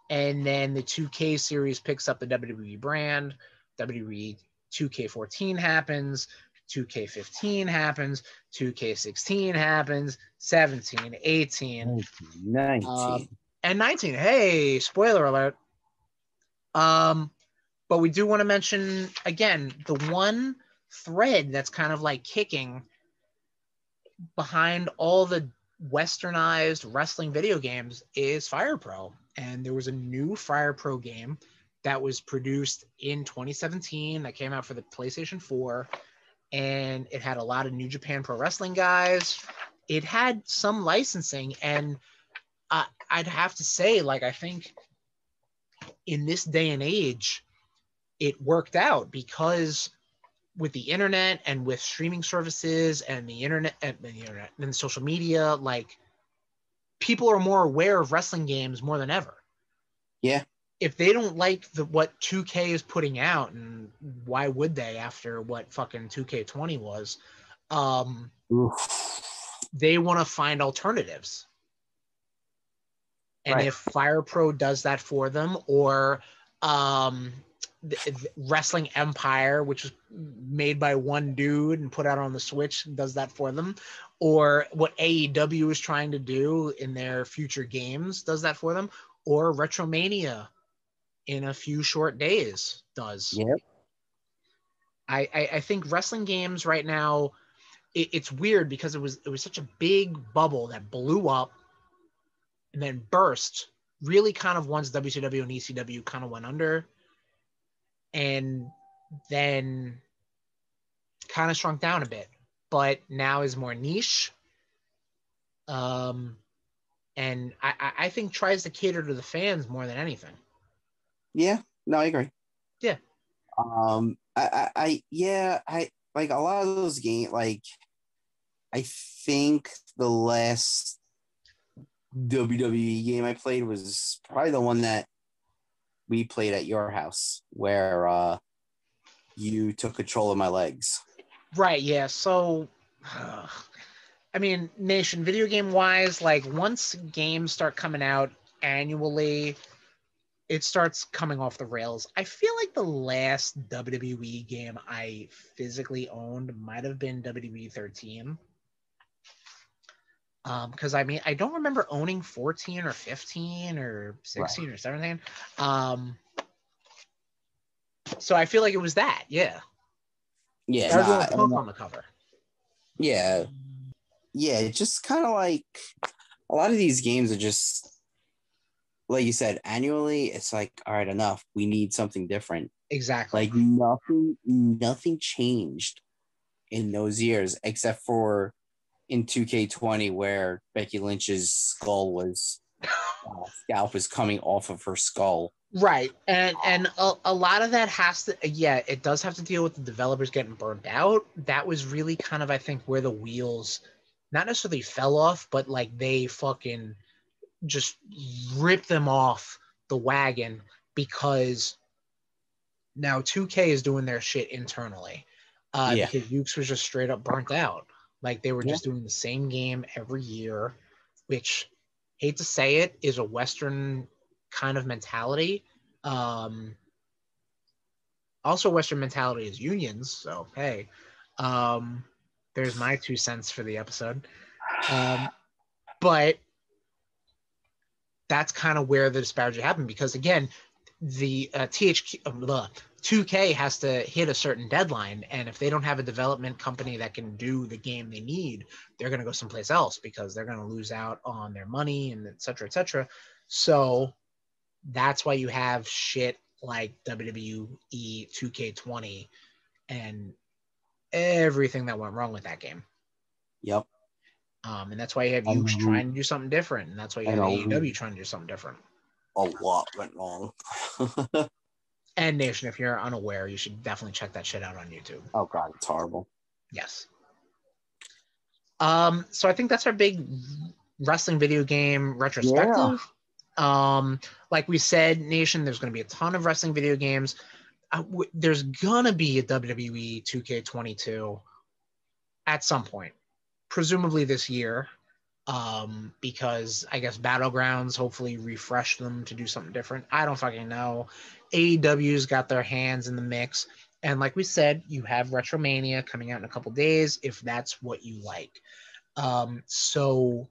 And then the 2K series picks up the WWE brand. WWE 2K14 happens. 2K15 happens. 2K16 happens. 17, 18. 19. And 19. Hey, spoiler alert. But we do want to mention, again, the one thread that's kind of like kicking behind all the westernized wrestling video games is Fire Pro. And there was a new Fire Pro game that was produced in 2017 that came out for the PlayStation 4. And it had a lot of New Japan Pro Wrestling guys. It had some licensing. And I'd have to say, like, I think in this day and age, it worked out because with the internet and with streaming services and the internet and social media, like, people are more aware of wrestling games more than ever. Yeah. If they don't like what 2K is putting out, and why would they after what fucking 2K20 was, they want to find alternatives. And if Fire Pro does that for them, or Wrestling Empire, which was made by one dude and put out on the Switch, does that for them, or what AEW is trying to do in their future games does that for them, or Retromania in a few short days does. Yep. I think wrestling games right now, it's weird because it was such a big bubble that blew up and then burst really kind of once WCW and ECW kind of went under, and then kind of shrunk down a bit, but now is more niche. And I think tries to cater to the fans more than anything. Yeah, no, I agree. Yeah. I like a lot of those games. Like, I think the last WWE game I played was probably the one that we played at your house, where you took control of my legs. Right. Yeah. So, I mean, Nation, video game wise, like, once games start coming out annually, it starts coming off the rails. I feel like the last WWE game I physically owned might have been WWE 13. Because I mean, I don't remember owning 14 or 15 or 16 or 17. So I feel like it was that, yeah. Yeah, That was the only Punk on the cover. Yeah. Yeah, just kind of like a lot of these games are just, like you said, annually, it's like, all right, enough. We need something different. Exactly. Like nothing changed in those years except for in 2K20 where Becky Lynch's scalp was coming off of her skull. Right. And a lot of that has to, it does have to deal with the developers getting burned out. That was really kind of, I think, where the wheels not necessarily fell off, but like they fucking just ripped them off the wagon because now 2K is doing their shit internally. Because Yuke's was just straight up burnt out. Like they were just doing the same game every year, which, hate to say it, is a Western kind of mentality. Also, Western mentality is unions. So, hey, there's my 2 cents for the episode. But that's kind of where the disparity happened because, again, the 2K has to hit a certain deadline, and if they don't have a development company that can do the game they need, they're going to go someplace else because they're going to lose out on their money and et cetera, et cetera. So that's why you have shit like WWE 2K20 and everything that went wrong with that game. Yep. And that's why you have Yuke trying to do something different, and that's why you have AEW trying to do something different. A lot went wrong. And Nation, if you're unaware, you should definitely check that shit out on YouTube. Oh god, it's horrible. Yes. So I think that's our big wrestling video game retrospective. Like we said, Nation, there's going to be a ton of wrestling video games. There's going to be a WWE 2K22 at some point, presumably this year, because I guess Battlegrounds hopefully refresh them to do something different. I don't fucking know. AEW's got their hands in the mix. And like we said, you have Retromania coming out in a couple days if that's what you like. So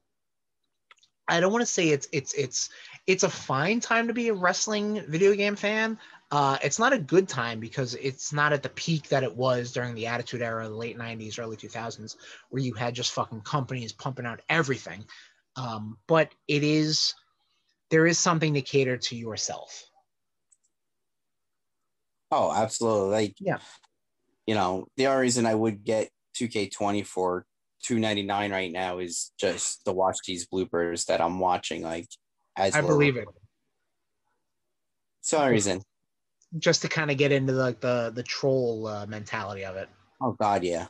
I don't want to say it's a fine time to be a wrestling video game fan. It's not a good time because it's not at the peak that it was during the Attitude Era, the late 90s, early 2000s, where you had just fucking companies pumping out everything. But there is something to cater to yourself. Oh, absolutely. Like, yeah. You know, the only reason I would get 2K20 for $2.99 right now is just to watch these bloopers that I'm watching. Like, as I believe it. It's the only reason. Just to kind of get into like the troll mentality of it. Oh god, yeah.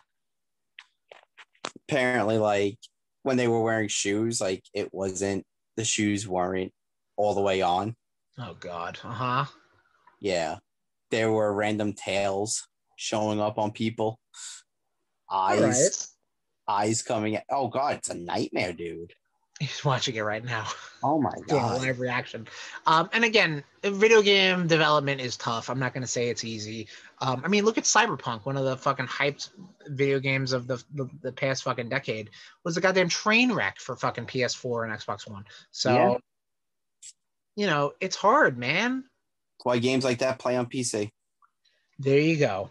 Apparently, like when they were wearing shoes, like the shoes weren't all the way on. Oh god. Uh-huh. Yeah. There were random tails showing up on people. Eyes coming out. Oh god, it's a nightmare, dude. He's watching it right now. Oh my god. Live reaction. And again, video game development is tough. I'm not going to say it's easy. I mean, look at Cyberpunk, one of the fucking hyped video games of the past fucking decade, was a goddamn train wreck for fucking PS4 and Xbox One. So, you know, it's hard, man. That's why games like that play on PC. There you go.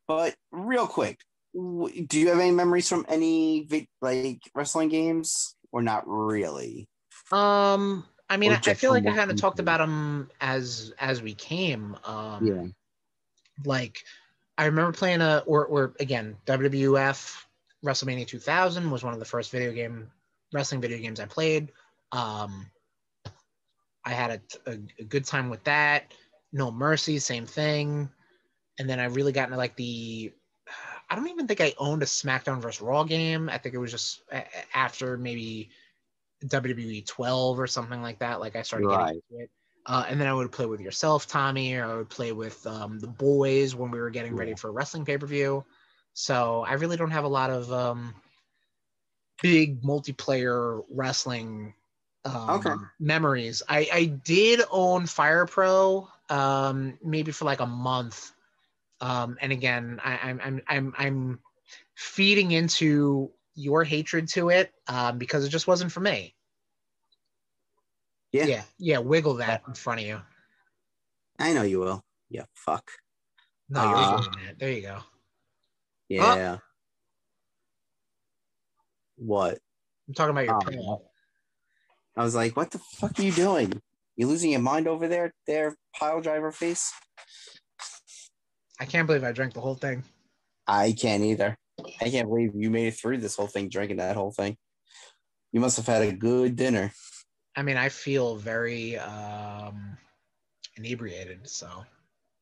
But real quick, do you have any memories from any like wrestling games or not really? I mean, I feel like I kind of talked about them as we came. Like I remember playing or again, WWF WrestleMania 2000 was one of the first wrestling video games I played. I had a good time with that. No Mercy, same thing. And then I really got into like I don't even think I owned a SmackDown vs. Raw game. I think it was just after maybe WWE 12 or something like that. Like I started getting into it. And then I would play with yourself, Tommy, or I would play with the Boyz when we were getting ready for a wrestling pay-per-view. So I really don't have a lot of big multiplayer wrestling memories. I did own Fire Pro maybe for like a month. And again, I'm feeding into your hatred to it because it just wasn't for me. Yeah. Wiggle that in front of you. I know you will. Yeah, fuck. No, you're doing that. There you go. Yeah. What? I'm talking about your pillow. I was like, what the fuck are you doing? You losing your mind over there, pile driver face? I can't believe I drank the whole thing. I can't either. I can't believe you made it through this whole thing, drinking that whole thing. You must have had a good dinner. I mean, I feel very inebriated, so.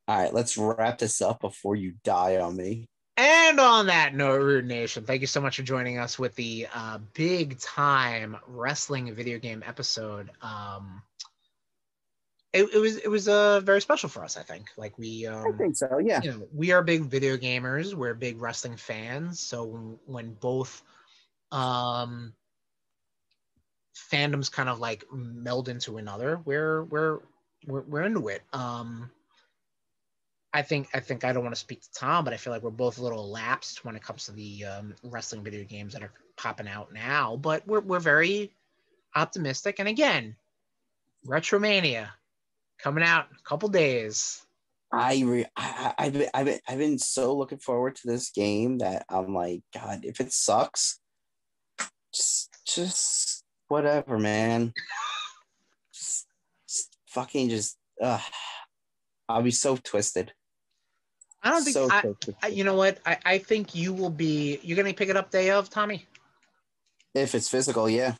All right, let's wrap this up before you die on me. And on that note, Rude Nation, thank you so much for joining us with the big time wrestling video game episode. It was very special for us, I think. Like I think so, yeah. You know, we are big video gamers. We're big wrestling fans. So when both fandoms kind of like meld into another, we're into it. I think I don't want to speak to Tom, but I feel like we're both a little lapsed when it comes to the wrestling video games that are popping out now. But we're very optimistic. And again, Retromania coming out in a couple days. I've been so looking forward to this game that I'm like, God, if it sucks, just whatever, man. just fucking just. I'll be so twisted. I don't think you know what? I think you're gonna pick it up day of, Tommy. If it's physical, yeah.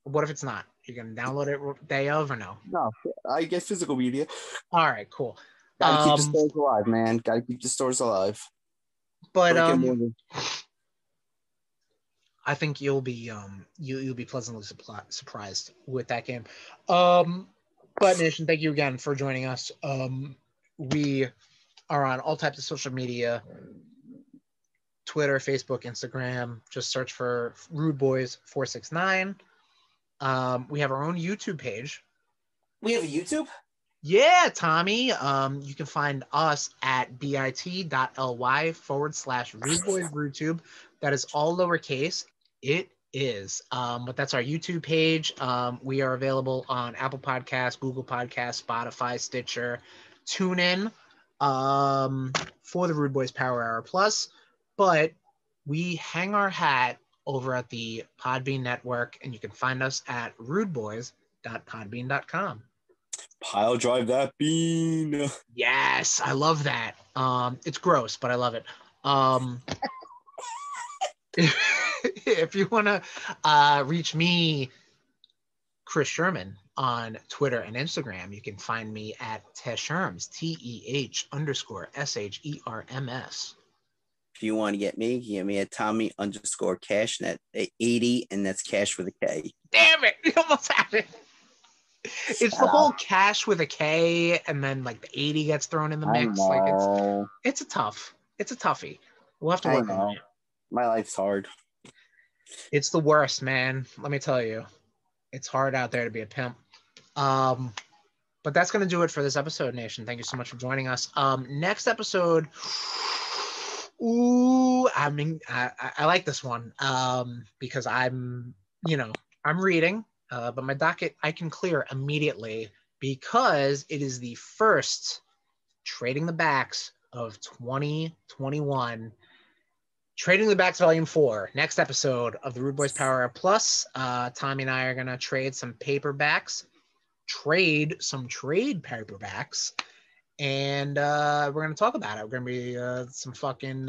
What if it's not? You're gonna download it day of or no? No, I get physical media. All right, cool. Gotta keep the stores alive, man. Gotta keep the stores alive. But I think you'll be pleasantly surprised with that game. But Nation, thank you again for joining us. We are on all types of social media: Twitter, Facebook, Instagram. Just search for RudeBoyz 469. We have our own YouTube page. We have a YouTube? Yeah, Tommy. You can find us at bit.ly/RudeBoyz That is all lowercase. It is. But that's our YouTube page. We are available on Apple Podcasts, Google Podcasts, Spotify, Stitcher, TuneIn, for the RudeBoyz Power Hour Plus. But we hang our hat over at the Podbean network, and you can find us at rudeboyz.podbean.com. Pile drive that bean. Yes, I love that. It's gross, but I love it. If you want to reach me, Chris Sherman, on Twitter and Instagram, you can find me at Tesherms, TEH_SHERMS. If you want to get me at Tommy_Cashnet at 80, and that's cash with a K. Damn it! You almost had it. It's the whole cash with a K, and then like the 80 gets thrown in the mix. Like it's a toughie. We'll have to work on it. My life's hard. It's the worst, man. Let me tell you. It's hard out there to be a pimp. But that's going to do it for this episode, Nation. Thank you so much for joining us. Next episode. Ooh, I mean, I like this one because I'm reading, but my docket I can clear immediately because it is the first Trading the Backs of 2021. Trading the Backs Volume 4, next episode of the RudeBoyz Power Hour Plus. Tommy and I are going to trade some paperbacks, trade paperbacks, and we're going to talk about it. We're going to be some fucking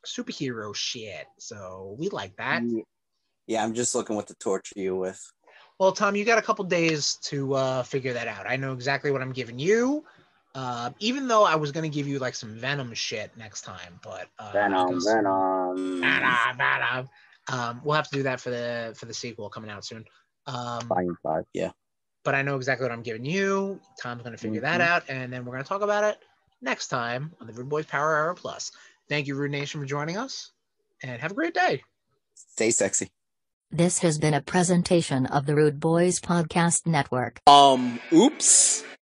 superhero shit, so we like that. Yeah, I'm just looking what to torture you with. Well, Tom, you got a couple days to figure that out. I know exactly what I'm giving you. Even though I was gonna give you like some Venom shit next time, but Venom. We'll have to do that for the sequel coming out soon. Volume 5, yeah. But I know exactly what I'm giving you. Tom's gonna figure that out, and then we're gonna talk about it next time on the RudeBoyz Power Hour Plus. Thank you, Rude Nation, for joining us, and have a great day. Stay sexy. This has been a presentation of the RudeBoyz Podcast Network. Oops.